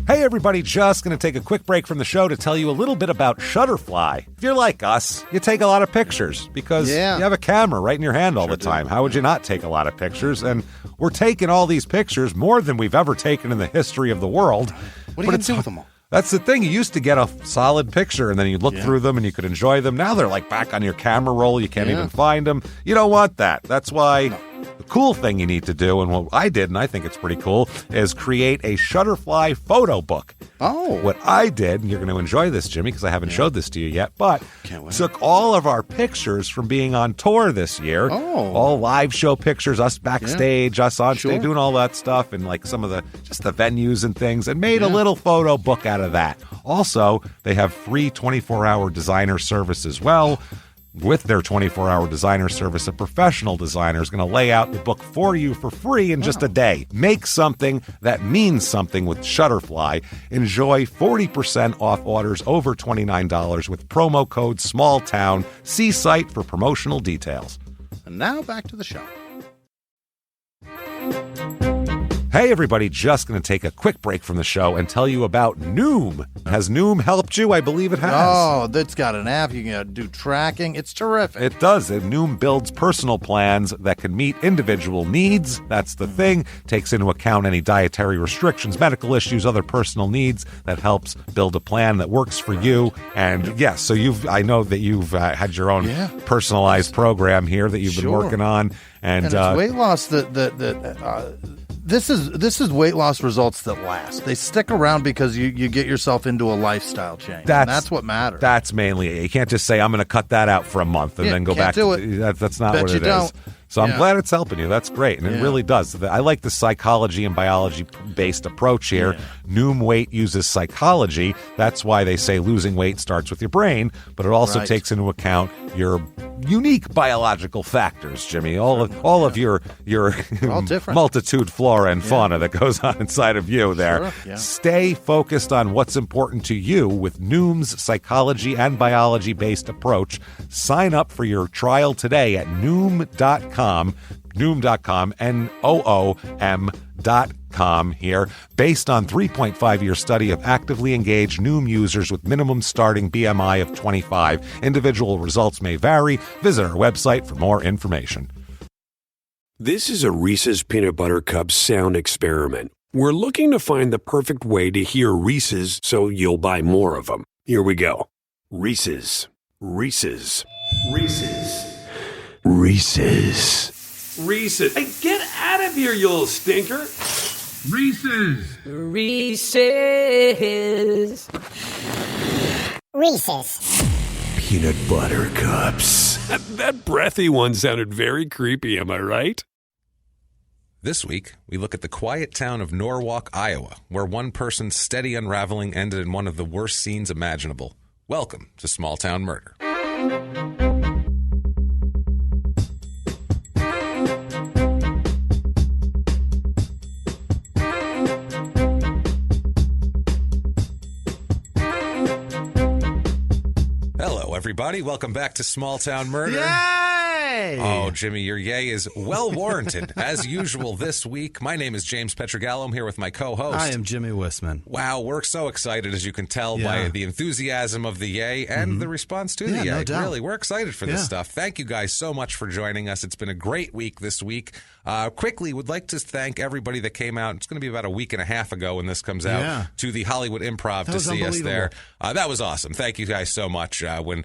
Hey everybody, just going to take a quick break from the show to tell you a little bit about Shutterfly. If you're like us, you take a lot of pictures because you have a camera right in your hand all the time. How would you not take a lot of pictures? And we're taking all these pictures, more than we've ever taken in the history of the world. What are you going to do with them all? That's the thing. You used to get a solid picture, and then you'd look through them, and you could enjoy them. Now they're like back on your camera roll. You can't even find them. You don't want that. That's why the cool thing you need to do, and what I did, and I think it's pretty cool, is create a Shutterfly photo book. Oh. What I did, and you're going to enjoy this, Jimmy, because I haven't showed this to you yet, but took all of our pictures from being on tour this year. Oh. All live show pictures, us backstage, us on stage, doing all that stuff, and like some of the, just the venues and things, and made a little photo book out of that. Also, they have free 24-hour designer service as well. With their 24-hour designer service, a professional designer is going to lay out the book for you for free in just a day. Make something that means something with Shutterfly. Enjoy 40% off orders over $29 with promo code SMALLTOWN. See site for promotional details. And now back to the show. Hey everybody, just going to take a quick break from the show and tell you about Noom. Has Noom helped you? I believe it has. Oh, that's got an app. You can do tracking. It's terrific. It does. Noom builds personal plans that can meet individual needs. That's the thing. Takes into account any dietary restrictions, medical issues, other personal needs. That helps build a plan that works for you. And yes, so I know that you've had your own personalized program here that you've been working on. And it's weight loss This is weight loss results that last. They stick around because you get yourself into a lifestyle change. That's what matters. That's mainly it. You can't just say, I'm going to cut that out for a month and then go back. That's not what it is. So I'm glad it's helping you. That's great. And it really does. I like the psychology and biology-based approach here. Noom Weight uses psychology. That's why they say losing weight starts with your brain, but it also takes into account your unique biological factors, Jimmy. All of your multitude flora and fauna that goes on inside of you there. Sure, Stay focused on what's important to you with Noom's psychology and biology-based approach. Sign up for your trial today at Noom.com, Noom.com here, based on 3.5-year study of actively engaged Noom users with minimum starting BMI of 25. Individual results may vary. Visit our website for more information. This is a Reese's Peanut Butter Cup sound experiment. We're looking to find the perfect way to hear Reese's so you'll buy more of them. Here we go. Reese's, Reese's, Reese's, Reese's, Reese's. Hey, get out of here, you little stinker. Reese's. Reese's. Reese's. Peanut Butter Cups. That breathy one sounded very creepy, am I right? This week, we look at the quiet town of Norwalk, Iowa, where one person's steady unraveling ended in one of the worst scenes imaginable. Welcome to Small Town Murder. Hello, everybody. Welcome back to Small Town Murder. Yay! Oh, Jimmy, your yay is well warranted. As usual this week, my name is James Pietragallo. I'm here with my co-host. I am Jimmy Whisman. Wow, we're so excited, as you can tell by the enthusiasm of the yay and the response to the yay. No doubt. Really, we're excited for this stuff. Thank you guys so much for joining us. It's been a great week this week. Quickly, would like to thank everybody that came out. It's going to be about a week and a half ago when this comes out to the Hollywood Improv to see us there. That was awesome. Thank you guys so much. When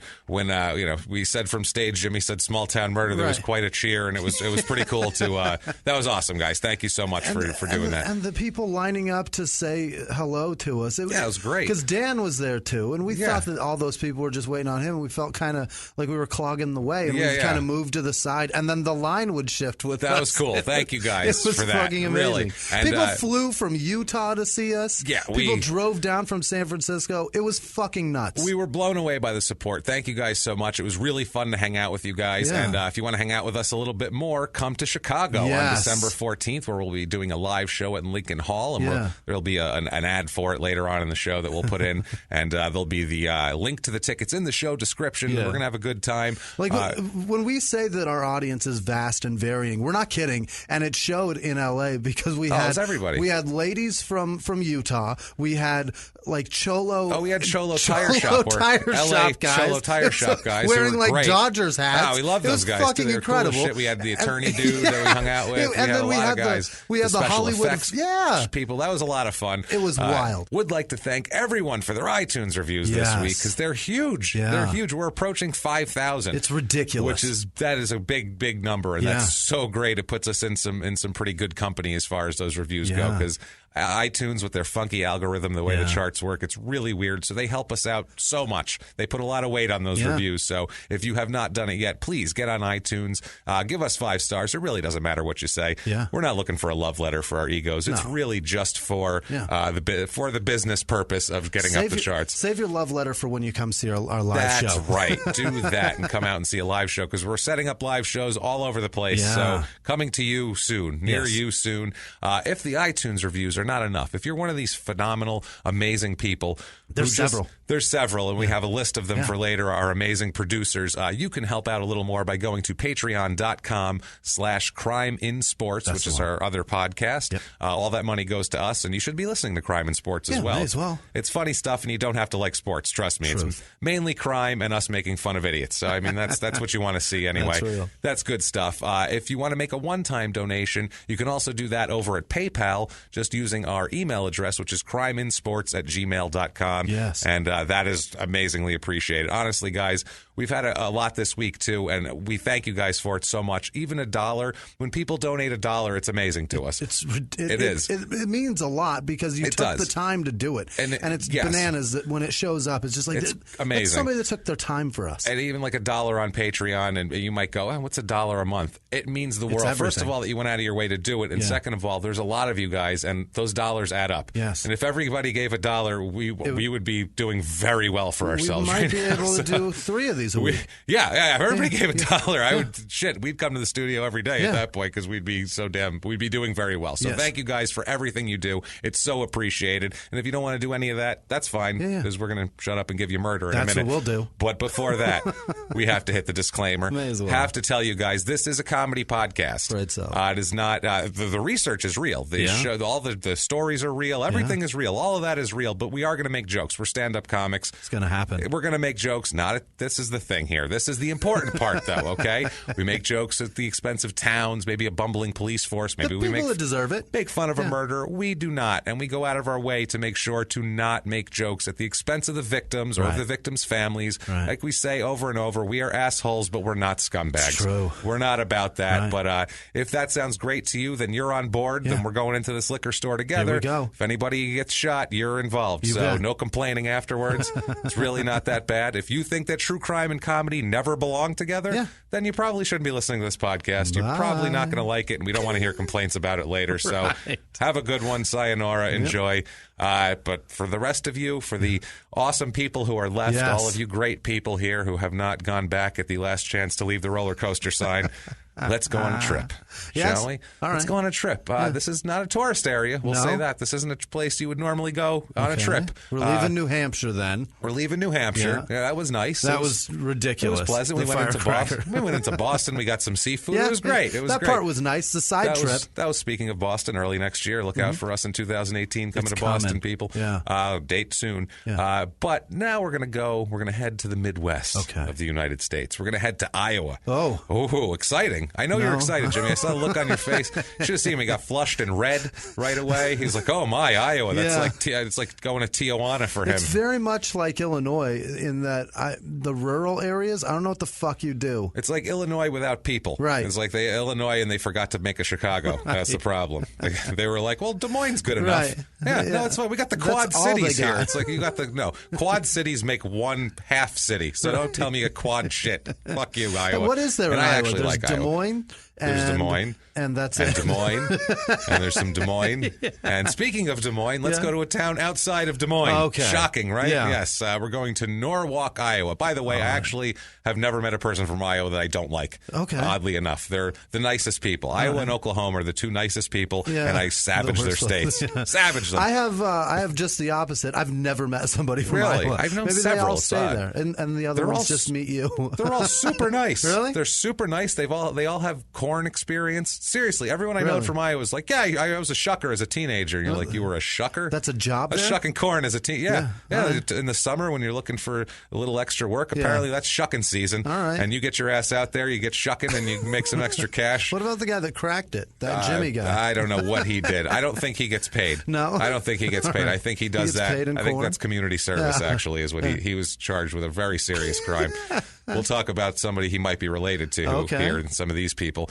we said from stage, Jimmy said "Small Town Murder," there was quite a cheer, and it was pretty cool to. That was awesome, guys. Thank you so much for doing that. And the people lining up to say hello to us. It was great great. Because Dan was there too, and we thought that all those people were just waiting on him. And we felt kind of like we were clogging the way, and we kind of moved to the side, and then the line would shift with us. That was cool. Thank you guys for that. It was fucking amazing. Really. And, people flew from Utah to see us. Yeah, people drove down from San Francisco. It was fucking nuts. We were blown away by the support. Thank you guys so much. It was really fun to hang out with you guys, and if you want to hang out with us a little bit more, come to Chicago on December 14th, where we'll be doing a live show at Lincoln Hall. And there'll be an ad for it later on in the show that we'll put in. And there'll be the link to the tickets in the show description. We're going to have a good time. Like when we say that our audience is vast and varying, we're not kidding. And it showed in L.A. because we had everybody. We had ladies from Utah. We had like Cholo. Oh, we had Cholo Tire Shop. LA guys. Cholo Tire Shop guys. Wearing like great. Dodgers hats. Oh, we love those guys. Fucking incredible. Cool shit. We had the attorney dude that we hung out with. And then we had the Hollywood people. That was a lot of fun. It was wild. Would like to thank everyone for their iTunes reviews this week because they're huge. Yeah. They're huge. We're approaching 5,000. It's ridiculous. That is a big number, and that's so great. It puts us in some pretty good company as far as those reviews go, because iTunes, with their funky algorithm, the way the charts work, it's really weird. So they help us out so much. They put a lot of weight on those reviews. So if you have not done it yet, please get on iTunes. Give us 5 stars. It really doesn't matter what you say. Yeah. We're not looking for a love letter for our egos. It's really just for the business purpose of getting up the charts. Save your love letter for when you come see our live show. That's right. Do that and come out and see a live show, because we're setting up live shows all over the place. Yeah. So coming to you soon, near you soon. If the iTunes reviews are not enough, if you're one of these phenomenal, amazing people, there's several, and we have a list of them for later, our amazing producers, you can help out a little more by going to patreon.com/crimeinsports, which is our other podcast. Yep. All that money goes to us, and you should be listening to Crime in Sports as well. May as well. It's funny stuff, and you don't have to like sports. Trust me. It's mainly crime and us making fun of idiots. So, I mean, that's what you want to see anyway. That's real. That's good stuff. If you want to make a one-time donation, you can also do that over at PayPal, just using our email address, which is crimeinsports@gmail.com. Yes. And that is amazingly appreciated. Honestly, guys, we've had a lot this week, too, and we thank you guys for it so much. Even $1, when people donate $1, it's amazing to us. It is. It means a lot because you took the time to do it. And it's bananas that when it shows up, it's just like, it's amazing. It's somebody that took their time for us. And even like $1 on Patreon, and you might go, what's $1 a month? It means the world. First of all, that you went out of your way to do it, and second of all, there's a lot of you guys, and those dollars add up. Yes. And if everybody gave $1, we would be doing very well for ourselves. We might be able to do 3 of these a week. If everybody gave $1, we'd come to the studio every day at that point, because we'd be doing very well. So thank you guys for everything you do. It's so appreciated. And if you don't want to do any of that, that's fine, because we're going to shut up and give you murder in a minute. That's what we'll do. But before that, we have to hit the disclaimer. May as well. Have to tell you guys, this is a comedy podcast. Right, so. It is not. The research is real. The show, all the stories are real. Everything is real. All of that is real. But we are going to make jokes. We're stand-up comics. It's going to happen. We're going to make jokes. This is the thing here. This is the important part, though. Okay, we make jokes at the expense of towns, maybe a bumbling police force. Maybe we that deserve it. Make fun of a murder. We do not, and we go out of our way to make sure to not make jokes at the expense of the victims or of the victims' families. Right. Like we say over and over, we are assholes, but we're not scumbags. It's true. We're not about that. Right. But if that sounds great to you, then you're on board. Then we're going into this liquor store together. Here we go. If anybody gets shot, you're involved. No complaining afterwards. It's really not that bad. If you think that true crime and comedy never belong together, then you probably shouldn't be listening to this podcast. You're probably not going to like it, and we don't want to hear complaints about it later. So have a good one. Sayonara. Enjoy. But for the rest of you, for the awesome people who are left, all of you great people here who have not gone back at the last chance to leave the roller coaster sign, let's go on a trip, shall we? All right. Let's go on a trip. This is not a tourist area. We'll say that. This isn't a place you would normally go on a trip. We're leaving New Hampshire then. We're leaving New Hampshire. Yeah, that was nice. That was ridiculous. It was pleasant. We went into Boston. We went into Boston. We got some seafood. It was great. That part was nice. The side trip. That was speaking of Boston early next year. Look out for us in 2018 coming to Boston, people. Yeah. Date soon. Yeah. But now we're going to head to the Midwest of the United States. We're going to head to Iowa. Oh, exciting. I know you're excited, Jimmy. I saw the look on your face. You should have seen him. He got flushed in red right away. He's like, oh, my, Iowa. That's it's like going to Tijuana for him. It's very much like Illinois in that the rural areas, I don't know what the fuck you do. It's like Illinois without people. Right. It's like Illinois and they forgot to make a Chicago. Right. That's the problem. They were like, well, Des Moines good enough. Right. No, it's fine. We got the Quad Cities here. It's like you got Quad Cities make one half city. So don't tell me a quad shit. Fuck you, Iowa. What is there in Iowa? There's Des Moines. There's Des Moines. And that's and it. Des Moines. And there's some Des Moines. Yeah. And speaking of Des Moines, let's go to a town outside of Des Moines. Okay. Shocking, right? Yeah. Yes. We're going to Norwalk, Iowa. By the way, I actually have never met a person from Iowa that I don't like. Okay. Oddly enough. They're the nicest people. Iowa and Oklahoma are the two nicest people, and I savage their states. Savage them. I have just the opposite. I've never met somebody from Really? Iowa. I've known Maybe several. They all stay there, and the other ones just meet you. They're all super nice. Really? They're super nice. They all have corn experience. Seriously, everyone I know from Iowa is like, yeah, I was a shucker as a teenager. And you're like, you were a shucker? That's a job there? Shucking corn as a teen. Yeah. Right. In the summer when you're looking for a little extra work, apparently that's shucking season. All right. And you get your ass out there, you get shucking, and you make some extra cash. What about the guy that cracked it? That Jimmy guy? I don't know what he did. I don't think he gets paid. No? I don't think he gets paid. I think he does that. I think that's community service, actually, is what he was charged with, a very serious crime. We'll talk about somebody he might be related to here and some of these people.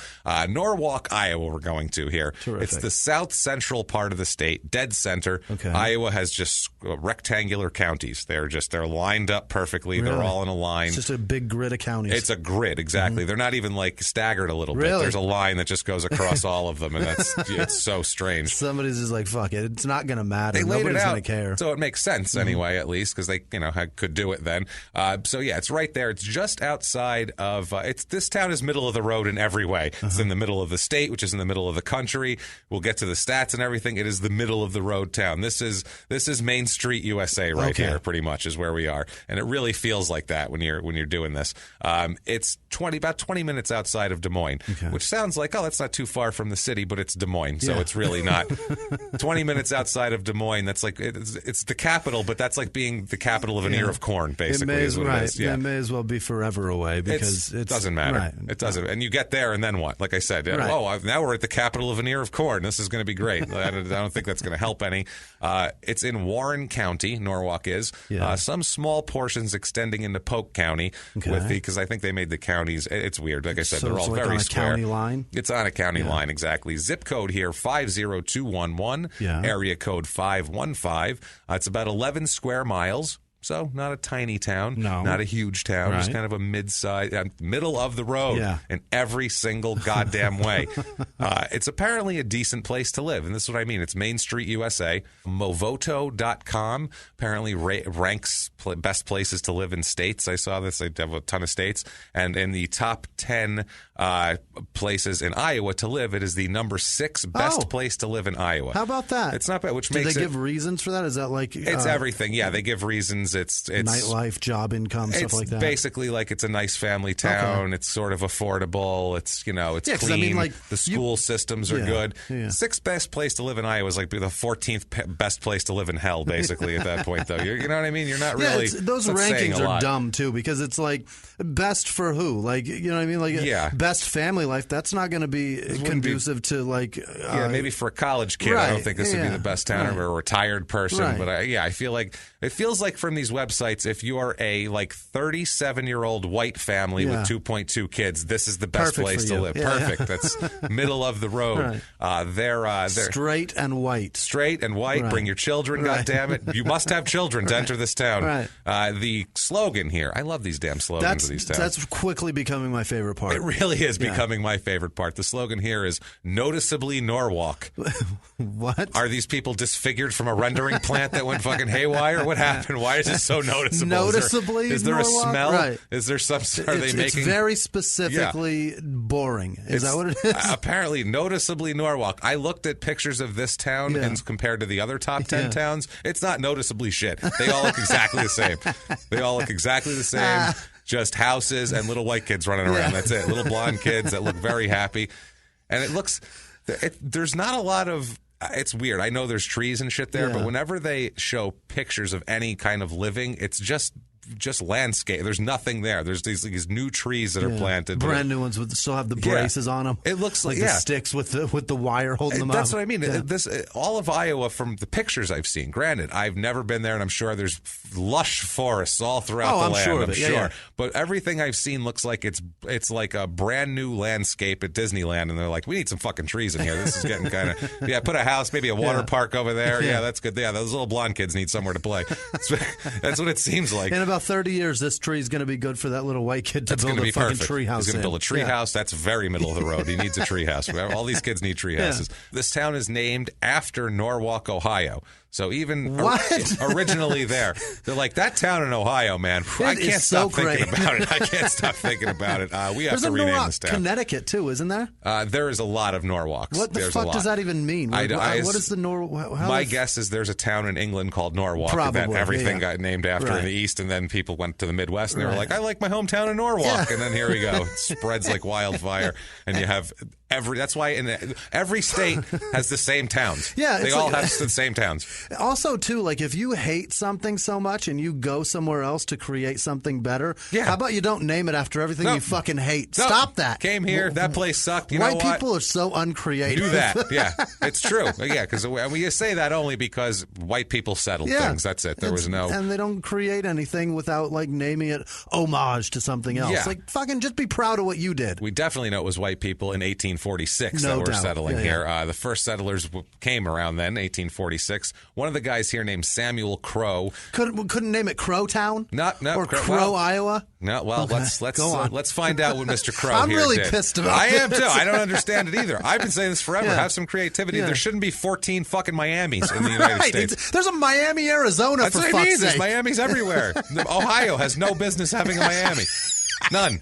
Norwalk, Iowa, we're going to here. Terrific. It's the south central part of the state, dead center. Okay. Iowa has just rectangular counties. They're lined up perfectly. Really? They're all in a line. It's just a big grid of counties. It's a grid, exactly. Mm-hmm. They're not even like staggered a little bit. There's a line that just goes across all of them, and it's so strange. Somebody's just like, fuck it. It's not going to matter. They laid Nobody's it out, going to care. so it makes sense anyway, at least, because they could do it then. So yeah, it's right there. It's just outside of. This town is middle of the road in every way. It's in the middle of the state, which is in the middle of the country. We'll get to the stats and everything. It is the middle of the road town. This is Main Street, USA, right here, pretty much is where we are, and it really feels like that when you're doing this. It's about 20 minutes outside of Des Moines, which sounds like, that's not too far from the city, but it's Des Moines, so it's really not. 20 minutes outside of Des Moines, that's like it's the capital, but that's like being the capital of an ear of corn, basically. It may as well be forever away because it doesn't matter. Right. It doesn't, and you get there, and then what? Like I said, now we're at the capital of an ear of corn. This is going to be great. I don't think that's going to help any. It's in Warren County, Norwalk is. Some small portions extending into Polk County, because I think they made the counties. It's weird. Like I said, they're all like very on a square. County line? It's on a county line, exactly. Zip code here 50211. Area code 515. It's about 11 square miles. So not a tiny town, not a huge town, just kind of a mid-size, middle of the road in every single goddamn way. It's apparently a decent place to live, and this is what I mean. It's Main Street, USA. Movoto.com apparently ranks best places to live in states. I saw this. They have a ton of states. And in the top 10 places in Iowa to live, it is the number 6 best place to live in Iowa. How about that? It's not bad, which Do makes they give reasons for that? Is that like... It's everything. Yeah, they give reasons. It's nightlife, job income, stuff like that. Basically like it's a nice family town. It's sort of affordable. It's it's clean. I mean, like, the school systems are good. 6th best place to live in Iowa is like the 14th best place to live in hell, basically, at that point, though. You know what I mean? You're not really... those rankings are dumb, too, because it's like, best for who? Like, you know what I mean? Like, best family life, that's not going to be conducive to, like... maybe for a college kid, I don't think this would be the best town, or a retired person, but I feel like... It feels like from these websites, if you are a 37-year-old white family with 2.2 kids, this is the best place to live. Perfect. That's middle of the road. They're straight and white. Straight and white. Bring your children. God damn it! You must have children to enter this town. The slogan here. I love these damn slogans of these towns. That's quickly becoming my favorite part. It really is becoming my favorite part. The slogan here is noticeably Norwalk. What? Are these people disfigured from a rendering plant that went fucking haywire? What happened? Why is it so noticeable? Noticeably, is there a smell? Right. Is there some? Are they making? It's very specifically boring. Is that what it is? Apparently, noticeably Norwalk. I looked at pictures of this town and compared to the other top 10 towns. It's not noticeably shit. They all look exactly the same. They all look exactly the same. Just houses and little white kids running around. That's it. Little blonde kids that look very happy, and it looks. There's not a lot of. It's weird. I know there's trees and shit there, but whenever they show pictures of any kind of living, it's just landscape. There's nothing there. There's these new trees that are planted. Brand new ones still have the braces on them. It looks like the sticks with the wire holding them up. That's what I mean. This all of Iowa, from the pictures I've seen. Granted, I've never been there, and I'm sure there's lush forests all throughout the land. I'm sure. But everything I've seen looks like it's like a brand new landscape at Disneyland, and they're like, we need some fucking trees in here. This is getting kind of put a house, maybe a water park over there. Yeah, that's good. Yeah, those little blonde kids need somewhere to play. That's what it seems like. In about about 30 years, this tree is going to be good for that little white kid to build a fucking tree house. He's going to build a tree house. That's very middle of the road. He needs a tree house. All these kids need tree houses. This town is named after Norwalk, Ohio. So even originally there, they're like, that town in Ohio, man, I can't stop thinking about it. I can't stop thinking about it. We have to rename Norwalk, this town. Connecticut, too, isn't there? There is a lot of Norwalks. What the fuck does that even mean? What is the Norwalk? My guess is there's a town in England called Norwalk that everything got named after in the East, and then people went to the Midwest, and they were like, I like my hometown in Norwalk. And then here we go. It spreads like wildfire, and you have that's why every state has the same towns. Yeah, they all have the same towns. Also, too, like if you hate something so much and you go somewhere else to create something better, how about you don't name it after everything you fucking hate? Stop that. Came here, that place sucked. You know what? White people are so uncreative. Do that. Yeah, it's true. Yeah, because we say that only because white people settled things. That's it. There was no... And they don't create anything without like naming it homage to something else. Yeah. Like fucking just be proud of what you did. We definitely know it was white people in 1846 that were settling here. The first settlers came around then, 1846. One of the guys here named Samuel Crow. Couldn't name it Crowtown? Or Crow, Iowa? No, well, let's find out what Mr. Crow I'm here really did. pissed about I this. am too. I don't understand it either. I've been saying this forever. Yeah. Have some creativity. Yeah. There shouldn't be 14 fucking Miamis in the United States. There's a Miami, Arizona, That's for what fuck's I mean. sake. There's Miamis everywhere. Ohio has no business having a Miami. None.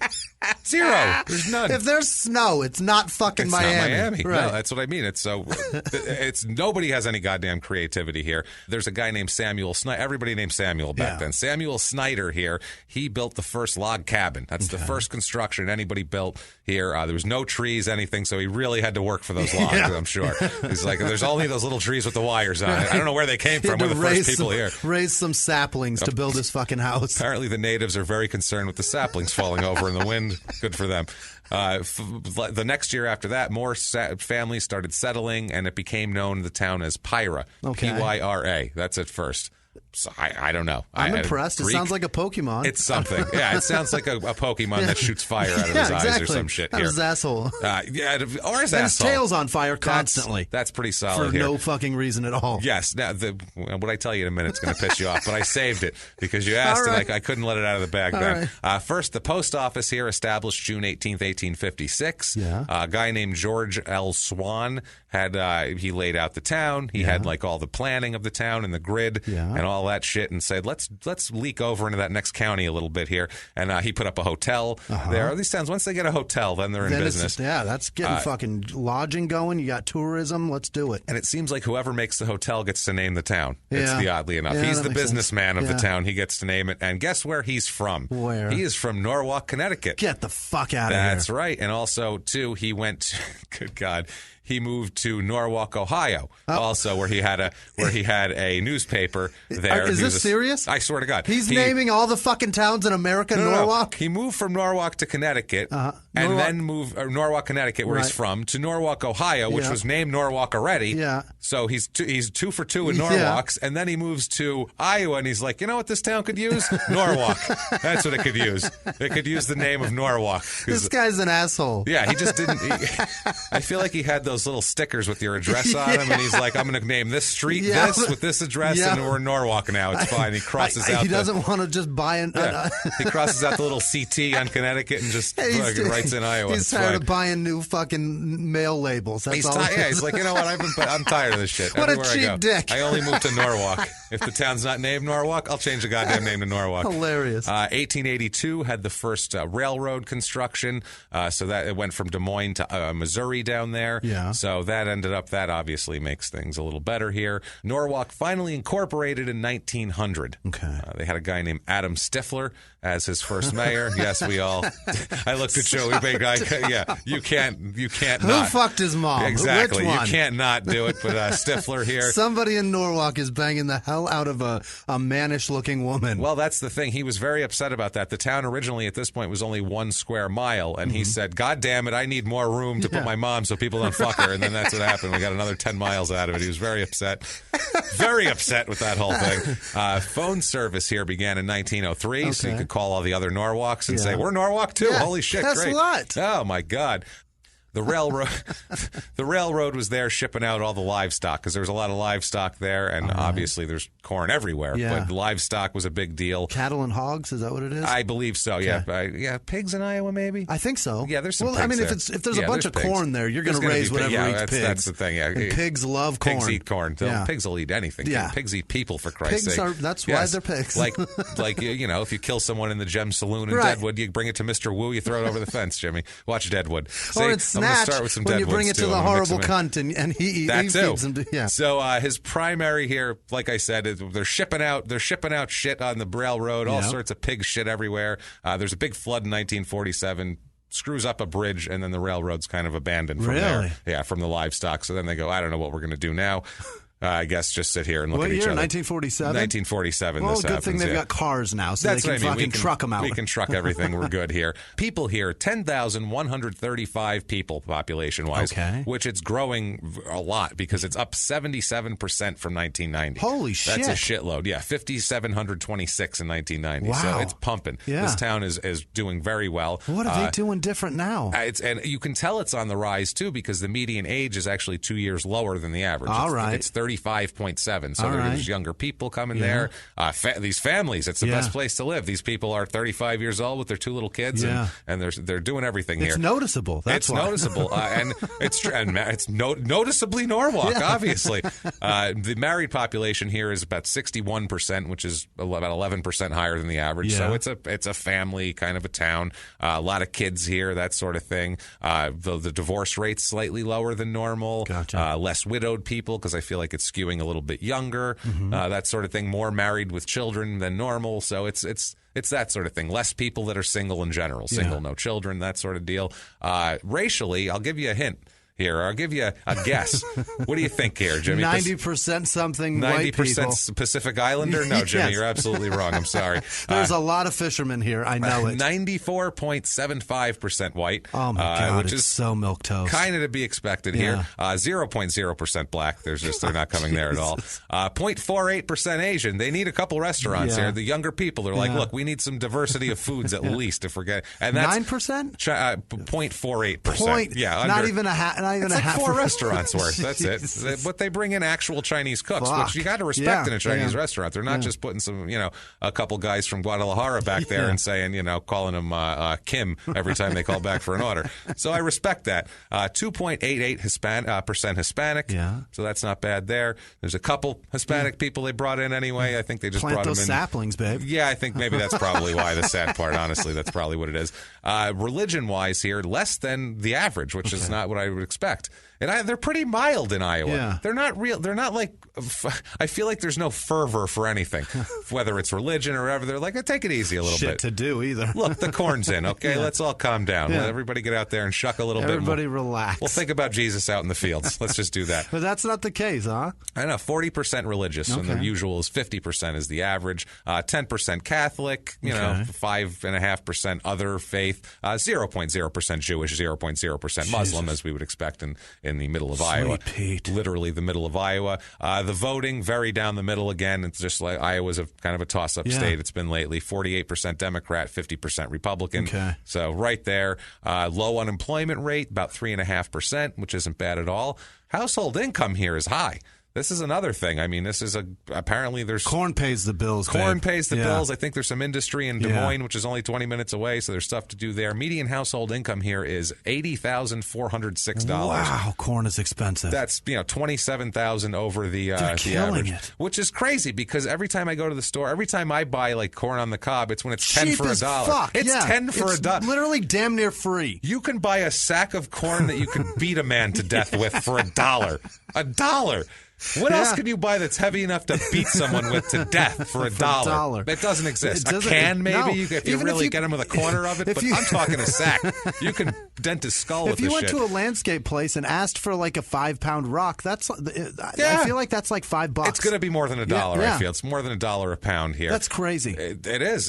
Zero. There's none. If there's snow, it's not fucking Miami. Not Miami. Right. No, that's what I mean. It's so. It's nobody has any goddamn creativity here. There's a guy named Samuel Snyder. Everybody named Samuel back then. Samuel Snyder here. He built the first log cabin. That's the first construction anybody built here. There was no trees, anything. So he really had to work for those logs. I'm sure. He's like, there's only those little trees with the wires on it. I don't know where they came from. We're the first people here. Raise some saplings to build this fucking house. Apparently, the natives are very concerned with the saplings falling over in the wind. Good for them. The next year after that, more families started settling, and it became known the town as Pyra. Okay. Pyra. That's it first. So I don't know. I'm impressed. It sounds like a Pokemon. It's something. Yeah, it sounds like a Pokemon that shoots fire out of his eyes or some shit. His asshole. Or his asshole. His tail's on fire constantly. That's pretty solid for no fucking reason at all. Yes. Now, what I tell you in a minute is going to piss you off, but I saved it because you asked, and I couldn't let it out of the bag then. Right. First, the post office here established June 18th, 1856. Yeah. A guy named George L. Swan he laid out the town. He had like all the planning of the town and the grid and all that shit, and said, let's leak over into that next county a little bit here. And he put up a hotel there. These towns, once they get a hotel, then they're in business. That's getting fucking lodging going. You got tourism. Let's do it. And it seems like whoever makes the hotel gets to name the town. Yeah. It's oddly enough. He's the businessman of the town. He gets to name it. And guess where he's from? Where? He is from Norwalk, Connecticut. Get the fuck out of here. That's right. And also, too, he went to, good God, he moved to Norwalk, Ohio, also where he had a newspaper there. Is this serious? I swear to God. He's naming all the fucking towns in America Norwalk? No. He moved from Norwalk to Connecticut and then moved Norwalk, Connecticut, where he's from, to Norwalk, Ohio, which was named Norwalk already. Yeah. So he's 2 for 2 in Norwalks, and then he moves to Iowa, and he's like, you know what this town could use? Norwalk. That's what it could use. It could use the name of Norwalk. This guy's an asshole. Yeah, he just didn't. I feel like he had those little stickers with your address on them, and he's like, I'm going to name this street this with this address, and we're in Norwalk now. It's fine. He crosses out. He doesn't want to just buy an. He crosses out the little CT on Connecticut and just writes in Iowa. He's tired of buying new fucking mail labels. That's all. He's like, you know what? I'm tired of this shit. What Everywhere a cheap I go, dick. I only moved to Norwalk. If the town's not named Norwalk, I'll change the goddamn name to Norwalk. Hilarious. 1882 had the first railroad construction, so that it went from Des Moines to Missouri down there. Yeah. So that obviously makes things a little better here. Norwalk finally incorporated in 1900. Okay. They had a guy named Adam Stifler as his first mayor. Yes, we all. I looked at Joey Big. You can't Who not. fucked his mom? Exactly. Which one? You can't not do it. But Stifler here. Somebody in Norwalk is banging the hell out of a mannish-looking woman. Well, that's the thing. He was very upset about that. The town originally at this point was only 1 square mile, and he said, God damn it, I need more room to put my mom so people don't fuck her. And then that's what happened. We got another 10 miles out of it. He was very upset. Very upset with that whole thing. Phone service here began in 1903, so you could call all the other Norwalks and say, we're Norwalk too. Yeah. Holy shit, Guess great. what? Oh, my God. The railroad was there shipping out all the livestock because there was a lot of livestock there, and obviously there's corn everywhere. Yeah. But livestock was a big deal. Cattle and hogs, is that what it is? I believe so. Okay. Yeah. Pigs in Iowa, maybe. I think so. Yeah, there's some. Well, pigs I mean, there. if there's a bunch of corn there, you're going to raise whatever eats pigs. That's the thing. Yeah, and pigs love corn. Pigs eat corn. Pigs will eat anything. Yeah. Pigs eat people, for Christ's sake. That's why they're pigs. like if you kill someone in the Gem Saloon in Deadwood, you bring it to Mr. Wu, you throw it over the fence, Jimmy. Watch Deadwood. Or it's Snatch when you bring it to the horrible cunt and he feeds him. Yeah. So his primary here, like I said, is they're shipping out shit on the railroad, all sorts of pig shit everywhere. There's a big flood in 1947. Screws up a bridge, and then the railroad's kind of abandoned from there. Yeah, from the livestock. So then they go, I don't know what we're going to do now. I guess just sit here and look at each other. 1947? 1947. Well, this good happens, thing they've got cars now, so that's they can fucking truck them out. We can truck everything. We're good here. People here, 10,135 people population-wise, which it's growing a lot because it's up 77% from 1990. Holy shit. That's a shitload. Yeah, 5,726 in 1990. Wow. So it's pumping. Yeah. This town is doing very well. What are they doing different now? And you can tell it's on the rise, too, because the median age is actually 2 years lower than the average. It's 35.7. So there's younger people coming there. These families, it's the best place to live. These people are 35 years old with their 2 little kids, and they're doing everything here. It's noticeable. That's why. Noticeable, and it's noticeably Norwalk, obviously. The married population here is about 61%, which is about 11% higher than the average. So it's a family kind of a town. A lot of kids here, that sort of thing. The divorce rate's slightly lower than normal. Gotcha. Less widowed people because I feel like it's skewing a little bit younger, that sort of thing. More married with children than normal, so it's that sort of thing. Less people that are single in general, no children, that sort of deal. Racially, I'll give you a hint here. I'll give you a guess. What do you think here, Jimmy? 90% something 90% white people. Pacific Islander? No, Jimmy, you're absolutely wrong. I'm sorry. There's a lot of fishermen here. I know it. 94.75% white. Oh, my God. Which is so milquetoast. Kind of to be expected here. 0.0% black. They're not coming there at all. 0.48% Asian. They need a couple restaurants here. The younger people are like, look, we need some diversity of foods at least if we're getting. And that's 9%? 0.48%. Not even a half. Not even it's a like half 4 restaurants worth. That's it. But they bring in actual Chinese cooks, which you got to respect in a Chinese restaurant. They're not just putting some, a couple guys from Guadalajara back there and saying, calling them Kim every time they call back for an order. So I respect that. 2.88% percent Hispanic. Yeah. So that's not bad there. There's a couple Hispanic people they brought in anyway. I think they just brought them in. Plant those saplings, babe. Yeah, I think maybe that's probably why. The sad part, honestly, that's probably what it is. Religion-wise here, less than the average, which is not what I would expect. And they're pretty mild in Iowa. Yeah. They're not real. They're not like. I feel like there's no fervor for anything, whether it's religion or whatever. They're like, take it easy a little bit. Shit to do either. Look, the corn's in. Okay, let's all calm down. Let everybody get out there and shuck a little bit. Everybody relax. We'll think about Jesus out in the fields. Let's just do that. But that's not the case, huh? I know. 40% religious, and the usual is 50% is the average. 10% Catholic. 5.5% other faith. 0.0% Jewish. 0.0% Muslim, as we would expect in the middle of Iowa. Pete. Literally the middle of Iowa. The voting, very down the middle again. It's just like Iowa's kind of a toss-up state. It's been lately. 48% Democrat, 50% Republican. Okay. So right there. Low unemployment rate, about 3.5%, which isn't bad at all. Household income here is high. This is another thing. I mean, apparently there's... Corn pays the bills, Corn pays the bills. I think there's some industry in Des Moines, which is only 20 minutes away, so there's stuff to do there. Median household income here is $80,406. Wow, corn is expensive. That's, $27,000 over the average. Which is crazy because every time I go to the store, every time I buy like corn on the cob, it's when it's 10 cheap for as $1. Fuck. It's 10 for $1. Literally damn near free. You can buy a sack of corn that you could beat a man to death with for $1. $1. What else can you buy that's heavy enough to beat someone with to death for $1? It doesn't exist. A can, maybe, if you really get him with a corner of it, but I'm talking a sack. You can dent his skull with this shit. If you went to a landscape place and asked for like a 5-pound rock, I feel like that's like $5. It's going to be more than $1, I feel. It's more than $1 a pound here. That's crazy. It is.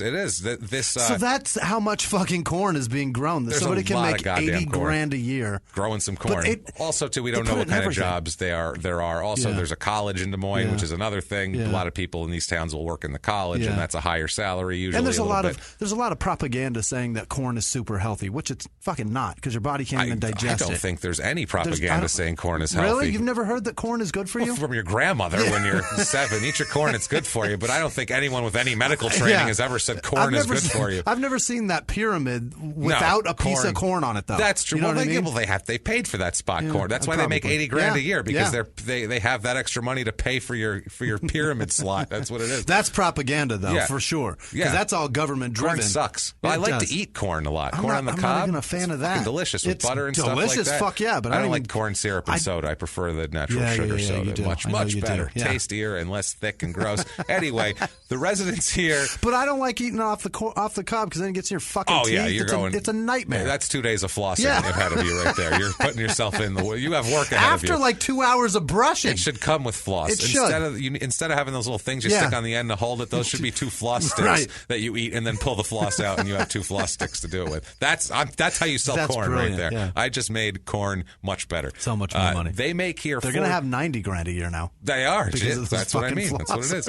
So that's how much fucking corn is being grown. Somebody can make $80,000 a year. Growing some corn. Also, too, we don't know what kind of jobs there are. Also, there's a college in Des Moines, which is another thing. A lot of people in these towns will work in the college, and that's a higher salary usually. And there's a lot of propaganda saying that corn is super healthy, which it's fucking not, because your body can't even digest it. I don't think there's any propaganda saying corn is healthy. Really? You've never heard that corn is good for you? From your grandmother when you're 7. Eat your corn, it's good for you. But I don't think anyone with any medical training has ever said corn is good for you. I've never seen that pyramid without a piece of corn on it, though. That's true. You know what I mean? They paid for that spot corn. That's why they make $80,000 a year, because they have that extra money to pay for your pyramid slot. That's what it is. That's propaganda, though, for sure. Because that's all government driven. Corn sucks. Well, I like to eat corn a lot. Corn on the cob. I'm not even a fan of that. Delicious with butter and stuff like that. Delicious, fuck yeah. But I don't like corn syrup and soda. I prefer the natural sugar soda. Much better, tastier, and less thick and gross. Anyway, the residents here. But I don't like eating off the cob, because then it gets in your fucking teeth. It's a nightmare. That's 2 days of flossing ahead of you right there. You're putting yourself in the. You have work ahead After of you. like 2 hours of brushing. It should come with floss. It should. Instead of having those little things you stick on the end to hold it, those should be 2 floss sticks that you eat and then pull the floss out, and you have 2 floss sticks to do it with. That's how you sell corn right there. Yeah. I just made corn much better. So much more money. They make here. They're going to have $90,000 a year now. They are. That's what I mean. That's what it is.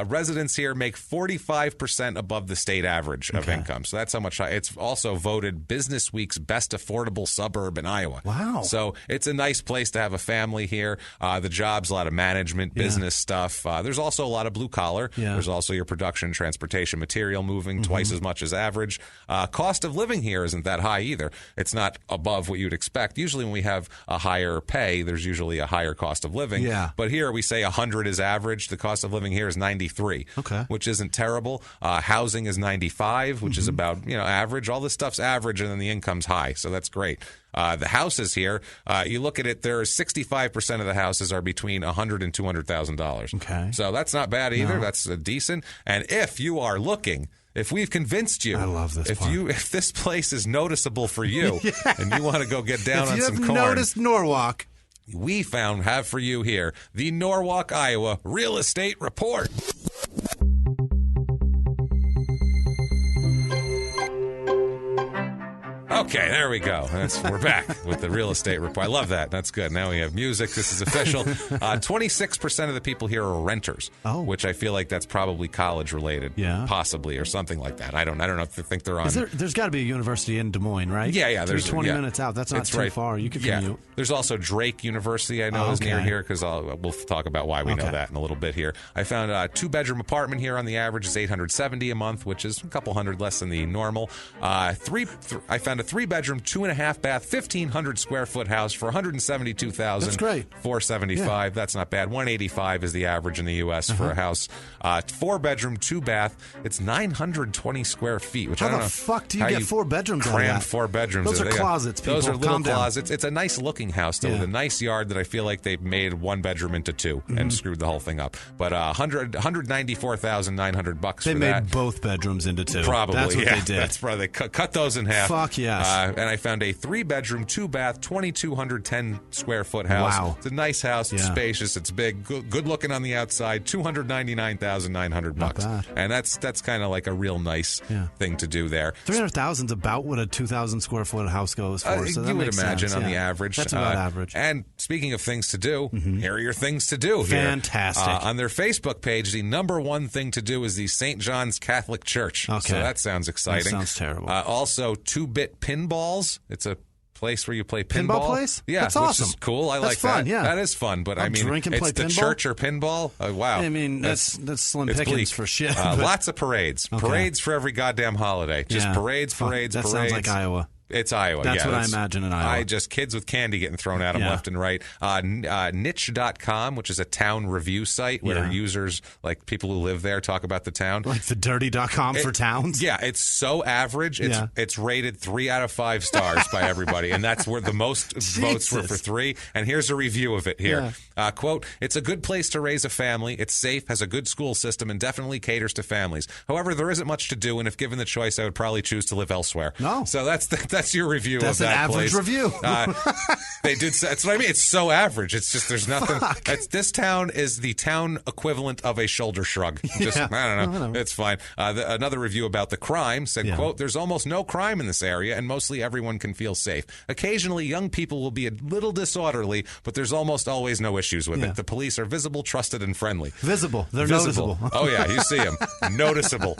Residents here make 45% above the state average of income. So that's how much. It's also voted Business Week's best affordable suburb in Iowa. Wow. So it's a nice place to have a family here. The jobs, a lot of management, business stuff. There's also a lot of blue collar. Yeah. There's also your production, transportation, material moving twice as much as average. Cost of living here isn't that high either. It's not above what you'd expect. Usually when we have a higher pay, there's usually a higher cost of living. Yeah. But here we say 100 is average. The cost of living here is 93, which isn't terrible. Housing is 95, which is about average. All this stuff's average, and then the income's high, so that's great. The houses here, you look at it, there are 65% of the houses are between $100,000 and $200,000. Okay. So that's not bad either. No. That's decent. And if you are looking, if we've convinced you, I love this if this place is noticeable for you and you want to go get down on some corn. If you have noticed Norwalk, we have for you here the Norwalk, Iowa Real Estate Report. Okay, there we go. We're back with the real estate report. I love that. That's good. Now we have music. This is official. 26% of the people here are renters, which I feel like that's probably college related, possibly, or something like that. I don't know if they think they're on. There's got to be a university in Des Moines, right? Yeah. There's 20 minutes out. That's not too far. You could commute. There's also Drake University. I know is near here because we'll talk about why we know that in a little bit here. I found a 2-bedroom apartment here on the average is $870 a month, which is a couple hundred less than the normal. I found a 3-bedroom, 2.5 bath, 1,500 square foot house for $172,000. That's great. $475. Yeah. That's not bad. $185 is the average in the U.S. for a house. 4-bedroom, 2-bath. It's 920 square feet. Which how I don't know. How the fuck do you get 4 bedrooms? Crammed 4 bedrooms. Those are closets. People. Those are little closets. It's a nice looking house though, with a nice yard that I feel like they made 1 bedroom into 2 and screwed the whole thing up. But $194,900 for that. They made both bedrooms into 2. Probably. That's what they did. That's probably they cut those in half. Fuck yes. And I found a 3-bedroom, 2-bath, 2,210 square foot house. Wow. It's a nice house. It's spacious. It's big. Good looking on the outside. $299,900. Not bad. And that's kind of like a real nice thing to do there. $300,000 is about what a 2,000 square foot house goes for. So you would imagine on the average. That's about average. And speaking of things to do, here are your things to do here. Fantastic. On their Facebook page, the number 1 thing to do is the St. John's Catholic Church. Okay. So that sounds exciting. That sounds terrible. Also, 2-bit pinballs. It's a place where you play pinball. Pinball place? Yeah, that's awesome. Which is cool. I like fun, that. Yeah. That is fun, but I mean, drink and it's play the pinball? church or pinball. Wow. I mean, that's slim pickings for shit. Lots of parades. Okay. Parades for every goddamn holiday. Just parades. That sounds like Iowa. It's Iowa. That's what I imagine in Iowa. Just kids with candy getting thrown at them left and right. Niche.com, which is a town review site where users, like people who live there, talk about the town. Like the dirty.com for towns? Yeah, it's so average. It's rated 3 out of 5 stars by everybody, and that's where the most votes were for 3. And here's a review of it here. Quote, it's a good place to raise a family. It's safe, has a good school system, and definitely caters to families. However, there isn't much to do, and if given the choice, I would probably choose to live elsewhere. No. So that's That's your review That's of that an average place. review. They did. That's what I mean. It's so average. It's just there's nothing. This town is the town equivalent of a shoulder shrug. Just I don't know. It's fine. Another review about the crime said, "quote There's almost no crime in this area, and mostly everyone can feel safe. Occasionally, young people will be a little disorderly, but there's almost always no issues with it. The police are visible, trusted, and friendly. Visible. They're noticeable. Oh yeah, you see them. Noticeable.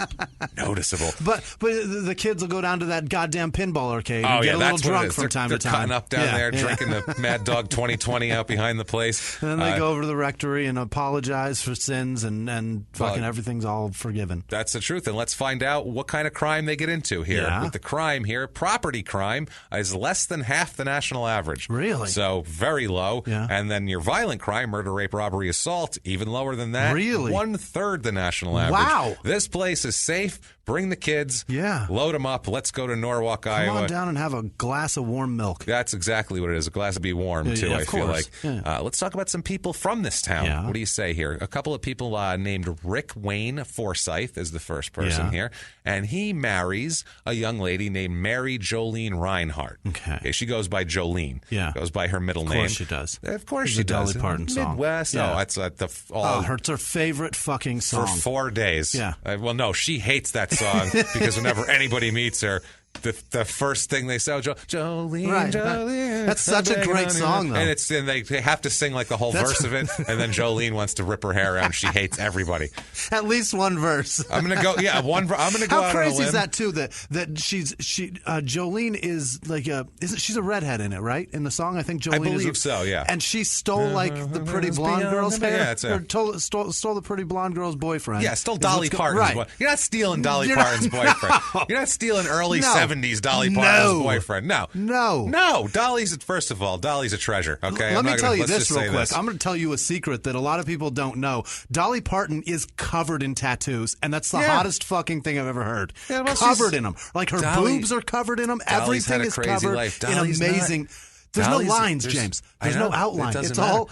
But the kids will go down to that goddamn pinball arcade and get a little drunk from time to time. They're cutting up down there, drinking the Mad Dog 2020 out behind the place. And then they go over to the rectory and apologize for sins, and fucking everything's all forgiven. That's the truth. And let's find out what kind of crime they get into here. Yeah. With the crime here, property crime is less than half the national average. Really? So very low. Yeah. And then your violent crime, murder, rape, robbery, assault, even lower than that. Really? 1/3 the national average. Wow. This place is safe. Bring the kids. Yeah. Load them up. Let's go to Norwalk, Iowa. Come on down and have a glass of warm milk. That's exactly what it is. A glass to be warm, too, I feel like. Yeah. Let's talk about some people from this town. Yeah. What do you say here? A couple of people named Rick Wayne Forsyth is the first person here. And he marries a young lady named Mary Jolene Reinhardt. Okay. She goes by Jolene. Yeah. Goes by her middle name. Of course she does. Of course It's she a does. Dolly Parton song. Midwest. Yeah. No, it's it's her favorite fucking song. For 4 days. Yeah. Well, no, she hates that song because whenever anybody meets her, the first thing they say, Jolene, Right. Jolene. That's such a great song, though. And they have to sing like the whole verse of it, and then Jolene wants to rip her hair out. She hates everybody. At least one verse. I'm gonna go. Yeah, one. I'm gonna go. How out crazy on a limb. is that too? That Jolene is like she's a redhead in it, right? In the song, I think Jolene. I believe is so. Yeah. And she stole like the pretty blonde girl's hair. Yeah, it's stole the pretty blonde girl's boyfriend. Yeah, stole Dolly Parton's. Right. You're not stealing Dolly Parton's boyfriend. No. You're not stealing early No. 70s Dolly Parton's boyfriend. No. Dolly's first of all, Dolly's a treasure. Okay. Let me tell you this real quick. I'm going to tell you a secret that a lot of people don't know. Dolly Parton is covered in tattoos, and that's the hottest fucking thing I've ever heard. Yeah, well, covered in them. Like her boobs are covered in them. Dolly's Everything had a is crazy covered life. in Dolly's amazing. There's no lines, James. There's no outline. It's all.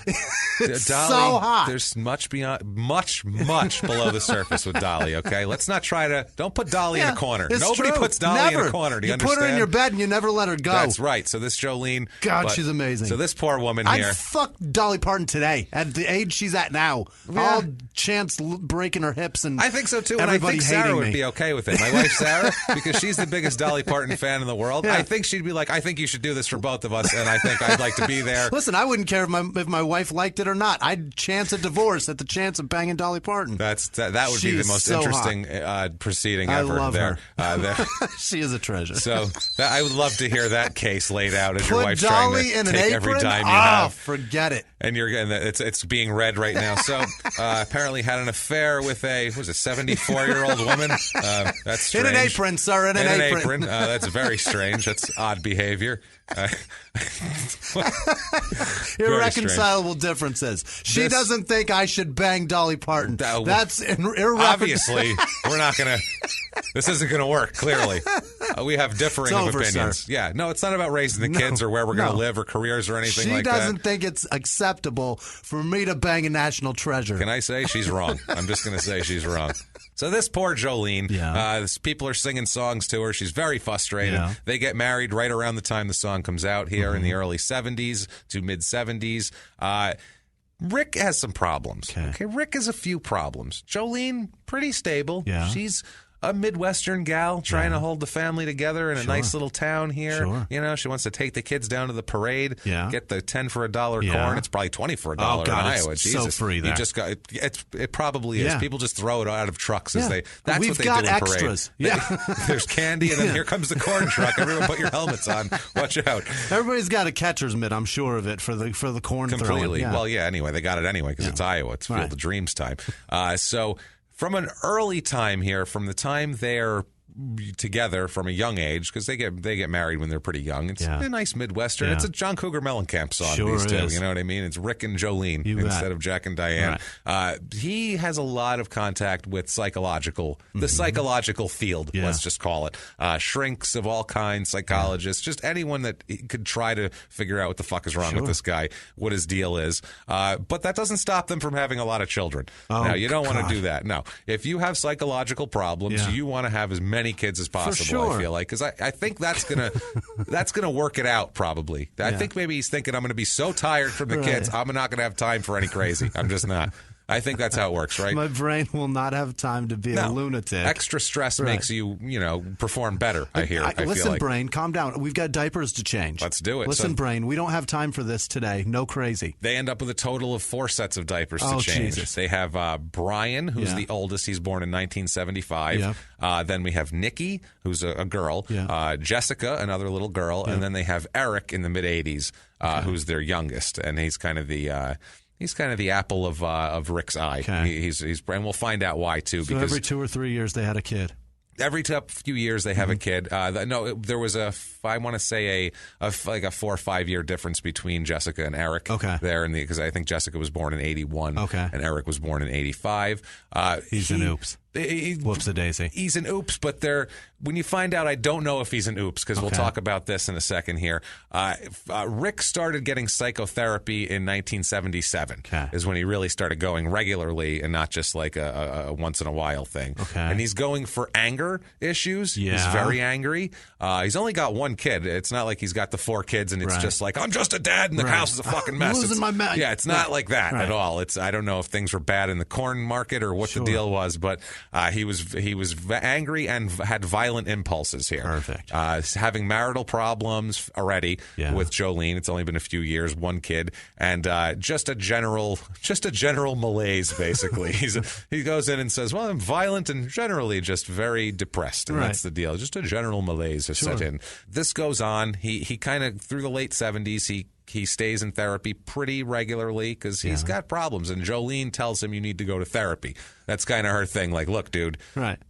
It's Dolly, so hot. There's much below the surface with Dolly. Okay, let's not try to. Don't put Dolly in a corner. Nobody puts Dolly in a corner. Do you understand? Put her in your bed and you never let her go. That's right. So this Jolene. God, she's amazing. So this poor woman here. I'd fuck Dolly Parton today at the age she's at now. All chance breaking her hips and I think so too. And I think Sarah would be okay with it. My wife Sarah, because she's the biggest Dolly Parton fan in the world. Yeah. I think she'd be like, I think you should do this for both of us, and I think I'd like to be there. Listen, I wouldn't care if my wife liked it or not. I'd chance a divorce at the chance of banging Dolly Parton. That would be the most interesting proceeding ever. I love her. There. She is a treasure. So I would love to hear that case laid out as Put your wife's Dolly trying to in take an every apron? dime you have. Forget it. And it's being read right now. So apparently had an affair with a 74-year-old woman. That's strange. In an apron, sir. In an apron. That's very strange. That's odd behavior. Irreconcilable differences. She doesn't think I should bang Dolly Parton. That's irreconcilable. Obviously, we're not going to. This isn't going to work, clearly. We have differing opinions. Sir. Yeah, no, it's not about raising the kids or where we're going to live or careers or anything like that. She doesn't think it's acceptable for me to bang a national treasure. Can I say she's wrong? I'm just going to say she's wrong. So this poor Jolene, people are singing songs to her. She's very frustrated. Yeah. They get married right around the time the song comes out here in the early 70s to mid-70s. Rick has some problems. Okay, Rick has a few problems. Jolene, pretty stable. Yeah. She's a Midwestern gal trying to hold the family together in a nice little town here. Sure. You know, she wants to take the kids down to the parade, get the 10 for $1 corn. It's probably 20 for $1 in Iowa. It's Jesus. so free there. You just got it probably is. People just throw it out of trucks as that's what they do in extras. parade. Yeah. There's candy, and then here comes the corn truck. Everyone put your helmets on. Watch out. Everybody's got a catcher's mitt, I'm sure of it, for the corn completely. Throwing. Well, anyway, they got it anyway because it's Iowa. It's Field of Dreams time. So from an early time here, from the time they're together from a young age, because they get married when they're pretty young. It's a nice Midwestern. It's a John Cougar Mellencamp song, these two. You know what I mean? It's Rick and Jolene instead of Jack and Diane. Right. He has a lot of contact with the psychological field, let's just call it. Shrinks of all kinds, psychologists, just anyone that could try to figure out what the fuck is wrong with this guy, what his deal is. But that doesn't stop them from having a lot of children. Now, you don't want to do that. No. If you have psychological problems, you want to have as many many kids as possible. I feel like, because I think that's gonna work it out probably. I think maybe he's thinking, I'm going to be so tired from the kids, I'm not going to have time for any crazy. I'm just not. I think that's how it works, right? My brain will not have time to be a lunatic. Extra stress makes you, perform better, I hear. I listen, feel like. brain, calm down. We've got diapers to change. Let's do it. Listen, brain, we don't have time for this today. No crazy. They end up with a total of 4 sets of diapers to change. Jesus. They have Brian, who's the oldest. He's born in 1975. Then we have Nikki, who's a girl. Jessica, another little girl. And then they have Eric in the mid-'80s, who's their youngest. And he's kind of the... He's kind of the apple of Rick's eye. Okay. And we'll find out why too. So because every 2 or 3 years they had a kid. Every few years they have a kid. There was I want to say a 4 or 5 year difference between Jessica and Eric. Okay. There because I think Jessica was born in 81. Okay. And Eric was born in 85. He's an oops. Whoops-a-daisy. He's an oops, but when you find out, I don't know if he's an oops, because we'll talk about this in a second here. Rick started getting psychotherapy in 1977 is when he really started going regularly and not just like a once-in-a-while thing. Okay. And he's going for anger issues. Yeah. He's very angry. He's only got 1 kid. It's not like he's got the 4 kids and it's just like, I'm just a dad and the house is a fucking mess. I'm losing my mind. Yeah, it's not like that at all. I don't know if things were bad in the corn market or what the deal was, but he was angry and had violent impulses here. Perfect. Having marital problems already with Jolene. It's only been a few years, 1 kid, and just a general malaise. Basically, he goes in and says, "Well, I'm violent and generally just very depressed," and that's the deal. Just a general malaise has set in. This goes on. He kind of through the late 70s. He stays in therapy pretty regularly because he's got problems. And Jolene tells him, you need to go to therapy. That's kind of her thing. Like, look, dude,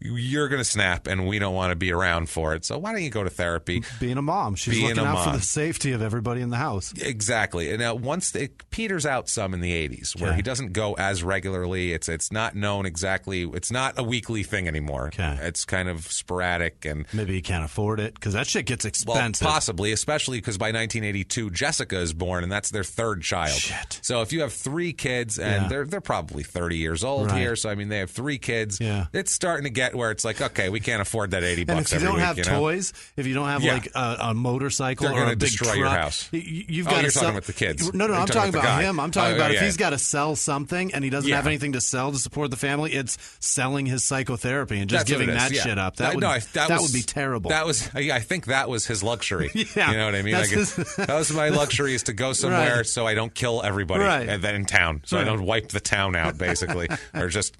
you're going to snap and we don't want to be around for it. So why don't you go to therapy? Being a mom. She's looking out for the safety of everybody in the house. Exactly. And now once it peters out some in the 80s where he doesn't go as regularly. It's not known exactly. It's not a weekly thing anymore. It's kind of sporadic. And maybe he can't afford it because that shit gets expensive. Well, possibly, especially because by 1982, Jessica is born and that's their 3rd child. Shit. So if you have 3 kids and they're probably 30 years old here. So, I mean, they have 3 kids. It's starting to get where it's like, okay, we can't afford that $80 every week. And if you don't have toys, if you don't have like a motorcycle or a big destroy truck, your house. You've got you're to talking about the kids. No, I'm talking about him. I'm talking about if he's got to sell something and he doesn't have anything to sell to support the family, it's selling his psychotherapy and just giving that shit up. That would be terrible. I think that was his luxury. You know what I mean? That was my luxury, is to go somewhere so I don't kill everybody and then in town. So I don't wipe the town out, basically, or just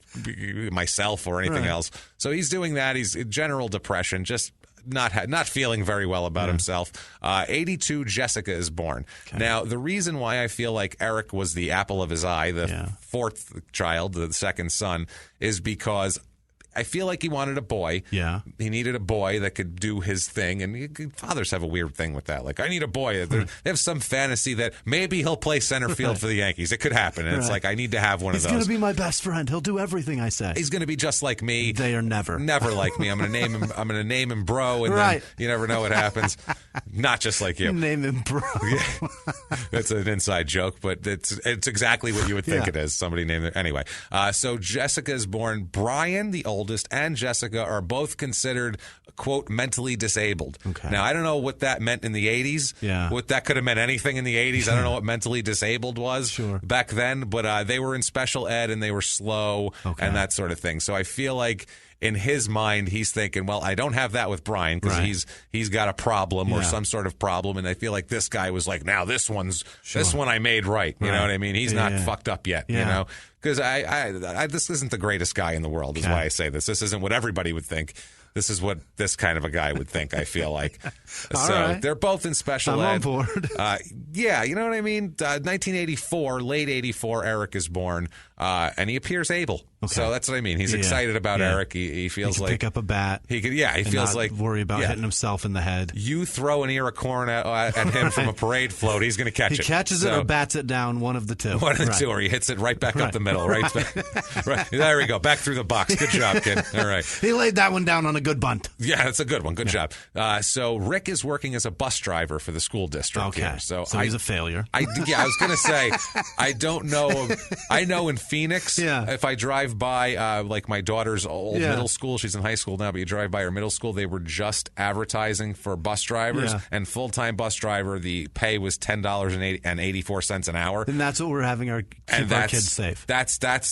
myself or anything else. So he's doing that. He's in general depression, just not feeling very well about himself. 82, Jessica is born. Now, the reason why I feel like Eric was the apple of his eye, the 4th child, the 2nd son, is because I feel like he wanted a boy. Yeah. He needed a boy that could do his thing. And fathers have a weird thing with that. Like, I need a boy. They have some fantasy that maybe he'll play center field for the Yankees. It could happen. And it's like, I need to have one of those. He's going to be my best friend. He'll do everything I say. He's going to be just like me. They are never like me. I'm going to name him bro. And then you never know what happens. Not just like you. Name him bro. That's an inside joke, but it's exactly what you would think it is. Somebody named it. Anyway, so Jessica is born. Brian, the oldest, and Jessica are both considered, quote, mentally disabled. Now, I don't know what that meant in the 80s. What that could have meant anything in the 80s. I don't know what mentally disabled was back then, but they were in special ed and they were slow and that sort of thing. So I feel like in his mind, he's thinking, well, I don't have that with Brian because he's got a problem or some sort of problem. And I feel like this guy was like, now this one I made right. You know what I mean? He's not fucked up yet, you know? Because this isn't the greatest guy in the world is why I say this. This isn't what everybody would think. This is what this kind of a guy would think, I feel like. So they're both in special ed. I'm on board. You know what I mean? 1984, late 84, Eric is born, and he appears able. So that's what I mean. He's excited about Eric. He feels he like pick up a bat. He could. He feels like worry about hitting himself in the head. You throw an ear of corn at him from a parade float, he's going to catch it. He catches it or bats it down. One of the two. One of the two, or he hits it right back up the middle. Right. There we go. Back through the box. Good job, kid. All right. He laid that one down on a good bunt. Yeah, that's a good one. Good job. So Rick is working as a bus driver for the school district. Okay. Here. So he's a failure. I was going to say, I don't know. I know in Phoenix, if I drive by like my daughter's old middle school, she's in high school now, but you drive by her middle school, they were just advertising for bus drivers, and full-time bus driver, the pay was $10.84 an hour. And that's what we're having our kids safe.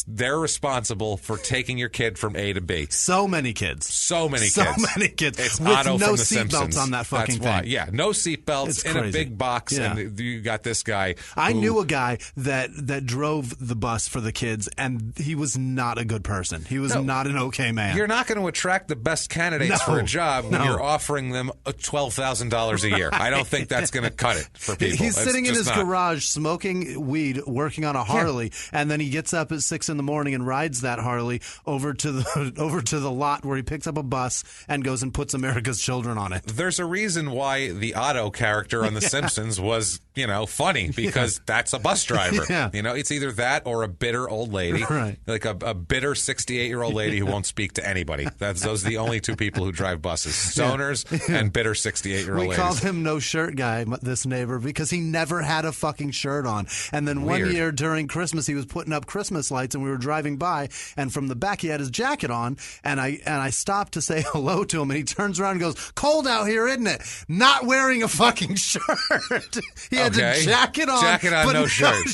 They're responsible for taking your kid from A to B. So many kids. It's with Otto no from The seat Simpsons. belts on that fucking thing. Why. Yeah, no seat belts in a big box, and you got this guy. I knew a guy that drove the bus for the kids, and he was not a good person. He was not an okay man. You're not going to attract the best candidates for a job when you're offering them $12,000 a year. I don't think that's going to cut it for people. He's sitting in his garage smoking weed, working on a Harley, and then he gets up at 6 a.m. and rides that Harley over to the lot where he picks up a bus and goes and puts America's children on it. There's a reason why the Otto character on The Simpsons was, funny, because that's a bus driver. It's either that or a bitter old lady, like a bitter 68-year-old lady who won't speak to anybody. Those are the only two people who drive buses: stoners and bitter 68-year-old ladies. We called him No Shirt Guy, this neighbor, because he never had a fucking shirt on. And then one year during Christmas, he was putting up Christmas lights, and we were driving by, and from the back he had his jacket on, and I stopped to say hello to him, and he turns around and goes, "Cold out here, isn't it?" Not wearing a fucking shirt. He had a jacket on, but no shirt.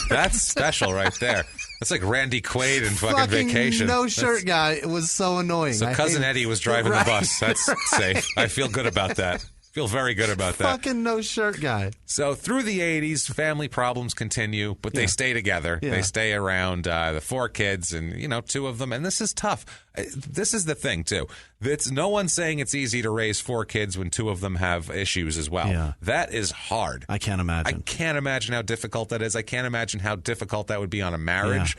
That's special right there. That's like Randy Quaid in fucking Vacation. No shirt guy. It was so annoying. So Cousin Eddie was driving the bus. That's safe. I feel good about that. Feel very good about that. Fucking no shirt guy. So through the 80s, family problems continue, but they stay together. They stay around the 4 kids and, 2 of them. And this is tough. This is the thing, too. It's no one's saying it's easy to raise 4 kids when 2 of them have issues as well. Yeah. That is hard. I can't imagine. I can't imagine how difficult that is. I can't imagine how difficult that would be on a marriage.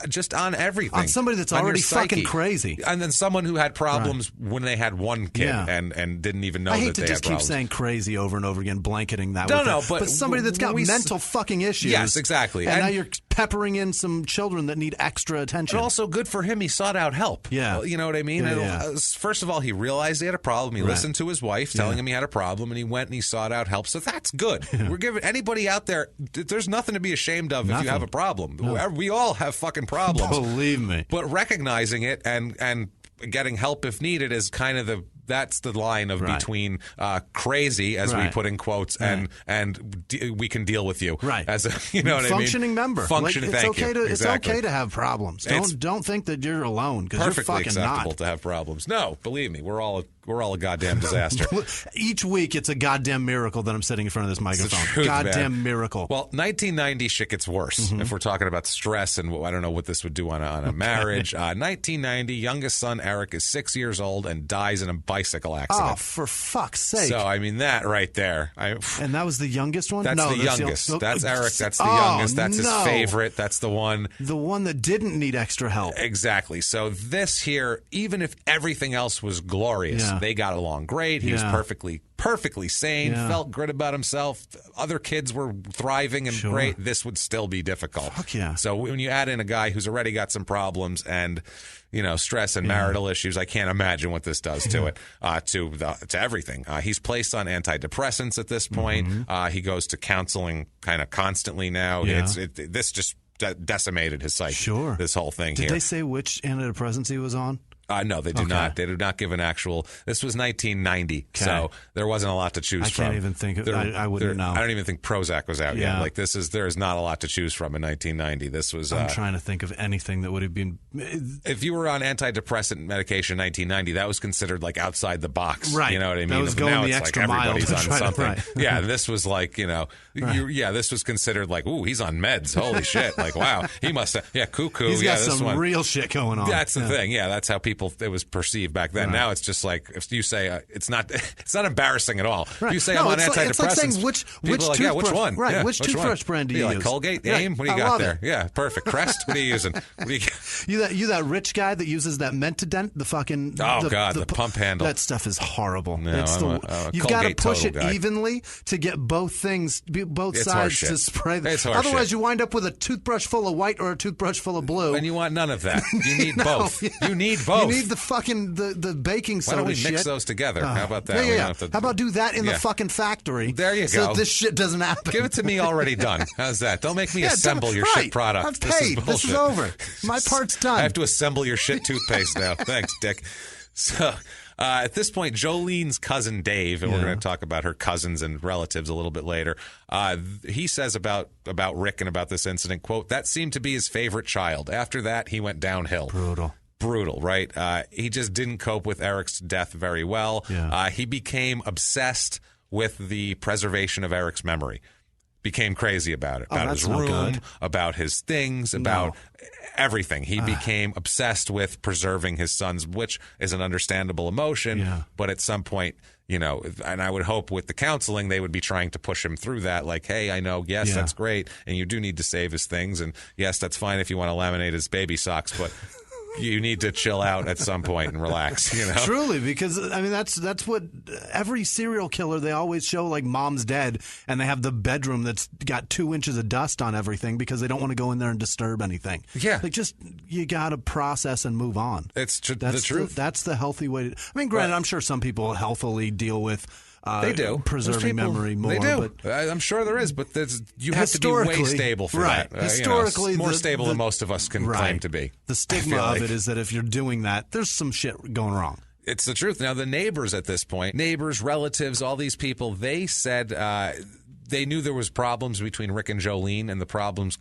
Just on everything. On somebody that's already fucking crazy. And then someone who had problems when they had 1 kid and didn't even know that they had problems. I hate to just keep saying crazy over and over again, blanketing that. But somebody that's got mental fucking issues. Yes, exactly. And now you're peppering in some children that need extra attention. And also good for him. He sought out help. Yeah. You know what I mean? First of all, he realized he had a problem. He listened to his wife telling him he had a problem, and he went and he sought out help. So that's good. We're giving anybody out there, there's nothing to be ashamed of if you have a problem. No. We all have fucking problems. Believe me. But recognizing it and getting help if needed is kind of that's the line of between crazy, as we put in quotes, and we can deal with you. Right. As a, what I mean? Functioning member. Functioning, it's thank okay you. It's okay to have problems. Don't think that you're alone, because you're fucking acceptable not. to have problems. No, believe me, we're all a goddamn disaster. Each week, it's a goddamn miracle that I'm sitting in front of this microphone. It's the truth, goddamn miracle. Well, 1990 shit gets worse if we're talking about stress, and I don't know what this would do on a marriage. 1990, youngest son Eric is 6 years old and dies in a bicycle accident. Oh, for fuck's sake. So, I mean, that right there. And that was the youngest one? That's the youngest. That's Eric. That's the youngest. That's his favorite. That's the one. The one that didn't need extra help. Exactly. So this here, even if everything else was glorious, they got along great. He was perfectly sane, felt good about himself. Other kids were thriving and great. This would still be difficult. Fuck yeah. So when you add in a guy who's already got some problems and stress and marital issues, I can't imagine what this does to it, to everything. He's placed on antidepressants at this point. He goes to counseling kind of constantly now. This just decimated his psyche. Sure. This whole thing Did here. Did they say which antidepressants he was on? No, they do not. They do not give an actual. This was 1990, so there wasn't a lot to choose from. I can't even think of. I wouldn't know. I don't even think Prozac was out yet. Like there is not a lot to choose from in 1990. This was. I'm trying to think of anything that would have been. If you were on antidepressant medication in 1990, that was considered like outside the box. Right. You know what I mean? That was going now the it's extra like mile. Everybody's on something. Right. Yeah, this was like this was considered like, ooh, he's on meds. Holy shit! Like, wow, he must have. Yeah, cuckoo. He's got this some one. real shit going on. That's the thing. Yeah, that's how it was perceived back then. Now it's just like if you say it's not embarrassing at all. Right. You say I'm on antidepressants. It's like saying which toothbrush, which one? Right. Yeah, which toothbrush brand do you use? Like Colgate, Aim. What do you got there? Yeah, perfect. Crest. What are you using? You that rich guy that uses that Mentadent, the fucking the pump handle. That stuff is horrible. No, you've got to push it guy. evenly to get both sides to spray. Otherwise, you wind up with a toothbrush full of white or a toothbrush full of blue. And you want none of that. You need both. You need both. You need the fucking the baking soda. Why don't we shit. mix those together? How about that? Yeah. How about do that in the fucking factory? There you so go. This shit doesn't happen. Give it to me already done. How's that? Don't make me assemble your shit product. I've paid. This is over. My part's done. I have to assemble your shit toothpaste now. Thanks, Dick. So at this point, Jolene's cousin Dave, and we're going to talk about her cousins and relatives a little bit later, he says about Rick and about this incident, quote, that seemed to be his favorite child. After that, he went downhill. Brutal, right? He just didn't cope with Eric's death very well. Yeah. He became obsessed with the preservation of Eric's memory. Became crazy about it, about his room, about his things, about everything. He became obsessed with preserving his sons, which is an understandable emotion. Yeah. But at some point, and I would hope with the counseling, they would be trying to push him through that. Like, hey, I know, yes, that's great. And you do need to save his things. And yes, that's fine if you want to laminate his baby socks, but you need to chill out at some point and relax, Truly, because, I mean, that's what every serial killer, they always show, like, mom's dead, and they have the bedroom that's got 2 inches of dust on everything because they don't want to go in there and disturb anything. Yeah. Like, you got to process and move on. It's the truth. That's the healthy way to, I mean, granted, I'm sure some people healthily deal with they do. Preserving memory more. They do. But I'm sure there is, but you have to be way stable for that. Historically, more stable than most of us can claim to be. The stigma of it is that if you're doing that, there's some shit going wrong. It's the truth. Now, the neighbors at this point, relatives, all these people, they said they knew there was problems between Rick and Jolene, and the problems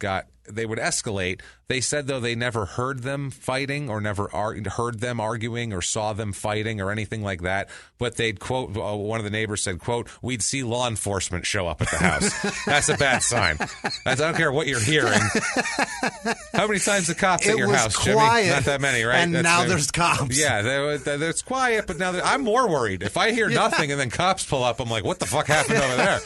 they would escalate. They said, though, they never heard them fighting or never heard them arguing or saw them fighting or anything like that. But they'd, quote, one of the neighbors said, quote, we'd see law enforcement show up at the house. That's a bad sign. I don't care what you're hearing. How many times the cops at your house, Jimmy? Not that many, right? And now there's cops. Yeah, there's quiet, but now I'm more worried. If I hear nothing and then cops pull up, I'm like, what the fuck happened over there?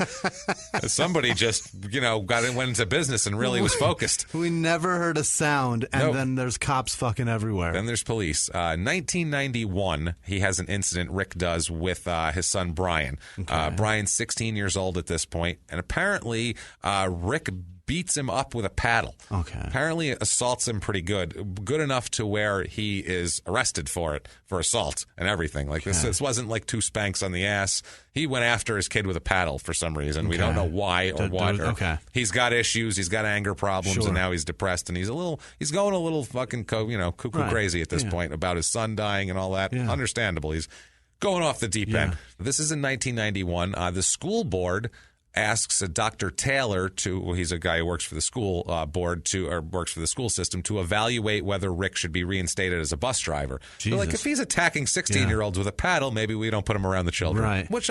Somebody just, went into business and really was focused. We never heard a sound, and then there's cops fucking everywhere. Then there's police. 1991, he has an incident, Rick does, with his son Brian. Okay. Brian's 16 years old at this point, and apparently Rick beats him up with a paddle. Okay. Apparently assaults him pretty good enough to where he is arrested for assault and everything. Like this wasn't like 2 spanks on the ass. He went after his kid with a paddle for some reason. We don't know why or what. He's got issues. He's got anger problems, and now he's depressed, and he's going a little fucking cuckoo crazy at this point about his son dying and all that. Yeah. Understandable. He's going off the deep end. This is in 1991. The school board asks Dr. Taylor he's a guy who works for the school board works for the school system to evaluate whether Rick should be reinstated as a bus driver. They're like, if he's attacking 16-year-olds with a paddle, maybe we don't put him around the children. Right. Which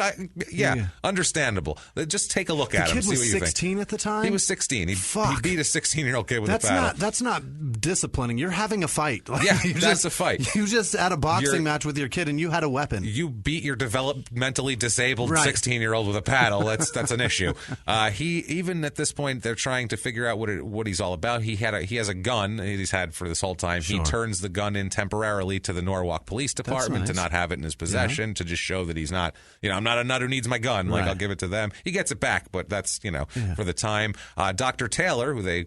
understandable. Just take a look at him. See what you think. He was 16 at the time? He was 16. He beat a 16-year-old kid with a paddle. That's not disciplining. You're having a fight. That's a fight. You just had a boxing match with your kid and you had a weapon. You beat your developmentally disabled 16-year-old with a paddle. That's an issue. He even at this point they're trying to figure out what he's all about. He has a gun he's had for this whole time. He turns the gun in temporarily to the Norwalk Police Department to not have it in his possession, to just show that he's not, I'm not a nut who needs my gun. Like I'll give it to them. He gets it back, but that's for the time. Dr. Taylor, who they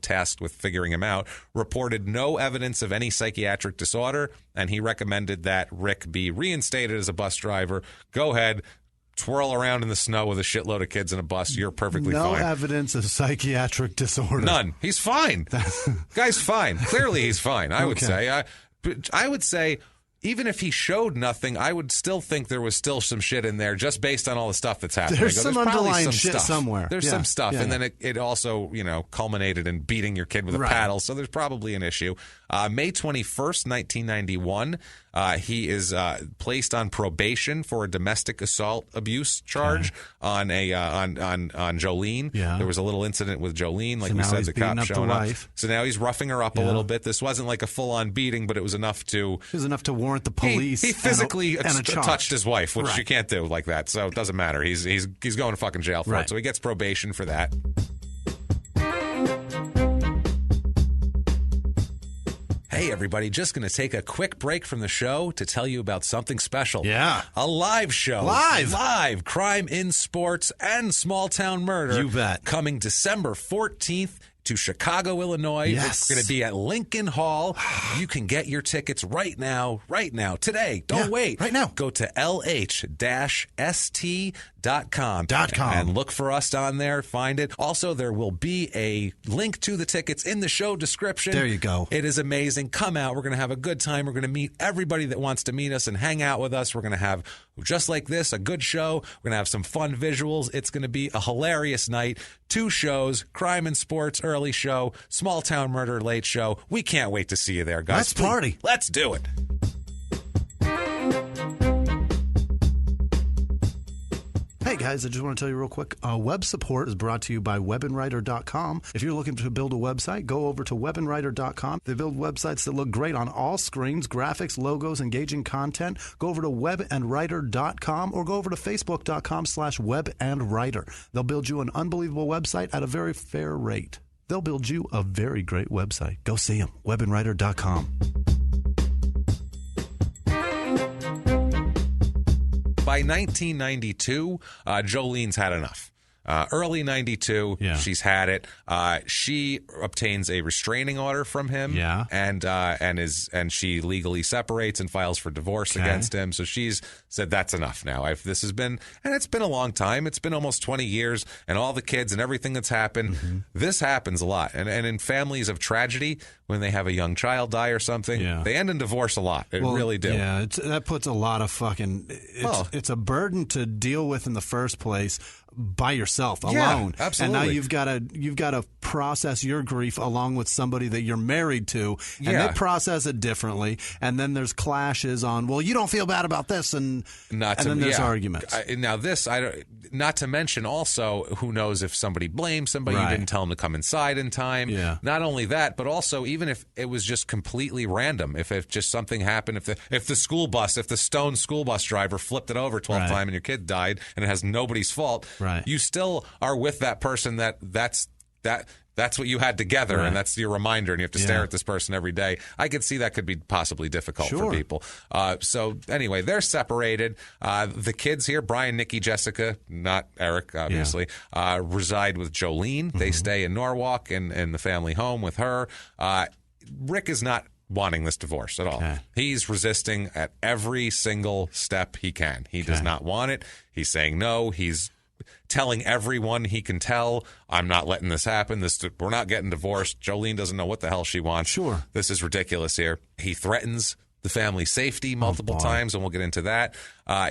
tasked with figuring him out, reported no evidence of any psychiatric disorder, and he recommended that Rick be reinstated as a bus driver. Go ahead. Twirl around in the snow with a shitload of kids in a bus. You're perfectly fine. No evidence of psychiatric disorder. None. He's fine. Guy's fine. Clearly he's fine, I would say. I would say even if he showed nothing, I would still think there was still some shit in there just based on all the stuff that's happening. There's some underlying shit somewhere. There's some stuff. And then it also, culminated in beating your kid with a paddle. So there's probably an issue. May 21st, 1991, he is placed on probation for a domestic assault abuse charge on Jolene. Yeah. There was a little incident with Jolene, like we said, the cop showing up. So now he's roughing her up a little bit. This wasn't like a full-on beating, but it was enough to warrant the police. He physically touched his wife, which you can't do like that. So it doesn't matter. He's going to fucking jail for it. So he gets probation for that. Hey, everybody, just going to take a quick break from the show to tell you about something special. Yeah. A live show. Live. Crime in Sports and Small Town Murder. You bet. Coming December 14th to Chicago, Illinois. Yes. It's going to be at Lincoln Hall. You can get your tickets right now, today. Don't wait. Right now. Go to lh-st.com and look for us on there. Find it. Also, there will be a link to the tickets in the show description. There you go. It is amazing. Come out. We're going to have a good time. We're going to meet everybody that wants to meet us and hang out with us. We're going to have, just like this, a good show. We're going to have some fun visuals. It's going to be a hilarious night. 2 shows, Crime and Sports early show, Small Town Murder late show. We can't wait to see you there, guys. Let's party. Let's do it. Hey guys, I just want to tell you real quick, web support is brought to you by webandwriter.com. If you're looking to build a website, go over to webandwriter.com. They build websites that look great on all screens, graphics, logos, engaging content. Go over to webandwriter.com or go over to facebook.com/webandwriter. They'll build you an unbelievable website at a very fair rate. They'll build you a very great website. Go see them, webandwriter.com. By 1992, Jolene's had enough. Early 92, she's had it. She obtains a restraining order from him, and she legally separates and files for divorce against him. So she's said that's enough now. This has been, and it's been a long time. It's been almost 20 years, and all the kids and everything that's happened. This happens a lot, and in families of tragedy, when they have a young child die or something, they end in divorce a lot. They really do. Yeah, that puts a lot of fucking. It's a burden to deal with in the first place. By yourself, alone. Yeah, absolutely. And now you've got to process your grief along with somebody that you're married to, and they process it differently. And then there's clashes on, well, you don't feel bad about this, and then there's arguments. Not to mention also, who knows if somebody blames somebody, you didn't tell them to come inside in time. Yeah. Not only that, but also even if it was just completely random, if just something happened, if the stone school bus driver flipped it over 12th time and your kid died and it has nobody's fault. You still are with that person that's what you had together, and that's your reminder, and you have to stare at this person every day. I could see that could be possibly difficult for people. So anyway, they're separated. The kids here, Brian, Nikki, Jessica, not Eric, obviously, reside with Jolene. They stay in Norwalk in the family home with her. Rick is not wanting this divorce at all. He's resisting at every single step he can. He does not want it. He's saying no. He's telling everyone he can tell, I'm not letting this happen. We're not getting divorced. Jolene doesn't know what the hell she wants. Sure. This is ridiculous here. He threatens the family's safety multiple times, and we'll get into that.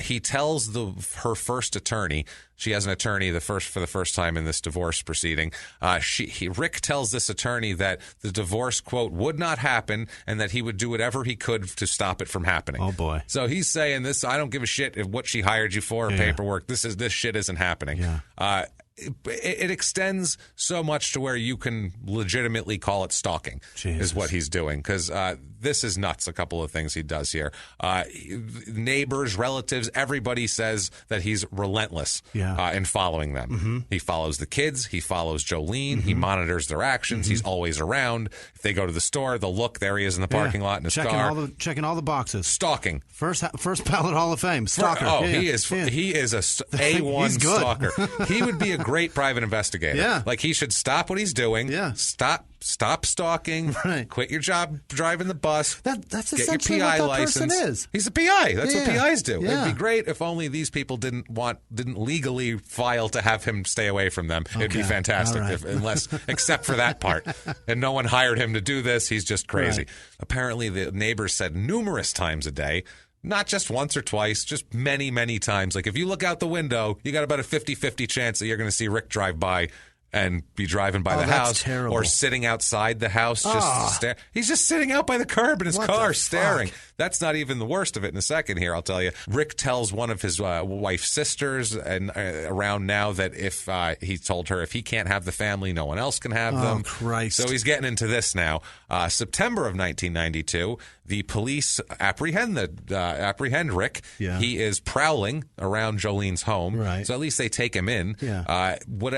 He tells her first attorney, she has an attorney for the first time in this divorce proceeding. Rick tells this attorney that the divorce, quote, would not happen, and that he would do whatever he could to stop it from happening. Oh boy! So he's saying this. I don't give a shit if what she hired you for, paperwork. This shit isn't happening. It extends so much to where you can legitimately call it stalking. Is what he's doing, because this is nuts. A couple of things he does here. Neighbors, relatives, everybody says that he's relentless in following them. He follows the kids. He follows Jolene. He monitors their actions. He's always around. If they go to the store, they'll look. There he is in the parking lot in his car. Checking all the boxes. Stalking. First ballot Hall of Fame. Stalker. He is a A1 stalker. He would be a great private investigator. Yeah. Like, he should stop what he's doing. Yeah. Stop stalking. Right. Quit your job driving the bus. That's get essentially your PI what that license. person is. He's a PI. That's what PIs do. Yeah. It'd be great if only these people didn't legally file to have him stay away from them. It'd be fantastic, except for that part. And no one hired him to do this. He's just crazy. Right. Apparently, the neighbors said numerous times a day, not just once or twice, just many, many times. Like, if you look out the window, you got about a 50-50 chance that you're going to see Rick drive by and be driving by the house, terrible. Or sitting outside the house just to stare. He's just sitting out by the curb in his car staring. That's not even the worst of it. In a second here, I'll tell you. Rick tells one of his wife's sisters and around now that if he told her if he can't have the family, no one else can have them. Christ. So he's getting into this now. September of 1992, the police apprehend Rick. Yeah. He is prowling around Jolene's home. Right. So at least they take him in. Yeah. What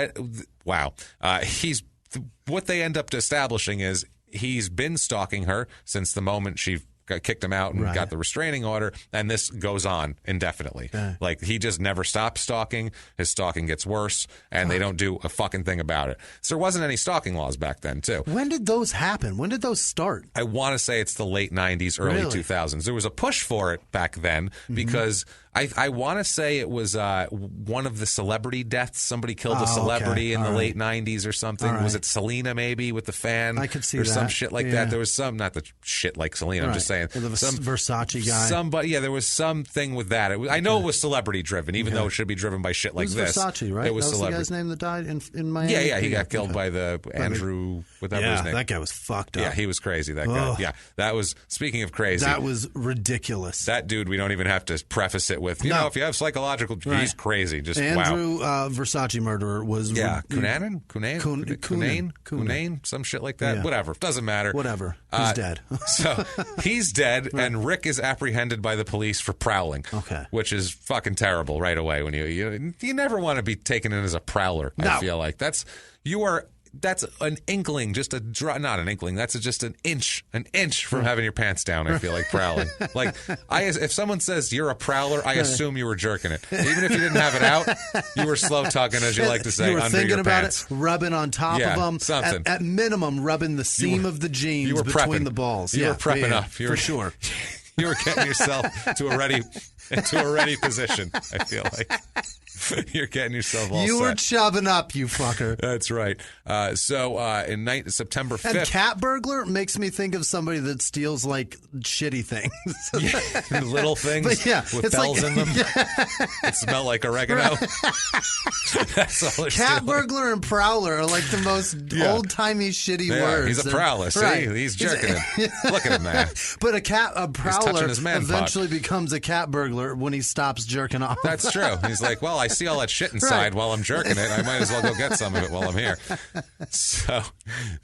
they end up establishing is he's been stalking her since the moment she kicked him out and got the restraining order, and this goes on indefinitely. Like, he just never stops stalking. His stalking gets worse, and they don't do a fucking thing about it. So there wasn't any stalking laws back then, too. When did those happen? When did those start? I want to say it's the late 90s, early 2000s. There was a push for it back then because I want to say it was one of the celebrity deaths. Somebody killed a celebrity in the late 90s or something. Was it Selena, maybe, with the fan? I could see or that. some shit like that. There was some, not the shit like Selena, I'm just saying. The Versace guy. Somebody, there was something with that. I know it was celebrity driven, even though it should be driven by shit like this. It was Versace, right? It was that was celebrity. the guy's name that died in Miami? Yeah, he got killed by the Andrew, whatever his name. That guy was fucked up. Yeah, he was crazy, that guy. Yeah, that was, speaking of crazy. That was ridiculous. That dude, we don't even have to preface it with, you know, if you have psychological, he's crazy. Just Andrew, Versace murderer was... Cunanan, some shit like that. Whatever. Doesn't matter. Whatever. He's dead. So he's dead, and Rick is apprehended by the police for prowling. Which is fucking terrible right away. When you never want to be taken in as a prowler. No. I feel like that's an inkling, just not an inkling. That's just an inch from having your pants down. I feel like prowling. Like if someone says you're a prowler, I assume you were jerking it, even if you didn't have it out. You were slow tugging, as you like to say, you were under thinking your about pants. it, rubbing on top of them. Something. At minimum, rubbing the seam of the jeans between the balls. You were prepping up. For sure. You were getting yourself to a ready position. I feel like. You're getting yourself all set. You were chubbing up, you fucker. That's right. So in September 5th... And cat burglar makes me think of somebody that steals, like, shitty things. Little things with bells in them that smell like oregano. That's all cat burglar and prowler are like the most old-timey shitty words. He's a prowler, see? He's jerking it. Look at him there. But a prowler eventually becomes a cat burglar when he stops jerking off. That's true. He's like, well, I see all that shit inside while I'm jerking it. I might as well go get some of it while I'm here. So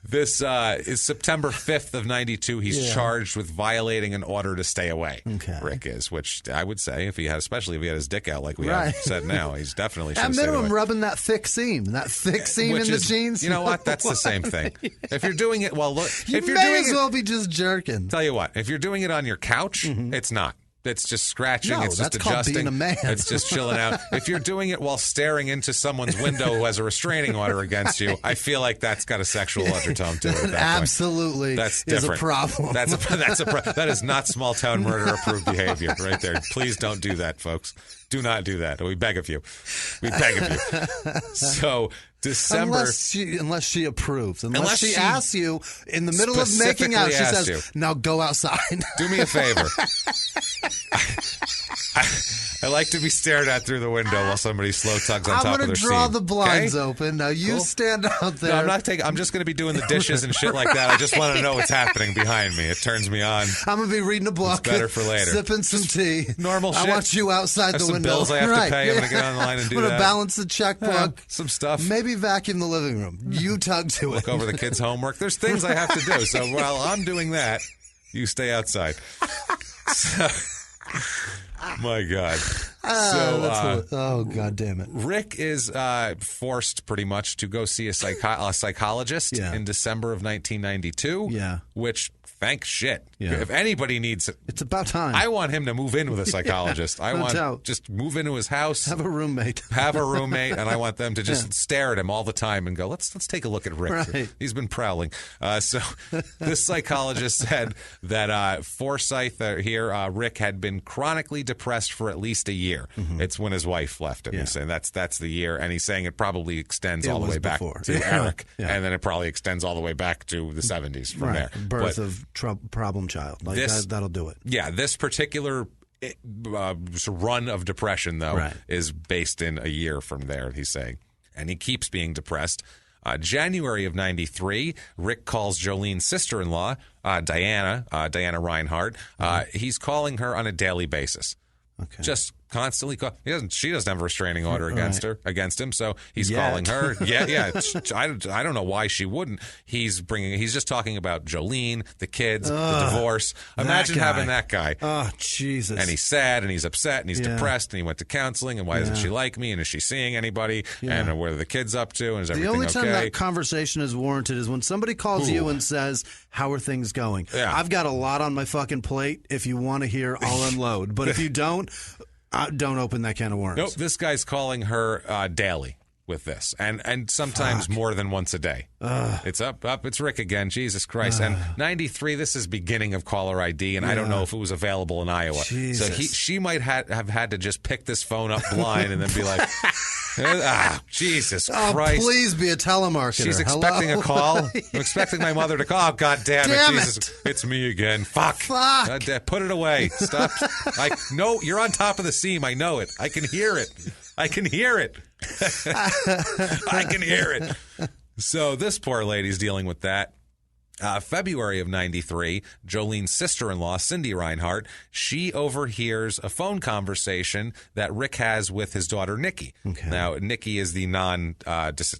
this is September 5th of 92. He's charged with violating an order to stay away. Rick is, which I would say, especially if he had his dick out like we have said now, he's definitely should at minimum rubbing that thick seam in the jeans. You know what? That's the same thing. If you're doing it, you may as well be just jerking. Tell you what, if you're doing it on your couch, it's not. It's just scratching. It's just that's adjusting. Being a man. It's just chilling out. If you're doing it while staring into someone's window who has a restraining order against you, I feel like that's got a sexual undertone to it. At that Absolutely, that's different. Is a problem. That is not small town murder approved behavior right there. Please don't do that, folks. Do not do that. We beg of you. We beg of you. So December, unless she approves, unless she asks you in the middle of making out, she says, "Now go outside." Do me a favor. I like to be stared at through the window while somebody slow tugs on top of their seat. I'm going to draw the blinds open. Now you stand out there. No, I'm not taking. I'm just going to be doing the dishes and shit like that. I just want to know what's happening behind me. It turns me on. I'm going to be reading a book. It's better for later. Sipping some tea. Normal shit. I want you outside the window. Bills I have to pay. I'm going to get on the line and do that. I'm going to balance the checkbook. Some stuff. Maybe vacuum the living room. You tug to it. Look over the kids' homework. There's things I have to do. So while I'm doing that, you stay outside. So, my God. Oh, God damn it. Rick is forced pretty much to go see a psychologist in December of 1992. Yeah. Which, thank shit. Yeah. If anybody needs it. It's about time. I want him to move in with a psychologist. I want just move into his house. Have a roommate. And I want them to just stare at him all the time and go, let's take a look at Rick. Right. He's been prowling. So this psychologist said that Forsyth Rick had been chronically depressed for at least a year. Mm-hmm. It's when his wife left him. He's saying that's the year, and he's saying it probably extends all the way back to Eric, and then it probably extends all the way back to the 70s from there. Birth of problem child. That'll do it. Yeah, this particular run of depression, though, is based in a year from there, he's saying. And he keeps being depressed. January of 93, Rick calls Jolene's sister-in-law, Diana Reinhardt. He's calling her on a daily basis. Okay. Just constantly she doesn't have a restraining order against him, so he's calling her. I don't know why she wouldn't. He's just talking about Jolene, the kids, the divorce. Imagine having that guy. Oh, Jesus. And he's sad and he's upset and he's depressed and he went to counseling, and why doesn't she like me, and is she seeing anybody, and what are the kids up to, and is everything okay? The only time that conversation is warranted is when somebody calls you and says, how are things going? I've got a lot on my fucking plate. If you want to hear, I'll unload. But if you don't open that can of worms. Nope, this guy's calling her daily with this, and sometimes more than once a day. It's up. It's Rick again. Jesus Christ. And 93, this is beginning of caller ID, and I don't know if it was available in Iowa. Jesus. So she might have had to just pick this phone up blind and then be like, Jesus Christ. Please be a telemarketer. She's expecting a call. I'm expecting my mother to call. Oh, God damn it. Jesus. It's me again. Fuck. Put it away. Stop. No, you're on top of the seam. I know it. I can hear it. I can hear it. So this poor lady's dealing with that. February of 93, Jolene's sister-in-law, Cindy Reinhardt, she overhears a phone conversation that Rick has with his daughter, Nikki. Okay. Now, Nikki is the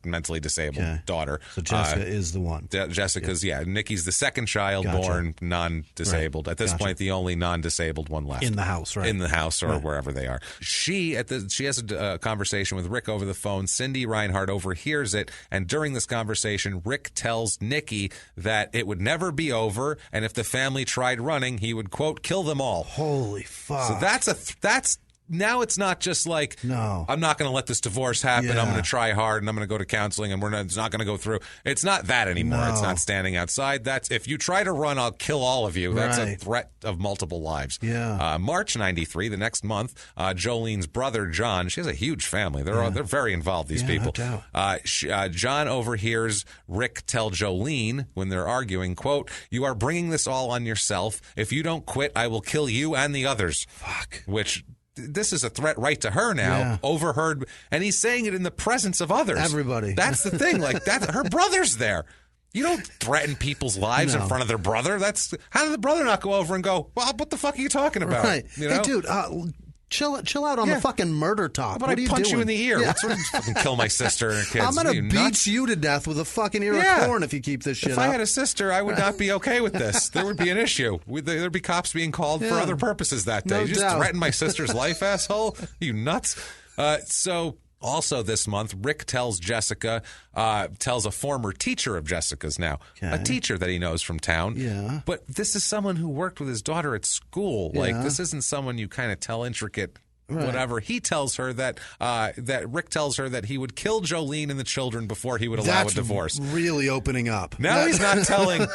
mentally disabled daughter. So Jessica is the one. Jessica's, Nikki's the second child born non-disabled. Right. At this point, the only non-disabled one left. In the house, right? In the house or wherever they are. She has a conversation with Rick over the phone. Cindy Reinhardt overhears it, and during this conversation, Rick tells Nikki that it would never be over, and if the family tried running, he would, quote, kill them all. Holy fuck. So that's now it's not just like, I'm not going to let this divorce happen. I'm going to try hard, and I'm going to go to counseling, and it's not going to go through. It's not that anymore. No. It's not standing outside. That's if you try to run, I'll kill all of you. That's a threat of multiple lives. Yeah. March 93, the next month, Jolene's brother, John, she has a huge family. They're very involved, these people. No doubt. John overhears Rick tell Jolene when they're arguing, quote, you are bringing this all on yourself. If you don't quit, I will kill you and the others. Fuck. Which... this is a threat right to her now, overheard, and he's saying it in the presence of others. Everybody. That's the thing. Like that, her brother's there. You don't threaten people's lives in front of their brother. How did the brother not go over and go, well, what the fuck are you talking about? Right. You know? Hey, dude, chill out on the fucking murder talk. But I punch you in the ear. What's fucking kill my sister and her kids? I'm going to beat you to death with a fucking ear of corn if you keep this shit up. If I had a sister, I would not be okay with this. There would be an issue. There'd be cops being called for other purposes that day. No you just doubt. threatened my sister's life, asshole? You nuts? Also this month, Rick tells a former teacher of Jessica's now, a teacher that he knows from town. Yeah. But this is someone who worked with his daughter at school. Yeah. Like, this isn't someone you kind of tell intricate whatever. He tells her that Rick tells her that he would kill Jolene and the children before he would allow a divorce. Really opening up. Now he's not telling.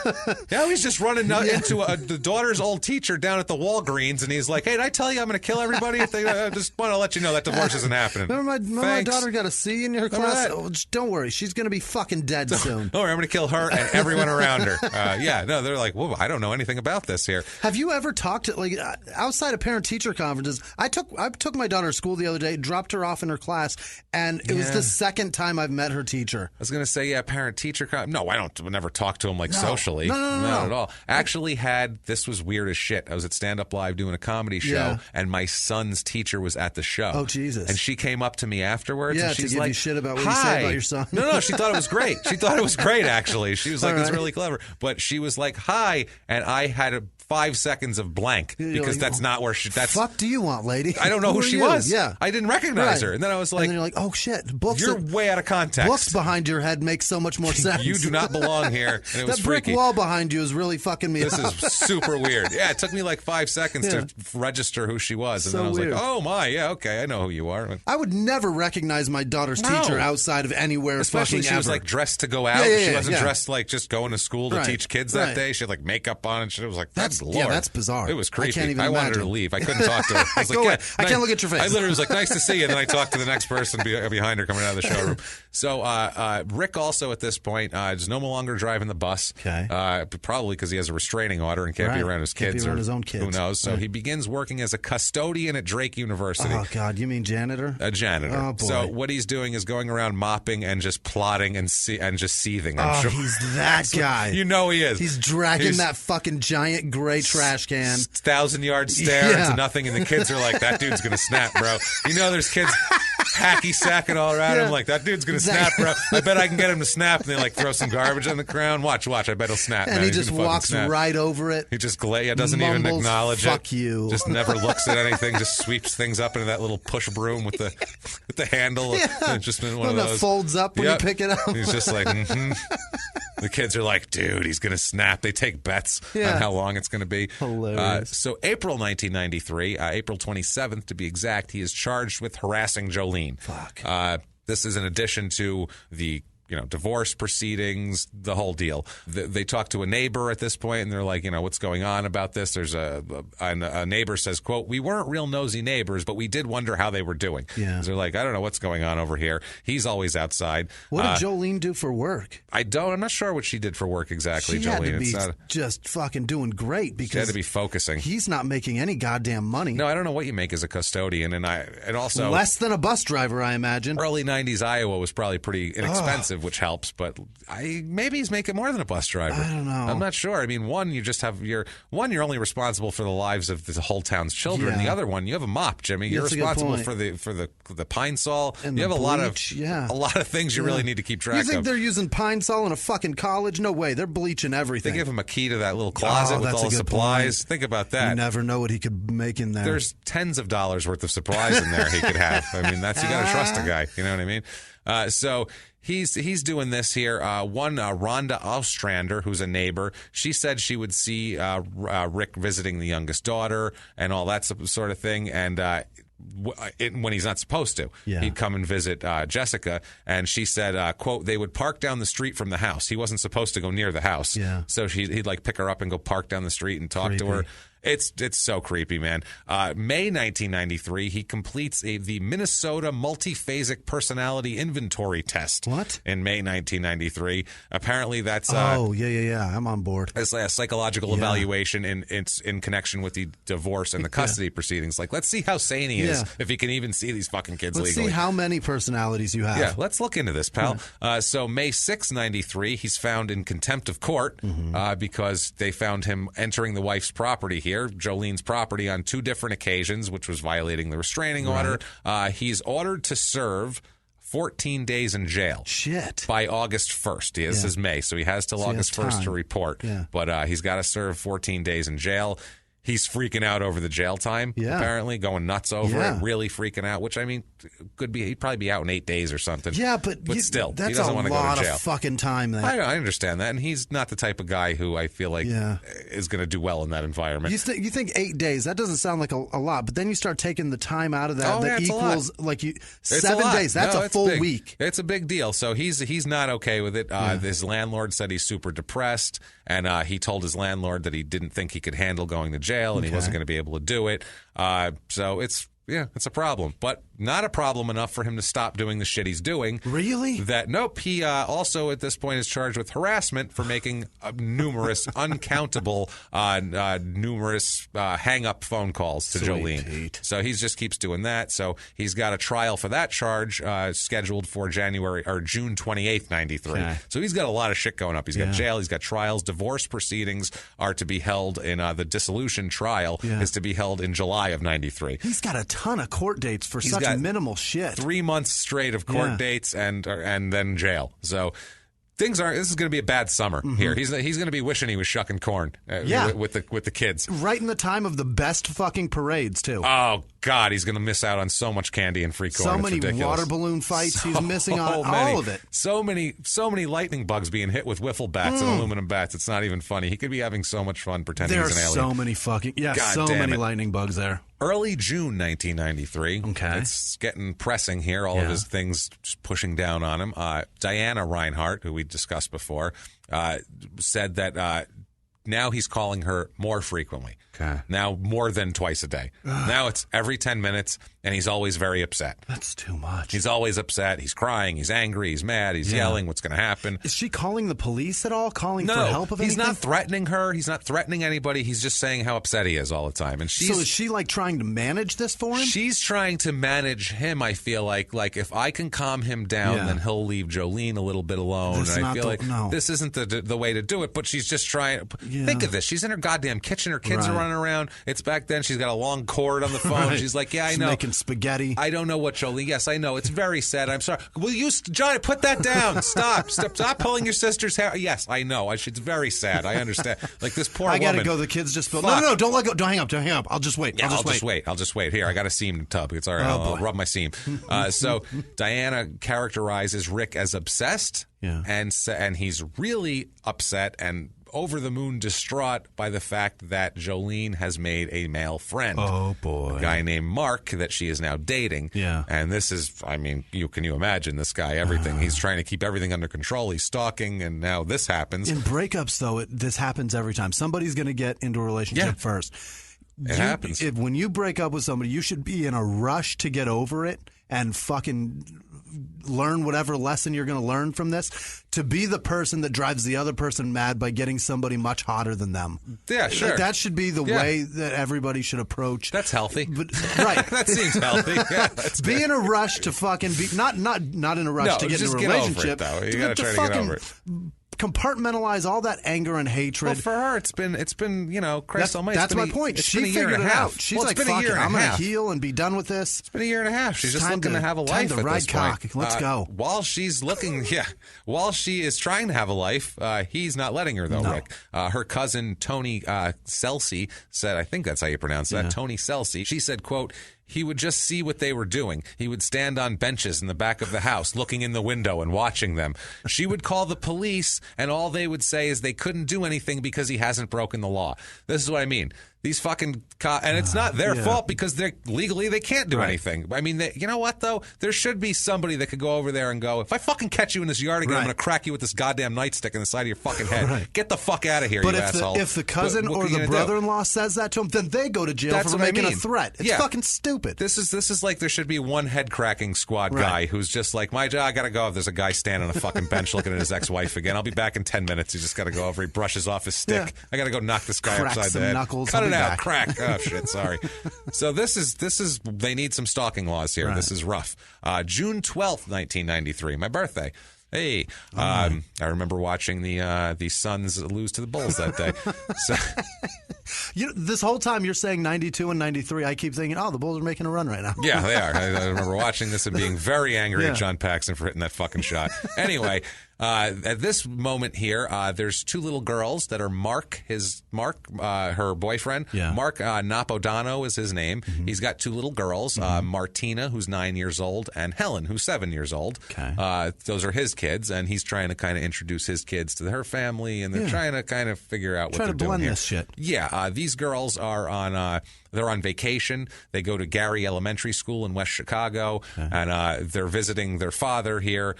Now he's just running into the daughter's old teacher down at the Walgreens, and he's like, "Hey, did I tell you I'm going to kill everybody? If they just want to let you know that divorce isn't happening." Remember my daughter got a C in your class? Oh, don't worry, she's going to be fucking dead soon. Don't worry, I'm going to kill her and everyone around her. They're like, "Whoa, I don't know anything about this here." Have you ever talked to outside of parent-teacher conferences? I took my daughter to school the other day, dropped her off in her class, and it was the second time I've met her teacher. I was going to say, parent-teacher no, I don't never talk to him socially. No. Not at all. Actually this was weird as shit. I was at Stand Up Live doing a comedy show, and my son's teacher was at the show. Oh, Jesus. And she came up to me afterwards, and she's to give like, you shit about what you said about your son. No, she thought it was great. She thought it was great, actually. She was like, it's really clever. But she was like, hi, and I had 5 seconds of blank because that's not where she... Fuck do you want, lady? I don't know who she was. Yeah. I didn't recognize her. And then I was like... And then you're like, oh, shit. You're way out of context. Books behind your head make so much more sense. You do not belong here. And it was that brick freaky. wall behind you is really fucking me up. This is super weird. Yeah, it took me like 5 seconds to register who she was. And so then I was weird. like, oh, my. Yeah, okay. I know who you are. I would never recognize my daughter's teacher outside of anywhere. Especially she was like dressed to go out. She wasn't dressed like just going to school to teach kids that day. She had like makeup on and shit. It was like, that's Lord. Yeah, that's bizarre. It was creepy. I can't even wanted her to leave. I couldn't talk to her. I was like, I can't look at your face. I literally was like, nice to see you. And then I talked to the next person behind her coming out of the showroom. So Rick also at this point is no longer driving the bus. Okay. Probably because he has a restraining order and can't be around his kids. Can't be around his own kids. Who knows? So he begins working as a custodian at Drake University. Oh, God. You mean janitor? A janitor. Oh, boy. So what he's doing is going around mopping and just plotting and just seething, I'm sure. He's that guy. You know he is. He's dragging that fucking giant gray gray trash can. 1,000-yard stare into nothing, and the kids are like, that dude's going to snap, bro. You know there's kids hacky sacking all around him like, that dude's going to snap, bro. I bet I can get him to snap. And they like throw some garbage on the ground. Watch. I bet he'll snap, and man. He just walks right over it. He just doesn't even acknowledge it. Fuck you. Just never looks at anything. Just sweeps things up into that little push broom with the handle. Just been one of those. That folds up when you pick it up. He's just like, The kids are like, dude, he's going to snap. They take bets on how long it's going to be. Hilarious. So April 1993, April 27th to be exact, he is charged with harassing Jolene. Fuck. This is in addition to the divorce proceedings, the whole deal. They talk to a neighbor at this point, and they're like, what's going on about this? There's a neighbor says, quote, we weren't real nosy neighbors, but we did wonder how they were doing. Yeah. They're like, I don't know what's going on over here. He's always outside. What did Jolene do for work? I'm not sure what she did for work exactly, Jolene. She had to be just fucking doing great because she had to be focusing. He's not making any goddamn money. No, I don't know what you make as a custodian, and also less than a bus driver, I imagine. Early 90s Iowa was probably pretty inexpensive. Which helps, but maybe he's making more than a bus driver. I don't know. I'm not sure. I mean, you're only responsible for the lives of the whole town's children. The other one, you have a mop, Jimmy. You're responsible for the pine sol. And you have bleach, a lot of things you really need to keep track of. You think they're using pine sol in a fucking college? No way. They're bleaching everything. They give him a key to that little closet with all the supplies. Think about that. You never know what he could make in there. There's tens of dollars worth of supplies in there he could have. I mean, you got to trust a guy. You know what I mean? So he's doing this here. Rhonda Ostrander, who's a neighbor, she said she would see Rick visiting the youngest daughter and all that sort of thing, and when he's not supposed to. He'd come and visit Jessica, and she said, quote, they would park down the street from the house. He wasn't supposed to go near the house. So he'd like pick her up and go park down the street and talk to her. It's so creepy, man. May 1993, he completes the Minnesota Multiphasic Personality Inventory Test. What? In May 1993. Apparently that's... I'm on board. It's a psychological evaluation in connection with the divorce and the custody proceedings. Like, let's see how sane he is, if he can even see these fucking kids legally. Let's see how many personalities you have. Yeah, let's look into this, pal. So May 6, 93, he's found in contempt of court because they found him entering the wife's property here, Jolene's property, on 2 different occasions, which was violating the restraining order. He's ordered to serve 14 days in jail. Shit. By August 1st. This is May, so he has till August 1st to report. But he's got to serve 14 days in jail. He's freaking out over the jail time, apparently, going nuts over it, really freaking out, which, I mean, he'd probably be out in 8 days or something. Yeah, but still, that's he doesn't want to go to jail. That's a lot of fucking time then. I understand that, and he's not the type of guy who I feel like is going to do well in that environment. You think 8 days, that doesn't sound like a lot, but then you start taking the time out of that that equals like 7 days. That's a full week. It's a big deal. So he's not okay with it. His landlord said he's super depressed, and he told his landlord that he didn't think he could handle going to jail, and he wasn't going to be able to do it. So it's a problem, but not a problem enough for him to stop doing the shit he's doing. Really? Nope. He also at this point is charged with harassment for making numerous, uncountable, hang-up phone calls to Jolene. Pete. So he just keeps doing that. So he's got a trial for that charge scheduled for June 28th, 93. Okay. So he's got a lot of shit going up. He's got jail. He's got trials. Divorce proceedings are to be held in the dissolution trial is to be held in July of 93. He's got a ton of court dates for such minimal shit. 3 months straight of court dates and then jail. So this is going to be a bad summer here. He's going to be wishing he was shucking corn with the kids. Right in the time of the best fucking parades, too. Oh, God, he's going to miss out on so much candy and free corn. So it's many ridiculous. water balloon fights. He's missing on all of it. So many lightning bugs being hit with wiffle bats and aluminum bats. It's not even funny. He could be having so much fun pretending he's an alien. There are so many fucking... many lightning bugs there. Early June 1993. Okay. It's getting pressing here. All of his things just pushing down on him. Diana Reinhardt, who we discussed before, said that now he's calling her more frequently. Okay. Now more than twice a day. Now it's every 10 minutes, and he's always very upset. That's too much. He's always upset. He's crying. He's angry. He's mad. He's yelling. What's going to happen? Is she calling the police at all? Calling for help of anything? He's not threatening her. He's not threatening anybody. He's just saying how upset he is all the time. And so is she like trying to manage this for him? She's trying to manage him, I feel like. Like, if I can calm him down, then he'll leave Jolene a little bit alone. And I feel like this isn't the way to do it, but she's just trying. Think of this. She's in her goddamn kitchen. Her kids are running around. It's back then. She's got a long cord on the phone. She's like, yeah, I know. Making spaghetti. I don't know what Jolene. Yes, I know. It's very sad. I'm sorry. Will you, Johnny, put that down. Stop pulling your sister's hair. Yes, I know. It's very sad. I understand. Like this poor woman. I got to go. The kids just spilled. No, don't let go. Don't hang up. I'll just wait. Yeah, I'll just wait. Here, I got a seam tub. It's all right. I'll rub my seam. So Diana characterizes Rick as obsessed. Yeah. And he's really upset and over the moon distraught by the fact that Jolene has made a male friend. Oh, boy. A guy named Mark that she is now dating. Yeah. And this is, I mean, can you imagine this guy, everything. He's trying to keep everything under control. He's stalking, and now this happens. In breakups, though, this happens every time. Somebody's going to get into a relationship first. It happens. When you break up with somebody, you should be in a rush to get over it and fucking learn whatever lesson you're going to learn from this, to be the person that drives the other person mad by getting somebody much hotter than them. Yeah, sure. That should be the way that everybody should approach. That's healthy. Right. That seems healthy. Yeah, be in a rush to fucking be not in a rush to get into a relationship. Over it, though. You got to try to get over it. Compartmentalize all that anger and hatred. Well, for her, it's been Christ Almighty. That's my point. She figured it out. She's like, fuck it, I'm going to heal and be done with this. It's been a year and a half. She's just looking to have a life. Time to ride cock. Let's go. While she's looking, while she is trying to have a life, he's not letting her though. No. Rick, her cousin Tony Celsi said, I think that's how you pronounce that. Tony Celsi. She said, "quote." He would just see what they were doing. He would stand on benches in the back of the house, looking in the window and watching them. She would call the police, and all they would say is they couldn't do anything because he hasn't broken the law. This is what I mean. These fucking and it's not their fault because they can't do anything. I mean, you know what though? There should be somebody that could go over there and go, if I fucking catch you in this yard again, I'm going to crack you with this goddamn nightstick in the side of your fucking head. Get the fuck out of here, you asshole. But if the cousin or the brother-in-law says that to him, then they go to jail for making a threat. It's fucking stupid. This is like there should be one head cracking squad guy who's just like, my job, I got to go. If there's a guy standing on a fucking bench looking at his ex-wife again, I'll be back in 10 minutes. He just got to go over. He brushes off his stick. I got to go knock this guy upside the head. Knuckles, cut it out. Crack. Oh shit, sorry. So this is they need some stalking laws here. This is rough. June 12th, 1993, my birthday. Hey, I remember watching the Suns lose to the Bulls that day. So, this whole time you're saying 92 and 93, I keep thinking, the Bulls are making a run right now. Yeah, they are. I remember watching this and being very angry at John Paxson for hitting that fucking shot. Anyway, at this moment here, there's two little girls that are Mark, her boyfriend. Yeah. Mark Napodano is his name. Mm-hmm. He's got two little girls, Martina, who's 9 years old, and Helen, who's 7 years old. Okay. Those are his kids, and he's trying to kind of introduce his kids to her family, and they're trying to kind of figure out what they're doing here. Trying to blend this shit. Yeah, these girls are on they're on vacation. They go to Gary Elementary School in West Chicago, and they're visiting their father here,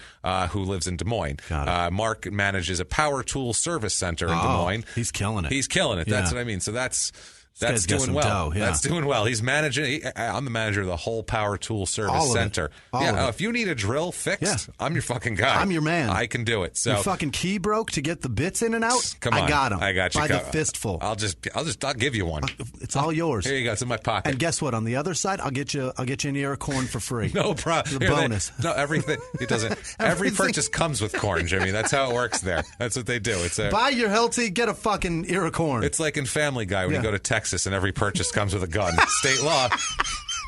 who lives in Des Moines. Mark manages a power tool service center in Des Moines. He's killing it. He's killing it. That's what I mean. So that's doing well. Dough, That's doing well. He's managing. I'm the manager of the whole power tool service center. If you need a drill fixed, I'm your fucking guy. I'm your man. I can do it. So your fucking key broke to get the bits in and out. Come on, I got him. I got you by the fistful. I'll give you one. It's all yours. Here you go. It's in my pocket. And guess what? On the other side, I'll get you an ear of corn for free. No problem. The bonus. Everything. It doesn't. Every purchase comes with corn, Jimmy. That's how it works there. That's what they do. Buy your healthy, get a fucking ear of corn. It's like in Family Guy when you go to Texas and every purchase comes with a gun. State law.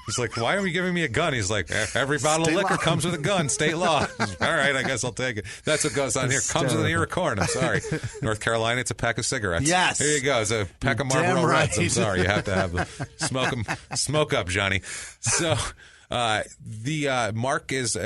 He's like, why are we giving me a gun? He's like, every bottle of liquor comes with a gun. State law. All right, I guess I'll take it. That's what goes on here. Comes with an ear of corn. I'm sorry. North Carolina, it's a pack of cigarettes. Yes. Here you go. It's a pack of Marlboro Reds. I'm sorry. You have to have them. Smoke up, Johnny. So... Mark is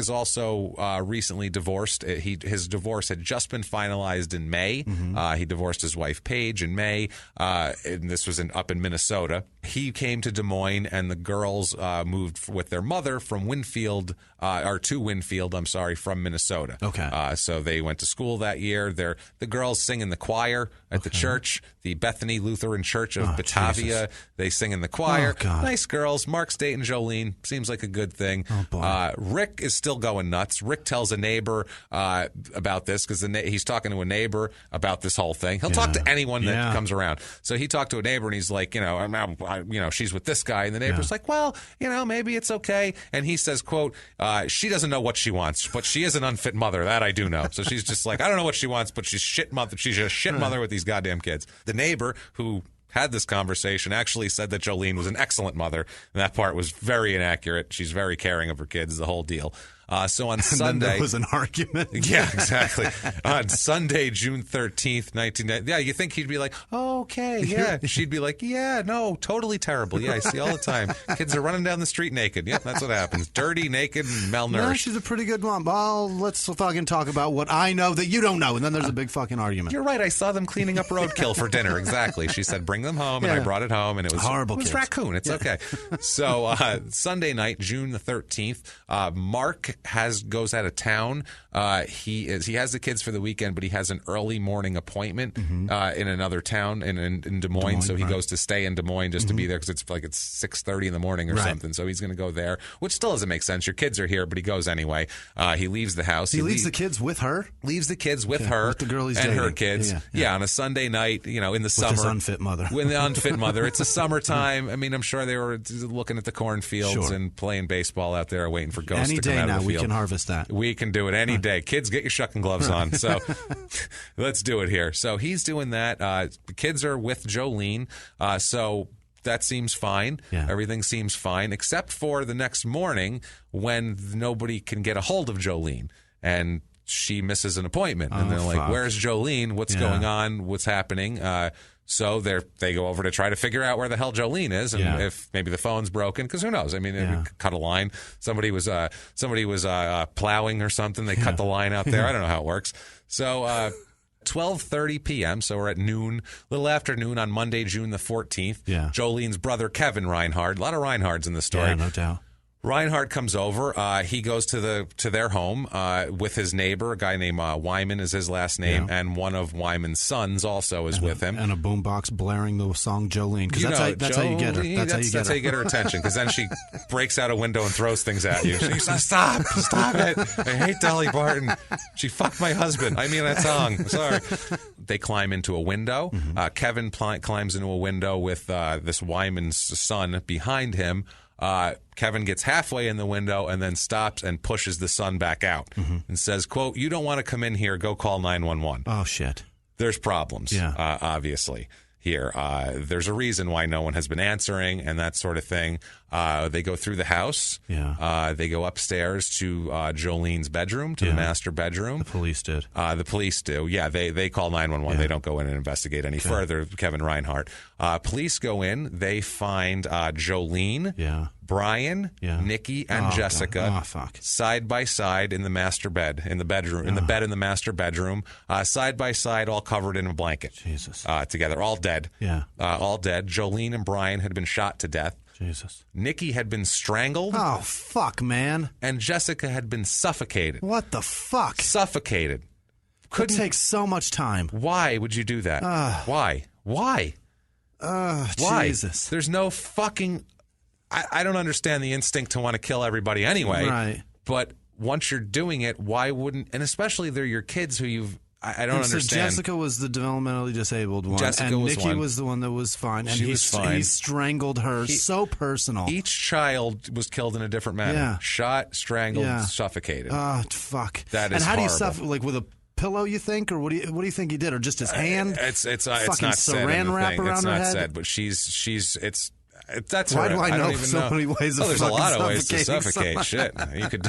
also recently divorced. His divorce had just been finalized in May. Mm-hmm. He divorced his wife Paige in May, and this was up in Minnesota. He came to Des Moines, and the girls moved with their mother from Winfield, to Winfield. I'm sorry, from Minnesota. Okay. So they went to school that year. The girls sing in the choir at the church, the Bethany Lutheran Church of Batavia. Jesus. They sing in the choir. Oh, God. Nice girls. Mark's dating Jolene. Seems like a good thing. Oh, boy. Rick is still going nuts. Rick tells a neighbor about this because he's talking to a neighbor about this whole thing. He'll talk to anyone that comes around. So he talked to a neighbor and he's like, I she's with this guy. And the neighbor's like, well, maybe it's okay. And he says, quote, she doesn't know what she wants, but she is an unfit mother. That I do know. So she's just like, I don't know what she wants, but she's shit mother. She's a shit mother with these goddamn kids. The neighbor who had this conversation actually said that Jolene was an excellent mother. And that part was very inaccurate. She's very caring of her kids, the whole deal. So on Sunday, and then there was an argument. Yeah, exactly. On Sunday, June 13th, 1990. Yeah, you think he'd be like, oh, okay, yeah. She'd be like, yeah, no, totally terrible. Yeah, I see all the time. Kids are running down the street naked. Yep, that's what happens. Dirty, naked, and malnourished. No, she's a pretty good mom. Well, let's fucking talk about what I know that you don't know. And then there's a big fucking argument. You're right. I saw them cleaning up roadkill for dinner. Exactly. She said, bring them home, and I brought it home, and it was horrible. It was raccoon. It's okay. So Sunday night, June the 13th, Mark goes out of town. He has the kids for the weekend, but he has an early morning appointment in another town in Des Moines. So he goes to stay in Des Moines just to be there because it's 6:30 in the morning or something. So he's going to go there, which still doesn't make sense. Your kids are here, but he goes anyway. He leaves the house. He leaves the kids with her? Leaves the kids with her with the girl he's and dating. her kids. Yeah, on a Sunday night, in the summer. With his unfit mother. With the unfit mother. It's a summertime. I mean, I'm sure they were looking at the cornfields and playing baseball out there waiting for ghosts to come out of the field. Any day now, we can harvest that. We can do it any day. Kids, get your shucking gloves on. So let's do it here. So he's doing that. The kids are with Jolene. So that seems fine. Yeah. Everything seems fine, except for the next morning when nobody can get a hold of Jolene. And she misses an appointment. And they're like, where's Jolene? What's going on? What's happening? So they go over to try to figure out where the hell Jolene is, and if maybe the phone's broken, because who knows? I mean, they cut a line. Somebody was plowing or something. They cut the line out there. I don't know how it works. So 12:30 p.m. So we're at noon, a little after noon on Monday, June the 14th. Yeah. Jolene's brother Kevin Reinhardt. A lot of Reinhardts in the story. Yeah, no doubt. Reinhardt comes over. He goes to their home with his neighbor, a guy named Wyman is his last name, and one of Wyman's sons also is with him. And a boombox blaring the song Jolene, because that's how you get her. That's how you get her attention, because then she breaks out a window and throws things at you. She says, stop it. I hate Dolly Parton. She fucked my husband. I mean that song. Sorry. They climb into a window. Kevin climbs into a window with this Wyman's son behind him. Kevin gets halfway in the window and then stops and pushes the son back out and says, quote, you don't want to come in here. Go call 911. Oh, shit. There's problems, obviously, here. There's a reason why no one has been answering and that sort of thing. They go through the house. Yeah. They go upstairs to Jolene's bedroom, to the master bedroom. The police did. The police do. Yeah, they call 911. They don't go in and investigate any further. Kevin Reinhardt. Police go in. They find Jolene, Brian, Nikki, and Jessica side by side in the master bed, in the bedroom, in the bed in the master bedroom, side by side, all covered in a blanket. Jesus. Together, all dead. Yeah. All dead. Jolene and Brian had been shot to death. Jesus. Nikki had been strangled. Oh, fuck, man. And Jessica had been suffocated. What the fuck? Suffocated. It takes so much time. Why would you do that? Why? Why? Jesus. There's no fucking... I don't understand the instinct to want to kill everybody anyway. Right. But once you're doing it, why wouldn't... And especially they're your kids who you've... I don't understand. So Jessica was the developmentally disabled one. Jessica and was Nikki one. was the one that was fine. And she was fine. He strangled her. So personal. Each child was killed in a different manner. Yeah. Shot, strangled, suffocated. Oh, fuck. That is And how horrible. do you suffer? Like with a pillow, you think? Or what do you think he did? Or just his hand? It's not fucking said in the wrap thing. around It's her not head? said, but that's Why her. do I know don't even so many ways of there's a lot of ways to suffocating suffocate. Shit, you could.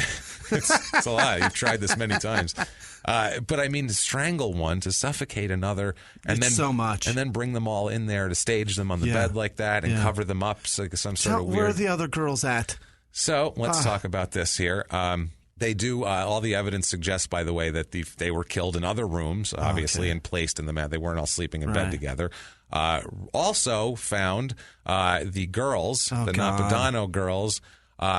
It's a lot. You've tried this many times. But I mean, to strangle one, to suffocate another, and it's then so much, and then bring them all in there to stage them on the bed like that and cover them up so like some sort of weird. Where are the other girls at? So let's talk about this here. They do. All the evidence suggests, by the way, that they were killed in other rooms, obviously, and placed in the bed. They weren't all sleeping in bed together. Also found the girls, the Napadano girls,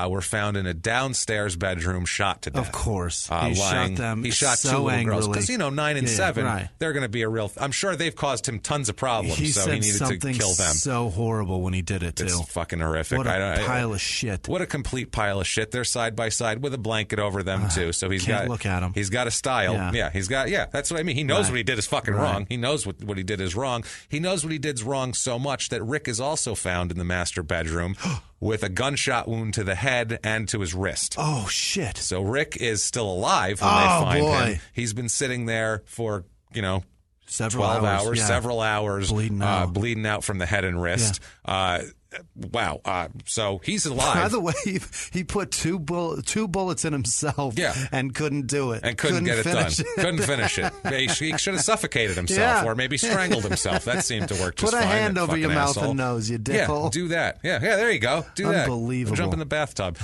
were found in a downstairs bedroom, shot to death. Of course. He shot them. He shot so 2 little angrily. girls. Because, 9 and 7, they're going to be a real... I'm sure they've caused him tons of problems, so he needed to kill them. So horrible when he did it, too. It's fucking horrific. What a pile of shit. What a complete pile of shit. They're side by side with a blanket over them, too. So Can't look at him. He's got a style. Yeah, that's what I mean. He knows what he did is fucking wrong. He knows what he did is wrong. He knows what he did is wrong so much that Rick is also found in the master bedroom with a gunshot wound to the head and to his wrist. Oh, shit. So Rick is still alive when they find him. He's been sitting there for, several 12 hours, yeah. several hours, bleeding out from the head and wrist. Yeah. Wow. So he's alive. By the way, he put two bullets in himself and couldn't do it. And couldn't get it done. Couldn't finish it. He should have suffocated himself or maybe strangled himself. That seemed to work just fine. Put a hand over your mouth and nose, you dickhole. Yeah, do that. Yeah, there you go. Do that. Unbelievable. Jump in the bathtub.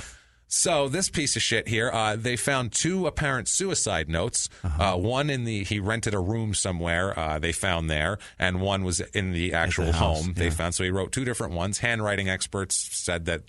So this piece of shit here, they found 2 apparent suicide notes. One he rented a room somewhere. They found there, and one was in the actual home. They found. So he wrote 2 different ones. Handwriting experts said that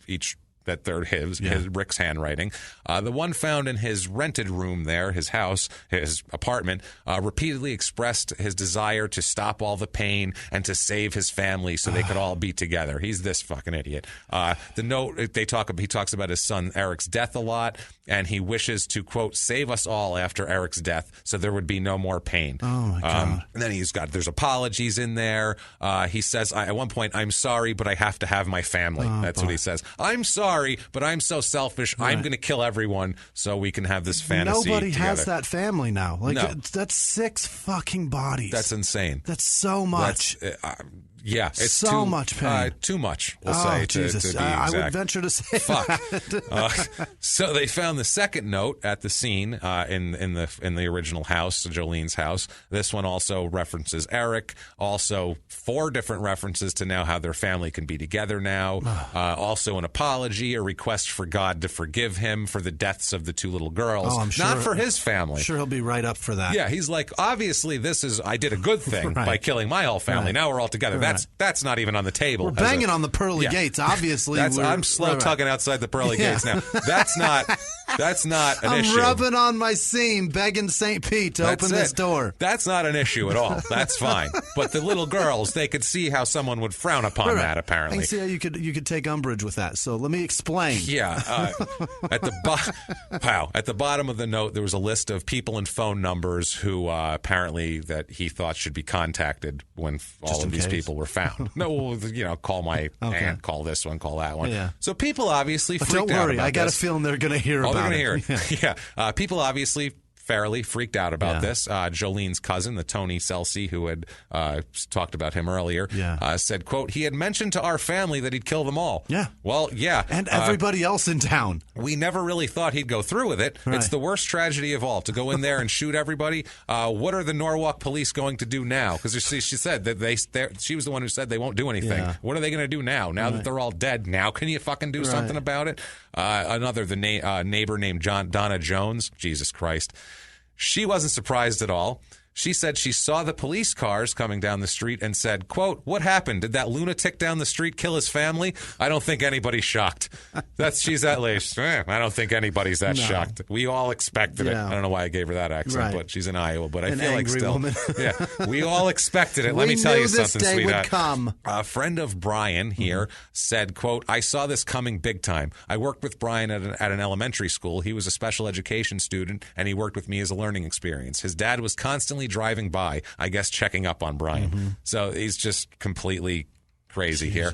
they're his Rick's handwriting. The one found in his rented room there, his house, his apartment, repeatedly expressed his desire to stop all the pain and to save his family so they could all be together. He's this fucking idiot. The note he talks about his son Eric's death a lot, and he wishes to, quote, save us all after Eric's death so there would be no more pain. Oh my God. And then there's apologies in there. He says at one point, I'm sorry, but I have to have my family. That's what he says. I'm sorry, but I'm so selfish. Right. I'm going to kill everyone so we can have this fantasy Nobody together. has that family now. That's 6 fucking bodies. That's insane. That's so much. It's so much pain. Too much, we'll say. Jesus. To be I exact. would venture to say Fuck. So they found the second note at the scene in the original house, Jolene's house. This one also references Eric. Also 4 different references to now how their family can be together now. Also an apology, a request for God to forgive him for the deaths of the 2 little girls. I'm sure, not for his family. I'm sure he'll be right up for that. Yeah, he's like, obviously I did a good thing by killing my whole family. Right. Now we're all together. That's not even on the table. We're banging on the pearly gates. Obviously, I'm slow tugging outside the pearly gates now. That's not an issue. I'm rubbing on my seam, begging St. Pete to open this door. That's not an issue at all. That's fine. But the little girls, they could see how someone would frown upon that. Apparently, I can see how you could take umbrage with that. So let me explain. Yeah. At the bottom of the note, there was a list of people and phone numbers who apparently that he thought should be contacted when all of these people were found. No, call my aunt, call this one, call that one. Yeah. So people obviously freaked out about this. Don't worry, I got a feeling they're going to hear about it. They're going to hear it. Yeah. People obviously fairly freaked out about this. Jolene's cousin, the Tony Celsi, who had talked about him earlier, said, quote, he had mentioned to our family that he'd kill them all. Yeah. Well, yeah. And everybody else in town. We never really thought he'd go through with it. Right. It's the worst tragedy of all, to go in there and shoot everybody. What are the Norwalk police going to do now? Because she said that she was the one who said they won't do anything. Yeah. What are they going to do now? Now that they're all dead, now can you fucking do something about it? The neighbor named Donna Jones, Jesus Christ. She wasn't surprised at all. She said she saw the police cars coming down the street and said, quote, what happened? Did that lunatic down the street kill his family? I don't think anybody's shocked. She's that lady. I don't think anybody's that shocked. We all expected it. I don't know why I gave her that accent, but she's in Iowa. But I feel like still. Woman. We all expected it. Let me tell you something, sweetheart. We knew this day would come. A friend of Brian here said, quote, I saw this coming big time. I worked with Brian at an elementary school. He was a special education student, and he worked with me as a learning experience. His dad was constantly driving by, I guess, checking up on Brian. So he's just completely crazy here.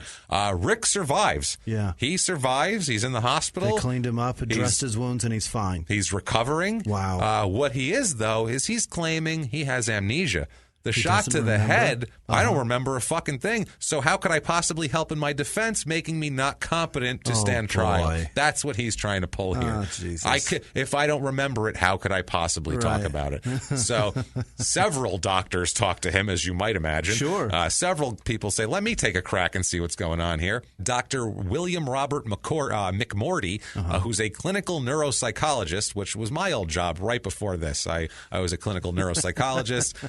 Rick survives. Yeah. He survives. He's in the hospital. They cleaned him up, addressed his wounds, and he's fine. He's recovering. Wow. What he is, though, is he's claiming he has amnesia. The shot to the head, I don't remember a fucking thing. So how could I possibly help in my defense, making me not competent to stand trial? That's what he's trying to pull here. Jesus. If I don't remember it, how could I possibly talk about it? So several doctors talk to him, as you might imagine. Sure. Several people say, let me take a crack and see what's going on here. Dr. William Robert McMorty, who's a clinical neuropsychologist, which was my old job right before this. I was a clinical neuropsychologist.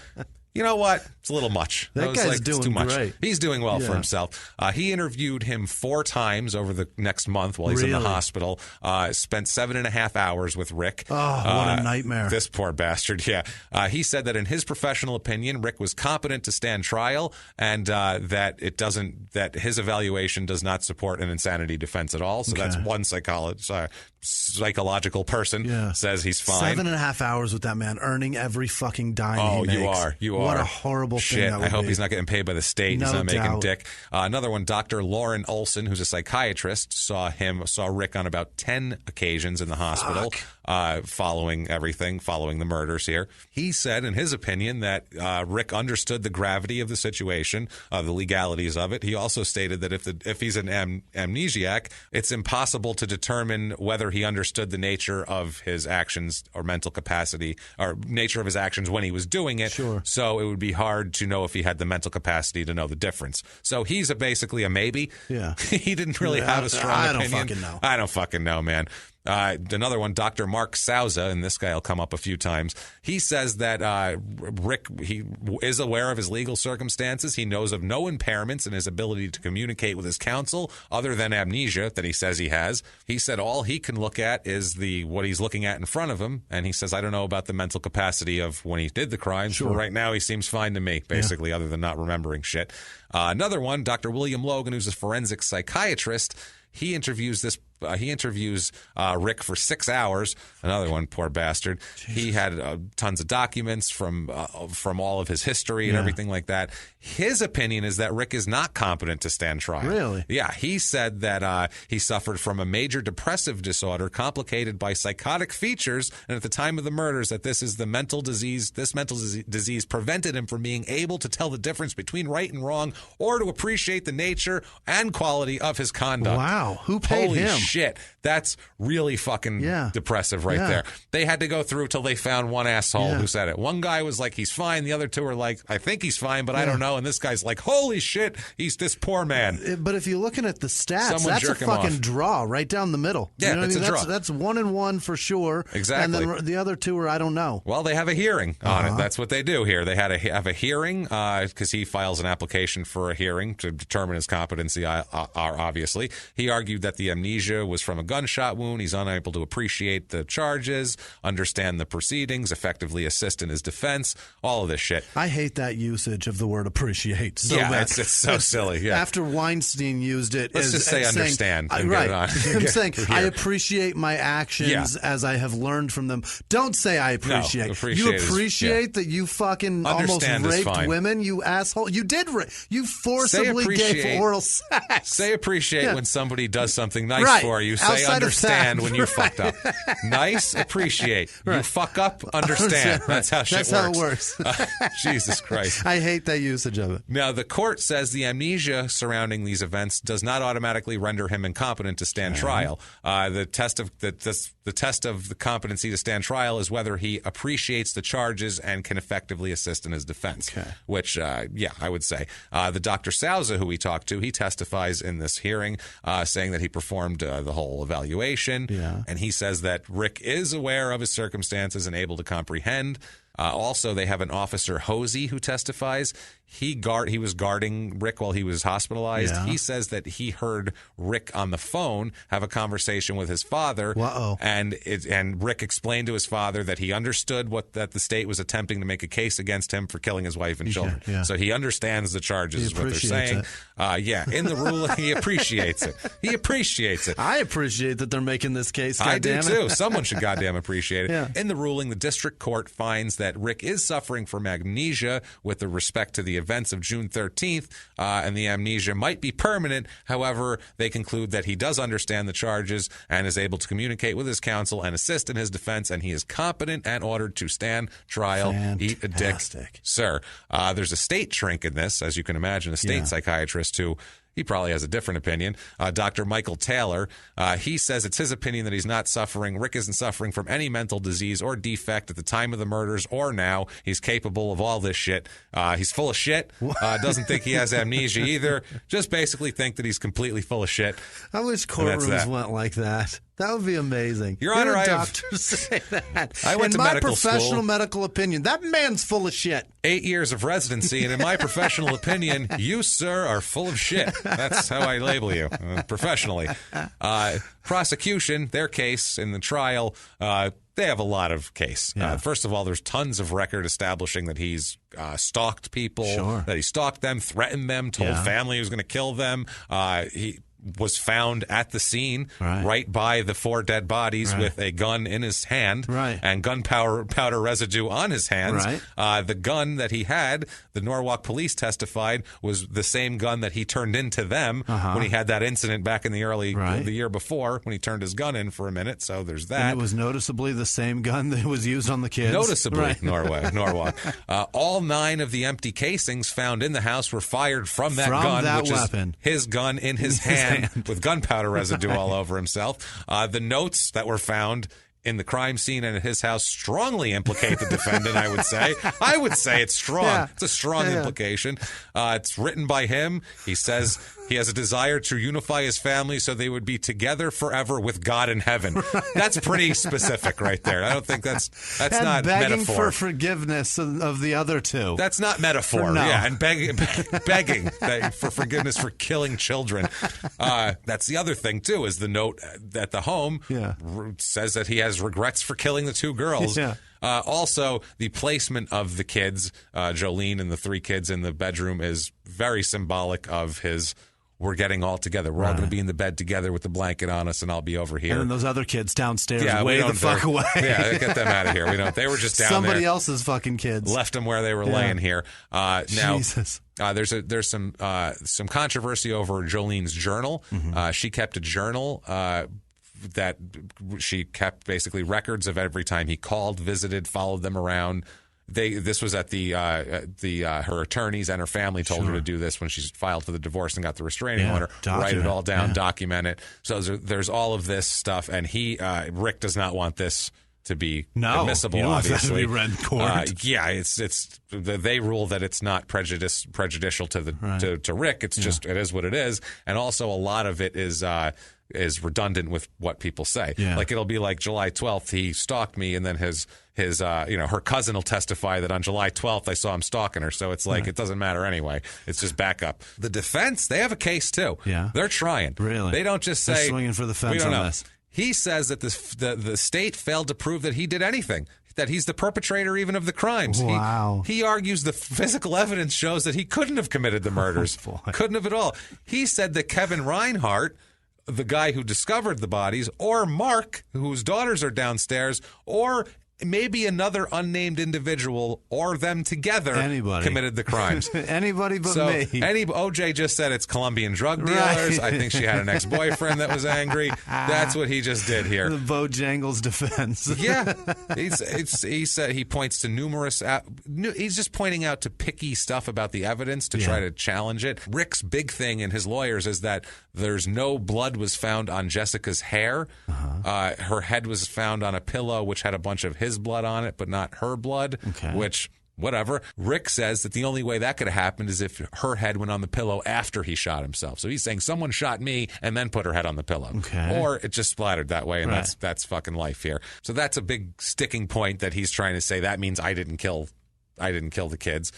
you know what? It's a little much. That guy's it's doing too much. great. He's doing well for himself. He interviewed him 4 times over the next month while he's in the hospital. Spent 7.5 hours with Rick. Oh, what a nightmare. This poor bastard, yeah. He said that in his professional opinion, Rick was competent to stand trial and that his evaluation does not support an insanity defense at all. So that's one psychological person says he's fine. 7.5 hours with that man, earning every fucking dime he makes. You are. What a horrible thing that would I hope be. he's not getting paid by the state. No he's not making doubt. dick. Another one, Dr. Lauren Olson, who's a psychiatrist, saw Rick on about 10 occasions in the hospital following the murders here. He said, in his opinion, that Rick understood the gravity of the situation, the legalities of it. He also stated that if he's an amnesiac, it's impossible to determine whether he understood the nature of his actions or mental capacity or nature of his actions when he was doing it. Sure. So it would be hard to know if he had the mental capacity to know the difference. So he's basically a maybe. Yeah. He didn't really have a strong opinion. I don't fucking know, man. Another one, Dr. Mark Souza, and this guy will come up a few times. He says that Rick, he is aware of his legal circumstances. He knows of no impairments in his ability to communicate with his counsel other than amnesia that he says he has. He said all he can look at is what he's looking at in front of him, and he says, I don't know about the mental capacity of when he did the crimes. Sure. But right now he seems fine to me, basically, other than not remembering shit. Another one, Dr. William Logan, who's a forensic psychiatrist. He interviews Rick for 6 hours. Another one, poor bastard. Jesus. He had tons of documents from all of his history and everything like that. His opinion is that Rick is not competent to stand trial. Really? Yeah. He said that he suffered from a major depressive disorder complicated by psychotic features, and at the time of the murders, that this mental disease prevented him from being able to tell the difference between right and wrong or to appreciate the nature and quality of his conduct. Wow. Who paid him? Holy shit. That's really fucking depressive right there. They had to go through till they found one asshole who said it. One guy was like, he's fine. The other two were like, I think he's fine, but I don't know. And this guy's like, holy shit, he's this poor man. But if you're looking at the stats, that's a fucking draw right down the middle. Yeah, you know it's a draw. That's 1-1 for sure. Exactly. And then the other two are, I don't know. Well, they have a hearing on it. That's what they do here. They have a hearing because he files an application for a hearing to determine his competency, obviously. He argued that the amnesia was from a gunshot wound. He's unable to appreciate the charges, understand the proceedings, effectively assist in his defense, all of this shit. I hate that usage of the word appreciate. So it's so silly. Yeah. After Weinstein used it, let's just say understand. Saying, right. I'm saying I appreciate my actions as I have learned from them. Don't say I appreciate. No, appreciate you appreciate that you fucking understand almost raped women, you asshole. You did you forcibly gave oral sex. Say appreciate when somebody does something nice for you. Say Outside understand when you fucked up. Nice, appreciate. You fuck up, understand. That's how shit works. That's how it works. Jesus Christ. I hate that usage of it. Now, the court says the amnesia surrounding these events does not automatically render him incompetent to stand trial. The test of the competency to stand trial is whether he appreciates the charges and can effectively assist in his defense. Okay. Which, I would say. The Dr. Souza, who we talked to, he testifies in this hearing, saying that he performed the whole evaluation. Yeah. And he says that Rick is aware of his circumstances and able to comprehend. Also, they have an Officer Hosey who testifies. He was guarding Rick while he was hospitalized. Yeah. He says that he heard Rick on the phone have a conversation with his father. And Rick explained to his father that he understood that the state was attempting to make a case against him for killing his wife and children. Yeah. So he understands the charges, is what they're saying. In the ruling, he appreciates it. He appreciates it. I appreciate that they're making this case. I do too. Someone should goddamn appreciate it. Yeah. In the ruling, the district court finds that Rick is suffering from amnesia with respect to the events of June 13th, and the amnesia might be permanent. However, they conclude that he does understand the charges and is able to communicate with his counsel and assist in his defense, and he is competent and ordered to stand trial. Fantastic. Eat a dick, sir. There's a state shrink in this, as you can imagine, a state psychiatrist who... He probably has a different opinion. Dr. Michael Taylor, he says it's his opinion that he's not suffering. Rick isn't suffering from any mental disease or defect at the time of the murders or now. He's capable of all this shit. He's full of shit. Doesn't think he has amnesia either. Just basically think that he's completely full of shit. I wish courtrooms went like that. That would be amazing. Your Honor, I doctors say that. I went to medical school. In my professional medical opinion, that man's full of shit. 8 years of residency, and in my professional opinion, you, sir, are full of shit. That's how I label you professionally. Prosecution, their case in the trial, they have a lot of case. Yeah. First of all, there's tons of record establishing that he's stalked people, that he stalked them, threatened them, told family he was going to kill them. He was found at the scene right by the 4 dead bodies with a gun in his hand and gunpowder residue on his hands. The gun that he had, the Norwalk police testified, was the same gun that he turned into them when he had that incident back in the year before when he turned his gun in for a minute. So there's that. And it was noticeably the same gun that was used on the kids. Noticeably, Norwalk. All 9 of the empty casings found in the house were fired from that gun, which weapon. Is his gun in his hand. With gunpowder residue all over himself. The notes that were found in the crime scene and at his house strongly implicate the defendant, I would say. I would say it's strong. Yeah. It's a strong implication. It's written by him. He says he has a desire to unify his family so they would be together forever with God in heaven. That's pretty specific right there. I don't think that's and not begging metaphor. For forgiveness of the other two. That's not metaphor. Yeah, and begging for forgiveness for killing children. That's the other thing, too, is the note at the home says that he has regrets for killing the 2 girls. Also, the placement of the kids, Jolene and the 3 kids in the bedroom, is very symbolic of his, we're getting all together. We're all going to be in the bed together with the blanket on us, and I'll be over here. And then those other kids downstairs, way the fuck away. Yeah, get them out of here. They were just down Somebody there. else's fucking kids. Left them where they were laying here. Now, Jesus. There's some controversy over Jolene's journal. She kept a journal that she kept basically records of every time he called, visited, followed them around. This was at her attorneys and her family told her to do this when she filed for the divorce and got the restraining order. Write it all down, document it. So there's all of this stuff, and Rick does not want this to be admissible. Obviously, read in court. They rule that it's not prejudicial to Rick. It's just it is what it is, and also a lot of it is redundant with what people say. Like it'll be like July 12th, he stalked me, and then her cousin will testify that on July 12th I saw him stalking her. So it's like it doesn't matter anyway. It's just backup. The defense, they have a case too. They're trying. Really? They don't just say they're swinging for the fence. We don't know. This. He says that the state failed to prove that he did anything, that he's the perpetrator even of the crimes. Wow. He argues the physical evidence shows that he couldn't have committed the murders. Couldn't have at all. He said that Kevin Reinhardt, the guy who discovered the bodies, or Mark, whose daughters are downstairs, or maybe another unnamed individual, or them together committed the crimes. Anybody but me. OJ just said it's Colombian drug dealers. I think she had an ex-boyfriend that was angry. That's what he just did here. The Bojangles defense. He said he points to numerous. He's just pointing out to picky stuff about the evidence to try to challenge it. Rick's big thing and his lawyers is that there's no blood was found on Jessica's hair. Her head was found on a pillow which had a bunch of his blood on it, but not her blood, which, whatever. Rick says that the only way that could have happened is if her head went on the pillow after he shot himself. So he's saying someone shot me and then put her head on the pillow. Or it just splattered that way, and that's fucking life here. So that's a big sticking point that he's trying to say. That means I didn't kill the kids.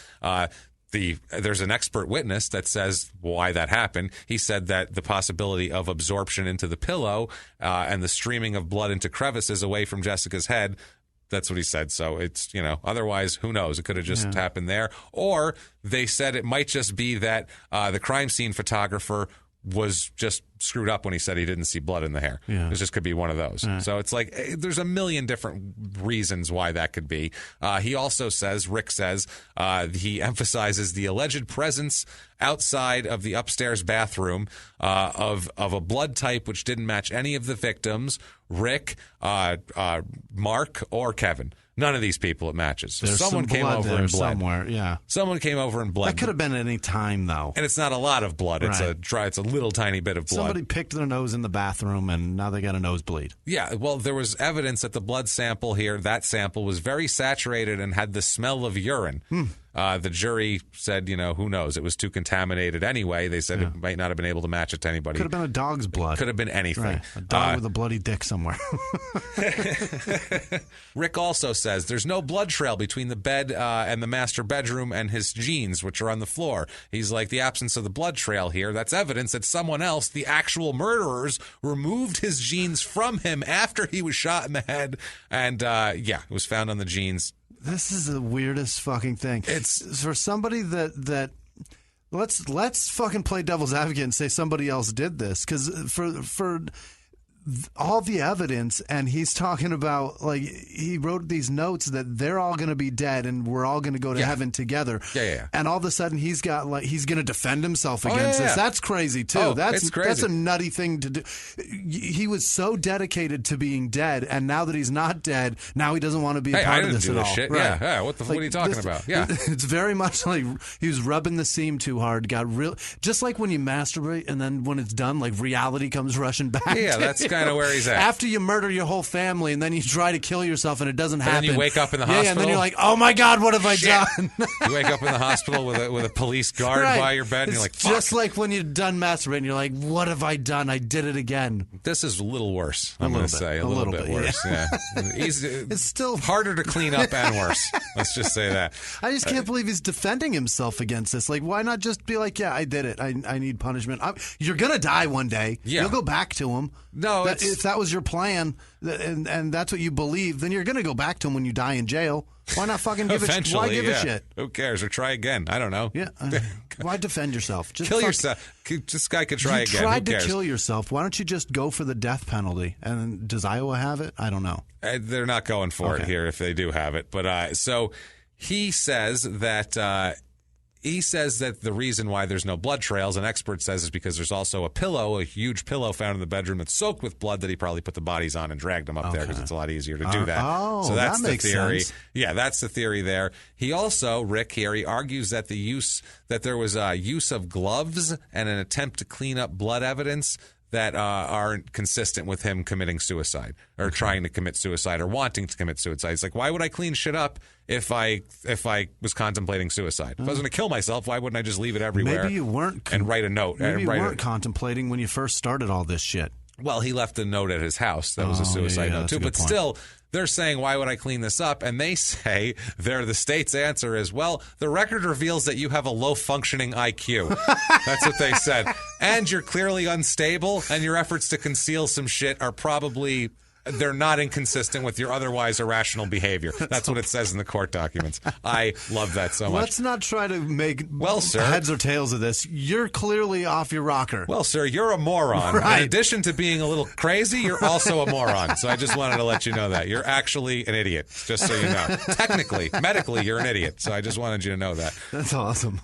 There's an expert witness that says why that happened. He said that the possibility of absorption into the pillow and the streaming of blood into crevices away from Jessica's head, that's what he said. So it's, otherwise, who knows? It could have just happened there. Or they said it might just be that the crime scene photographer was just screwed up when he said he didn't see blood in the hair. It just could be one of those. So it's like there's a million different reasons why that could be. He also says, Rick says, he emphasizes the alleged presence outside of the upstairs bathroom of a blood type which didn't match any of the victims, Rick, Mark, or Kevin. None of these people it matches. So someone came over and bled. Somewhere, Someone came over and bled. That could have been at any time, though. And it's not a lot of blood. It's a little tiny bit of blood. Somebody picked their nose in the bathroom, and now they got a nosebleed. Yeah, well, there was evidence that the blood sample here, that sample was very saturated and had the smell of urine. The jury said, who knows? It was too contaminated anyway. They said it might not have been able to match it to anybody. Could have been a dog's blood. Could have been anything. Right. A dog with a bloody dick somewhere. Rick also says there's no blood trail between the bed and the master bedroom and his jeans, which are on the floor. He's like, the absence of the blood trail here, that's evidence that someone else, the actual murderers, removed his jeans from him after he was shot in the head. And, it was found on the jeans. This is the weirdest fucking thing. It's for somebody that let's fucking play devil's advocate and say somebody else did this, because for all the evidence, and he's talking about, like, he wrote these notes that they're all going to be dead and we're all going to go to heaven together. Yeah. And all of a sudden he's got, like, he's going to defend himself against this. That's crazy too. It's crazy. That's a nutty thing to do. He was so dedicated to being dead, and now that he's not dead, now he doesn't want to be a part of this at all. Shit. Right. Yeah. What are you talking about? Yeah. It's very much like he was rubbing the seam too hard. Got real, just like when you masturbate and then when it's done, like, reality comes rushing back. Yeah, that's kind of where he's at. After you murder your whole family and then you try to kill yourself and it doesn't happen. And then you wake up in the hospital. Yeah, and then you're like, oh my God, what have I done? You wake up in the hospital with a police guard by your bed, and you're like, fuck. Just like when you're done masturbating, you're like, what have I done? I did it again. This is a little worse, I'm going to say. A little bit worse, yeah. It's still harder to clean up and worse. Let's just say that. I just can't believe he's defending himself against this. Like, why not just be like, yeah, I did it. I need punishment. You're going to die one day. Yeah. You'll go back to him. No, if that was your plan and that's what you believe, then you're going to go back to him when you die in jail. Why not fucking give a shit? Who cares? Or try again. I don't know. Yeah. Why defend yourself? Just kill yourself. This guy could try again. You tried to kill yourself. Why don't you just go for the death penalty? And does Iowa have it? I don't know. They're not going for it here if they do have it. But so he says that... He says that the reason why there's no blood trails, an expert says, is because there's also a huge pillow found in the bedroom that's soaked with blood that he probably put the bodies on and dragged them up there because it's a lot easier to do that. So that's that the theory. Sense. Yeah, that's the theory there. He also, Rick here, he argues that there was a use of gloves and an attempt to clean up blood evidence that aren't consistent with him committing suicide or trying to commit suicide or wanting to commit suicide. It's like, why would I clean shit up if I was contemplating suicide? If I was going to kill myself, why wouldn't I just leave it everywhere? Maybe you weren't and write a note. Maybe you weren't contemplating when you first started all this shit. Well, he left a note at his house. That was a suicide note too. But still, they're saying, why would I clean this up? And they say, the state's answer is, well, the record reveals that you have a low-functioning IQ. That's what they said. And you're clearly unstable, and your efforts to conceal some shit are probably... They're not inconsistent with your otherwise irrational behavior. That's what it says in the court documents. I love that so much. Let's not try to make sir, heads or tails of this. You're clearly off your rocker. Well, sir, you're a moron. Right. In addition to being a little crazy, you're also a moron. So I just wanted to let you know that. You're actually an idiot, just so you know. Technically, medically, you're an idiot. So I just wanted you to know that. That's awesome.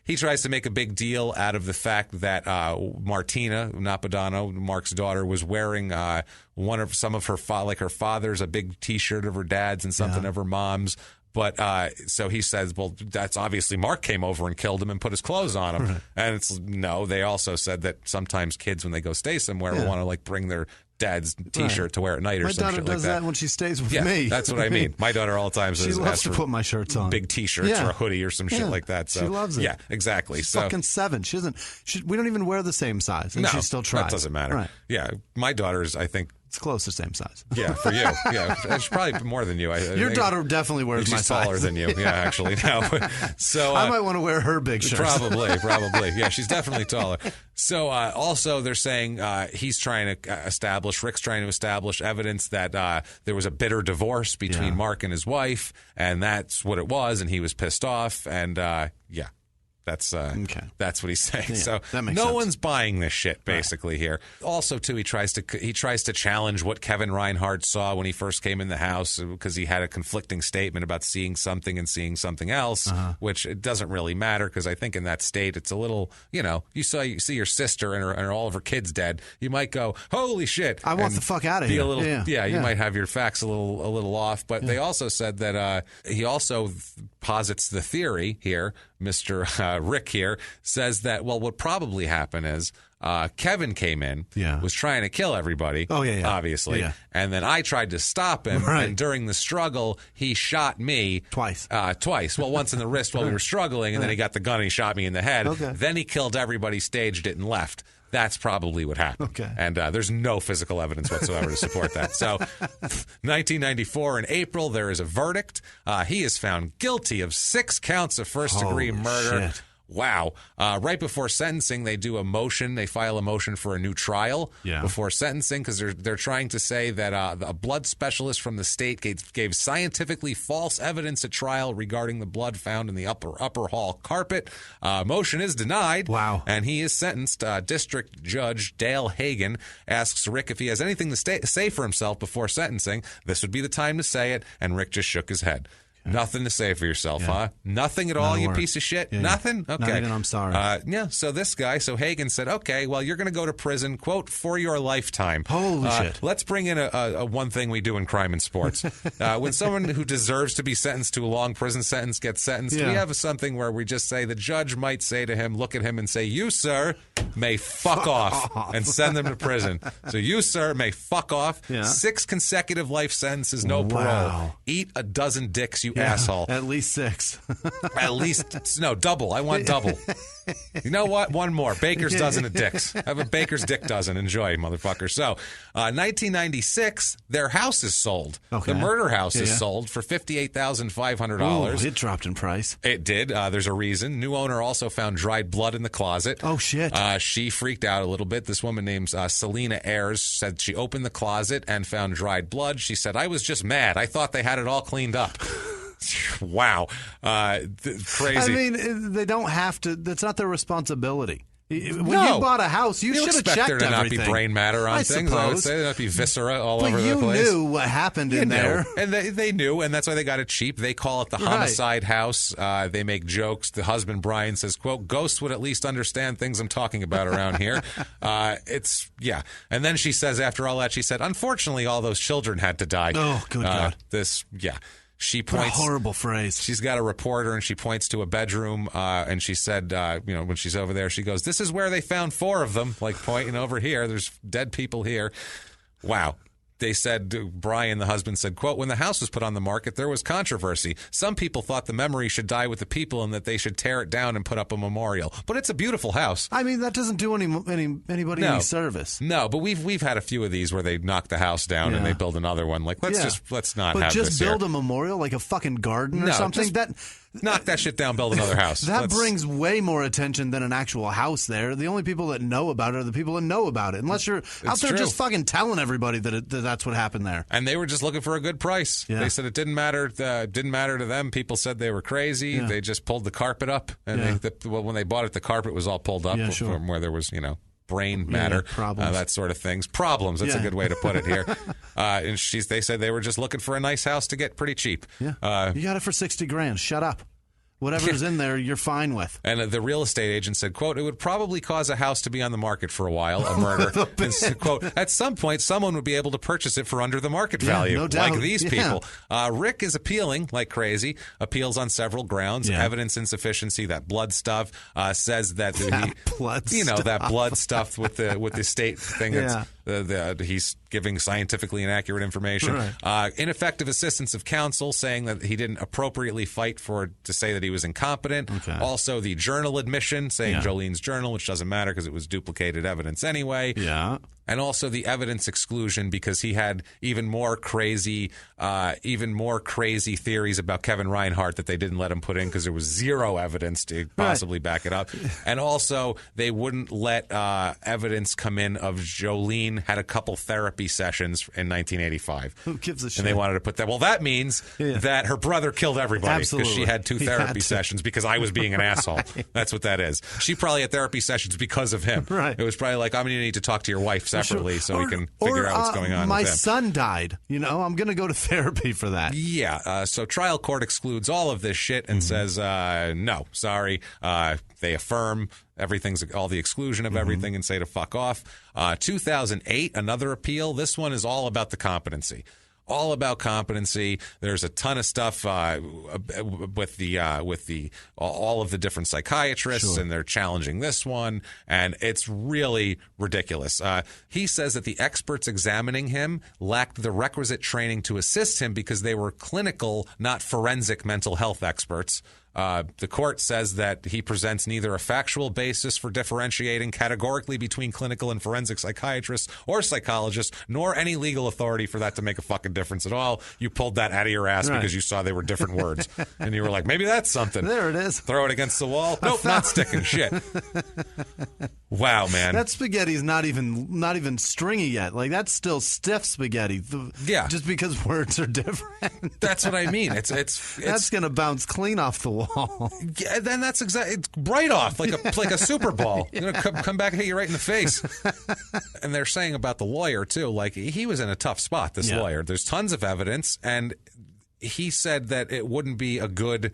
He tries to make a big deal out of the fact that Martina Napadano, Mark's daughter, was wearing... some of her her father's, a big T-shirt of her dad's and something of her mom's. But so he says, well, that's obviously Mark came over and killed him and put his clothes on him. Right. And no, they also said that sometimes kids, when they go stay somewhere, will want to bring their dad's T-shirt to wear at night or some shit like that. My daughter does that when she stays with me. That's what I mean. My daughter all the time she loves to put my shirts on. Big T-shirts or a hoodie or some shit like that. So, she loves it. Yeah, exactly. She's fucking 7. We don't even wear the same size, and she still tries. That doesn't matter. Right. Yeah, my daughter's, I think... It's close to the same size. Yeah, for you. Yeah, it's probably more than you. Your daughter definitely wears my size. She's taller than you. Yeah, actually. No. So I might want to wear her big shirt. Probably. Yeah, she's definitely taller. So also they're saying Rick's trying to establish evidence that there was a bitter divorce between Mark and his wife, and that's what it was, and he was pissed off, and That's what he's saying. Yeah, so no one's buying this shit basically here. Also, too, he tries to challenge what Kevin Reinhardt saw when he first came in the house because he had a conflicting statement about seeing something and seeing something else, which it doesn't really matter because I think in that state it's a little, you see your sister and all of her kids dead. You might go, holy shit! I want the fuck out of here. You might have your facts a little off. But they also said that he also posits the theory here Mr. Rick here, says that, well, what probably happened is Kevin came in, was trying to kill everybody, obviously, and then I tried to stop him, and during the struggle, he shot me. Twice. Well, once in the wrist while we were struggling, and then he got the gun and he shot me in the head. Then he killed everybody, staged it, and left. That's probably what happened. And there's no physical evidence whatsoever to support that. So 1994 in April, there is a verdict. He is found guilty of 6 counts of first-degree murder. Shit. Wow. Right before sentencing, they do a motion. They file a motion for a new trial before sentencing because they're trying to say that a blood specialist from the state gave scientifically false evidence at trial regarding the blood found in the upper hall carpet. Motion is denied. Wow. And he is sentenced. District Judge Dale Hagen asks Rick if he has anything to say for himself before sentencing. This would be the time to say it, and Rick just shook his head. Nothing to say for yourself, huh? Nothing at all, you piece of shit? Nothing? Okay. Not even I'm sorry. So this guy, Hagen said, okay, well, you're going to go to prison, quote, for your lifetime. Holy shit. Let's bring in a one thing we do in crime and sports. When someone who deserves to be sentenced to a long prison sentence gets sentenced, we have something where we just say the judge might say to him, look at him and say, you, sir, may fuck off, and send them to prison. So you, sir, may fuck off. 6 consecutive life sentences, no parole. Eat a dozen dicks, you asshole. At least 6. At least, no, double. I want double. You know what? One more. Baker's dozen of dicks. I have a Baker's dick dozen. Enjoy, motherfucker. So, 1996, their house is sold. The murder house is sold for $58,500. It dropped in price. It did. There's a reason. New owner also found dried blood in the closet. Oh, shit. She freaked out a little bit. This woman named Selena Ayers said she opened the closet and found dried blood. She said, I was just mad. I thought they had it all cleaned up. Wow. Crazy. I mean, they don't have to. That's not their responsibility. When you bought a house, you should have checked there to everything. Not be brain matter on things. Suppose. I would say there not be viscera all over the place. But you knew what happened in there, and they knew, and that's why they got it cheap. They call it the homicide house. They make jokes. The husband Brian says, "quote Ghosts would at least understand things I'm talking about around here." And then she says, after all that, she said, "Unfortunately, all those children had to die." Oh, good God! She points. What a horrible phrase. She's got a reporter, and she points to a bedroom, and she said, when she's over there, she goes, "This is where they found 4 of them." Like pointing over here. There's dead people here. Wow. They said, Brian, the husband, said, quote, "When the house was put on the market, there was controversy. Some people thought the memory should die with the people and that they should tear it down and put up a memorial. But it's a beautiful house." I mean, that doesn't do anybody any service. No, but we've had a few of these where they knock the house down and they build another one. Like, let's not have this here. But just build a memorial, like a fucking garden or something? Knock that shit down, build another house. That brings way more attention than an actual house there. The only people that know about it are the people that know about it. Unless you're out there just fucking telling everybody that that's what happened there. And they were just looking for a good price. Yeah. They said it didn't matter. Didn't matter to them. People said they were crazy. Yeah. They just pulled the carpet up. And when they bought it, the carpet was all pulled up from where there was, brain matter, that sort of things. Problems, that's a good way to put it here. And they said they were just looking for a nice house to get pretty cheap. Yeah. You got it for $60,000. Shut up. Whatever's in there, you're fine with. And the real estate agent said, quote, "It would probably cause a house to be on the market for a while, a murder." And said, quote, "At some point, someone would be able to purchase it for under the market value." No doubt. Like these people. Rick is appealing like crazy, appeals on several grounds. Evidence insufficiency, that blood stuff, says that that blood stuff with the state thing. He's giving scientifically inaccurate information. Right. Ineffective assistance of counsel, saying that he didn't appropriately fight to say that he was incompetent. Okay. Also, the journal admission, saying Jolene's journal, which doesn't matter because it was duplicated evidence anyway. Yeah. And also the evidence exclusion because he had even more crazy theories about Kevin Reinhart that they didn't let him put in because there was zero evidence to possibly back it up. And also they wouldn't let evidence come in of Jolene had a couple therapy sessions in 1985. Who gives a shit? And they wanted to put that. Well, that means that her brother killed everybody because she had 2 therapy sessions because I was being an asshole. That's what that is. She probably had therapy sessions because of him. Right. It was probably like, I'm going to need to talk to your wife separately so we can figure out what's going on my with him. son died. I'm going to go to therapy for that. Yeah. So trial court excludes all of this shit and says, no, sorry. They affirm all the exclusion of everything and say to fuck off. 2008, another appeal. This one is all about the competency. all about competency. There's a ton of stuff with all of the different psychiatrists, and they're challenging this one, and it's really ridiculous. He says that the experts examining him lacked the requisite training to assist him because they were clinical, not forensic mental health experts. The court says that he presents neither a factual basis for differentiating categorically between clinical and forensic psychiatrists or psychologists, nor any legal authority for that to make a fucking difference at all. You pulled that out of your ass because you saw they were different words. And you were like, maybe that's something. There it is. Throw it against the wall. Nope, not sticking. Shit. Wow, man. That spaghetti's not even stringy yet. Like, that's still stiff spaghetti. Yeah. Just because words are different. That's what I mean. It's that's going to bounce clean off the wall. Yeah, then that's exactly, it's right off like a Super Ball. Yeah. You know, come back and hit you right in the face. And they're saying about the lawyer too, like he was in a tough spot. This lawyer, there's tons of evidence, and he said that it wouldn't be a good.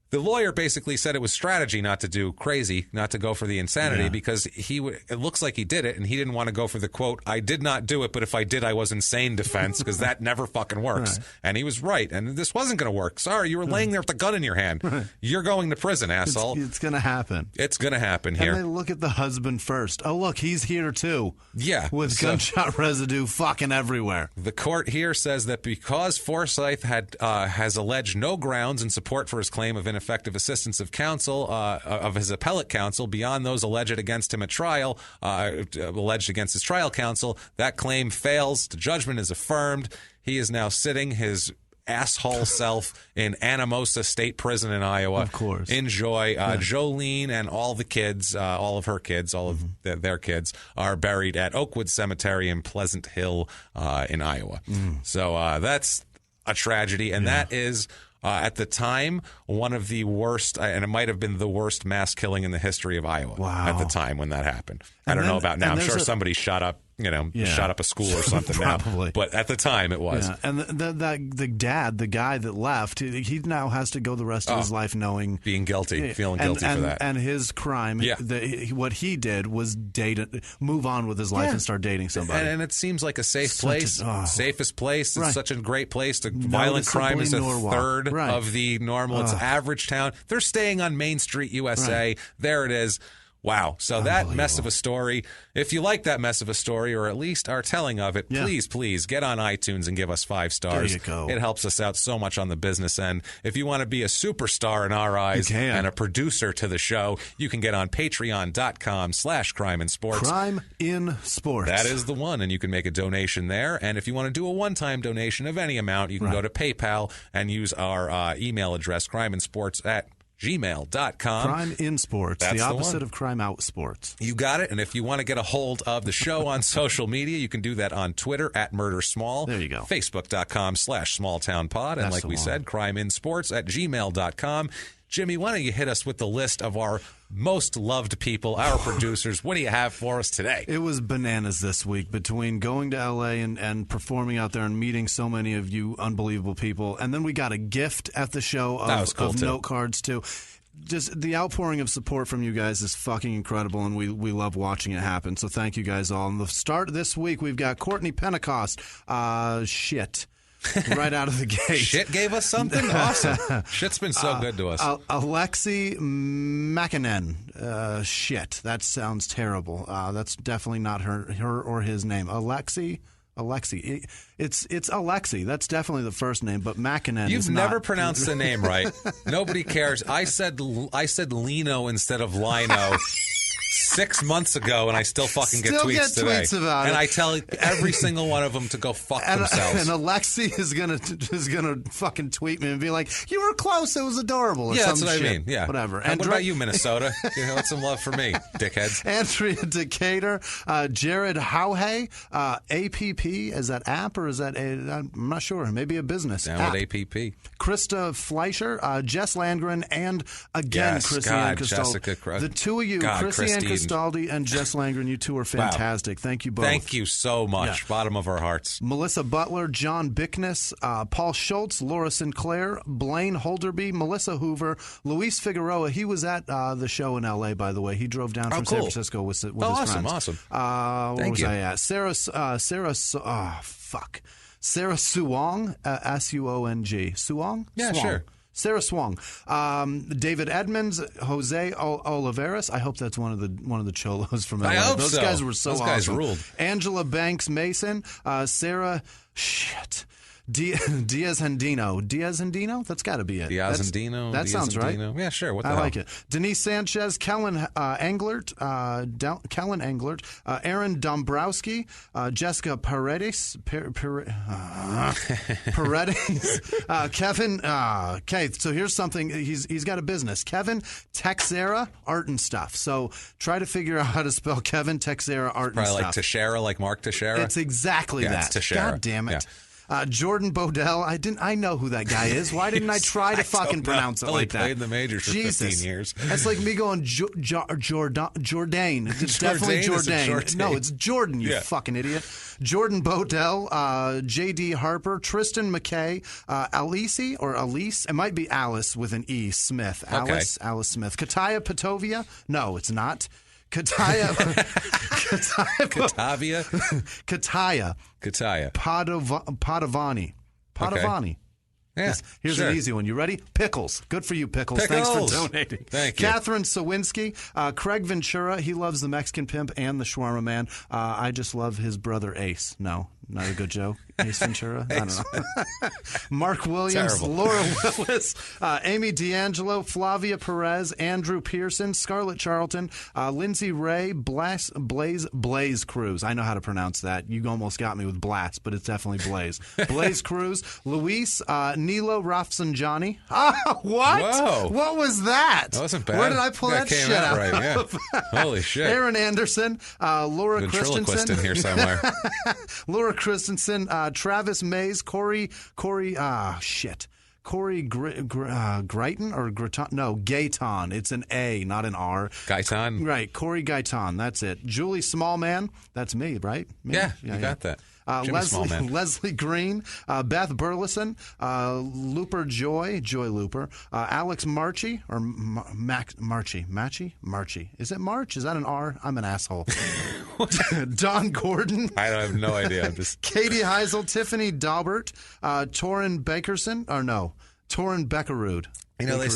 The lawyer basically said it was strategy not to do crazy, not to go for the insanity, because it looks like he did it, and he didn't want to go for the, quote, I did not do it, but if I did, I was insane defense, because that never fucking works. Right. And he was right, and this wasn't going to work. Sorry, you were laying there with the gun in your hand. Right. You're going to prison, asshole. It's going to happen. It's going to happen here. And they look at the husband first. Oh, look, he's here too. Yeah. With gunshot residue fucking everywhere. The court here says that because Forsyth has alleged no grounds in support for his claim of ineffective assistance of counsel, of his appellate counsel, beyond those alleged against him at trial, alleged against his trial counsel, that claim fails. The judgment is affirmed. He is now sitting his asshole self in Anamosa State Prison in Iowa. Of course. Enjoy. Jolene and all the kids, all of her kids, all of their kids, are buried at Oakwood Cemetery in Pleasant Hill in Iowa. So that's a tragedy, and that is... at the time, one of the worst, and it might have been the worst mass killing in the history of Iowa. Wow. At the time when that happened. I don't know about now. I'm sure somebody shot up a school or something now. But at the time, it was. Yeah. And the dad, the guy that left, he now has to go the rest of his life knowing... Being guilty, feeling guilty for that. And his crime, what he did was move on with his life and start dating somebody. And it seems like a safe place, safest place. It's such a great place. Violent crime is a third of the normal. It's average town. They're staying on Main Street, USA. Right. There it is. Wow. So that mess of a story, if you like that mess of a story, or at least are telling of it, please get on iTunes and give us 5 stars. There you go. It helps us out so much on the business end. If you want to be a superstar in our eyes and a producer to the show, you can get on patreon.com/crimeinsports. Crime in Sports. That is the one, and you can make a donation there. And if you want to do a one-time donation of any amount, you can go to PayPal and use our email address, crimeinsports@gmail.com. Crime in Sports. That's the opposite of crime out sports. You got it. And if you want to get a hold of the show on social media, you can do that on Twitter @MurderSmall. There you go. Facebook.com/SmallTownPod. And like we said, crimeinsports@gmail.com. Jimmy, why don't you hit us with the list of our most loved people, our producers. What do you have for us today? It was bananas this week between going to L.A. and performing out there and meeting so many of you unbelievable people. And then we got a gift at the show of note cards, too. Just the outpouring of support from you guys is fucking incredible, and we love watching it happen. So thank you guys all. And the start this week, we've got Courtney Pentecost. Shit. Right out of the gate. Shit gave us something? Awesome. Shit's been so good to us. Alexi Makinen. Shit. That sounds terrible. That's definitely not her or his name. Alexi. It's Alexi. That's definitely the first name, but Makinen. You've never pronounced the name right. Nobody cares. I said Lino instead of Lino 6 months ago, and I still fucking get tweets today. About and it. I tell every single one of them to go fuck themselves. And Alexi is gonna fucking tweet me and be like, "You were close. It was adorable." Or that's what shit. I mean. Yeah, whatever. And what about you, Minnesota? What's some love for me, dickheads? Andrea Decatur, Jared Howhay, APP. Is that app or is that I'm not sure. Maybe a business. Down app. with APP. Krista Fleischer, Jess Landgren, and again Chrissy-Ann Castaldi. The two of you, Chrissy-Ann Castaldi and Jess Landgren, you two are fantastic. Wow. Thank you both. Thank you so much. Yeah. Bottom of our hearts. Melissa Butler, John Bickness, Paul Schultz, Laura Sinclair, Blaine Holderby, Melissa Hoover, Luis Figueroa. He was at the show in L.A., by the way. He drove down from San Francisco with his friends. Awesome. Where Thank was you. I at? Sarah, Sarah Suong, Suong. Suong? Yeah, Swong. sure. Sarah Swong, David Edmonds, Jose Oliveras. I hope that's one of the cholos from LA. I hope Those so. guys were so Those awesome. guys ruled. Angela Banks Mason, Sarah Diaz-Handino. That's got to be it. Diaz-Handino. That sounds right. Yeah, sure. What the I hell? like it. Denise Sanchez, Kellen Englert, Aaron Dombrowski, Jessica Paredes, Kevin. Okay, so here's something. He's got a business. Kevin Texera Art and Stuff. So try to figure out how to spell Kevin Texera Art and Probably Stuff. like Teixeira, like Mark Teixeira. It's exactly that. It's Teixeira. God damn it. Yeah. Jordan Bodell. I know who that guy is. Why didn't I try to fucking pronounce it like that? He played in the majors for 15 years. That's like me going Jourdain. It's definitely Jourdain. No, it's Jordan, you fucking idiot. Jordan Bodell, J.D. Harper, Tristan McKay, Alice. It might be Alice with an E. Smith. Alice Smith. Kataya Patovia. No, it's not. Kataya Padovani. Okay. Yeah, here's an easy one. You ready? Pickles. Good for you, Pickles. Thanks for donating. Thank you. Catherine Sawinski, Craig Ventura. He loves the Mexican Pimp and the Shawarma Man. I just love his brother Ace. No, not a good joke. Ace Ventura? I don't know. Mark Williams, Terrible. Laura Willis, Amy D'Angelo, Flavia Perez, Andrew Pearson, Scarlett Charlton, Lindsay Ray, Blaze Cruz. I know how to pronounce that. You almost got me with Blast, but it's definitely Blaze. Blaze Cruz, Luis, Nilo Rafsanjani. What? Whoa. What was that? That wasn't bad. Where did I pull that came shit out? Right, yeah. Holy shit. Aaron Anderson, Laura Ventriloquist Christensen. in here somewhere. Laura Christensen, Travis Mays, Corey Greighton or Greighton? No, Gayton. It's an A, not an R. Gaitan? Right, Corey Gaitan. That's it. Julie Smallman. That's me, right? Me? Yeah, you got that. Leslie Green, Beth Burleson, Looper Joy Looper, Alex Marchi, or Marchi. Is it March? Is that an R? I'm an asshole. Don Gordon. I have no idea. I'm just Katie Heisel, Tiffany Daubert, Torin Beckerud. You know, they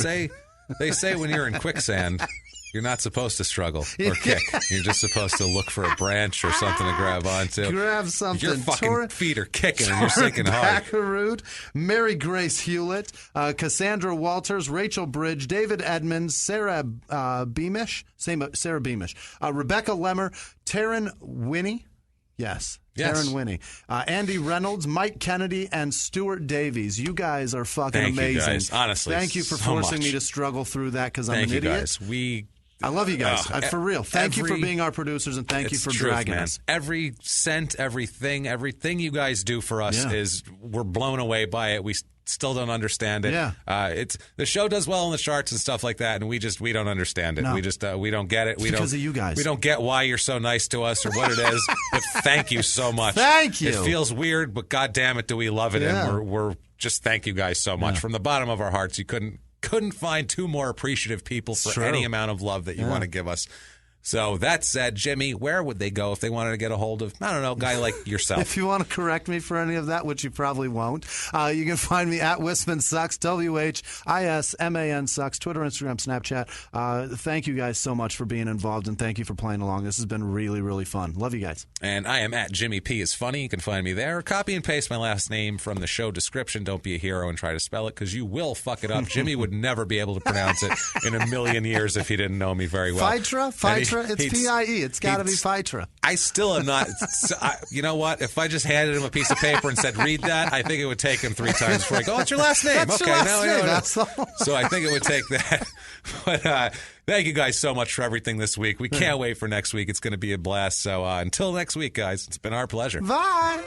say when you're in quicksand, you're not supposed to struggle or kick. You're just supposed to look for a branch or something to grab onto. Grab something. Your fucking feet are kicking and you're sinking hard. Beckerud, Mary Grace Hewlett, Cassandra Walters, Rachel Bridge, David Edmonds, Sarah Beamish, Rebecca Lemmer, Taryn Winnie. Yes. Taryn Winnie. Andy Reynolds, Mike Kennedy, and Stuart Davies. You guys are fucking amazing. You guys. Honestly, thank you for forcing me to struggle through that because I'm an idiot. Guys. I love you guys. For real. Thank you for being our producers, and thank you for dragging us. Every cent, everything you guys do for us is we're blown away by it. We still don't understand it. Yeah. The show does well in the charts and stuff like that, and we don't understand it. No. We don't get it. Because of you guys. We don't get why you're so nice to us or what it is. But thank you so much. Thank you. It feels weird, but God damn it, do we love it? Yeah. And we're just thank you guys so much from the bottom of our hearts. You couldn't find two more appreciative people for any amount of love that you want to give us. So that said, Jimmy, where would they go if they wanted to get a hold of, I don't know, a guy like yourself? If you want to correct me for any of that, which you probably won't, you can find me at Whisman Sucks, WHISMAN Sucks, Twitter, Instagram, Snapchat. Thank you guys so much for being involved, and thank you for playing along. This has been really, really fun. Love you guys. And I am at Jimmy P is Funny. You can find me there. Copy and paste my last name from the show description. Don't be a hero and try to spell it because you will fuck it up. Jimmy would never be able to pronounce it in a million years if he didn't know me very well. Phytra? It's P-I-E. It's got to be Phytra. I still am not. You know what? If I just handed him a piece of paper and said, read that, I think it would take him 3 times before he go, oh, it's your last name. That's okay, your last now name. I know. That's all. So I think it would take that. But thank you guys so much for everything this week. We can't wait for next week. It's going to be a blast. So until next week, guys, it's been our pleasure. Bye.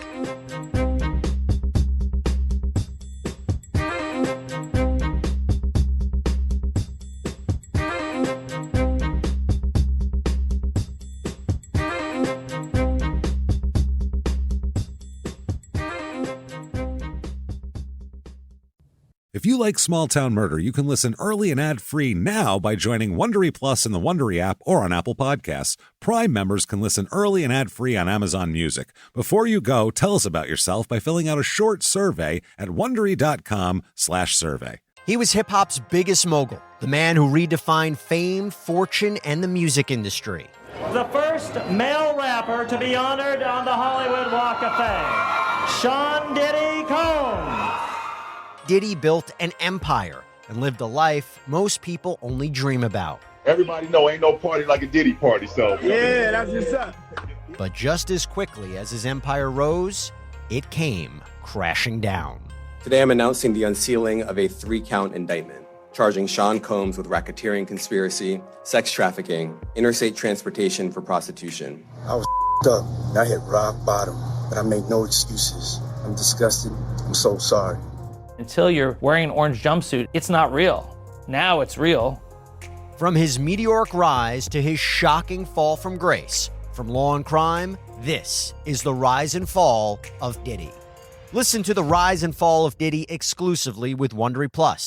If you like Small Town Murder, you can listen early and ad-free now by joining Wondery Plus in the Wondery app or on Apple Podcasts. Prime members can listen early and ad-free on Amazon Music. Before you go, tell us about yourself by filling out a short survey at Wondery.com/survey. He was hip-hop's biggest mogul, the man who redefined fame, fortune, and the music industry. The first male rapper to be honored on the Hollywood Walk of Fame, Sean Diddy Combs. Diddy built an empire and lived a life most people only dream about. Everybody know ain't no party like a Diddy party, so. Yeah, that's what's up. But just as quickly as his empire rose, it came crashing down. Today I'm announcing the unsealing of a 3-count indictment, charging Sean Combs with racketeering conspiracy, sex trafficking, interstate transportation for prostitution. I was up. I hit rock bottom, but I make no excuses. I'm disgusted. I'm so sorry. Until you're wearing an orange jumpsuit, it's not real. Now it's real. From his meteoric rise to his shocking fall from grace, from law and crime, this is the rise and fall of Diddy. Listen to the rise and fall of Diddy exclusively with Wondery Plus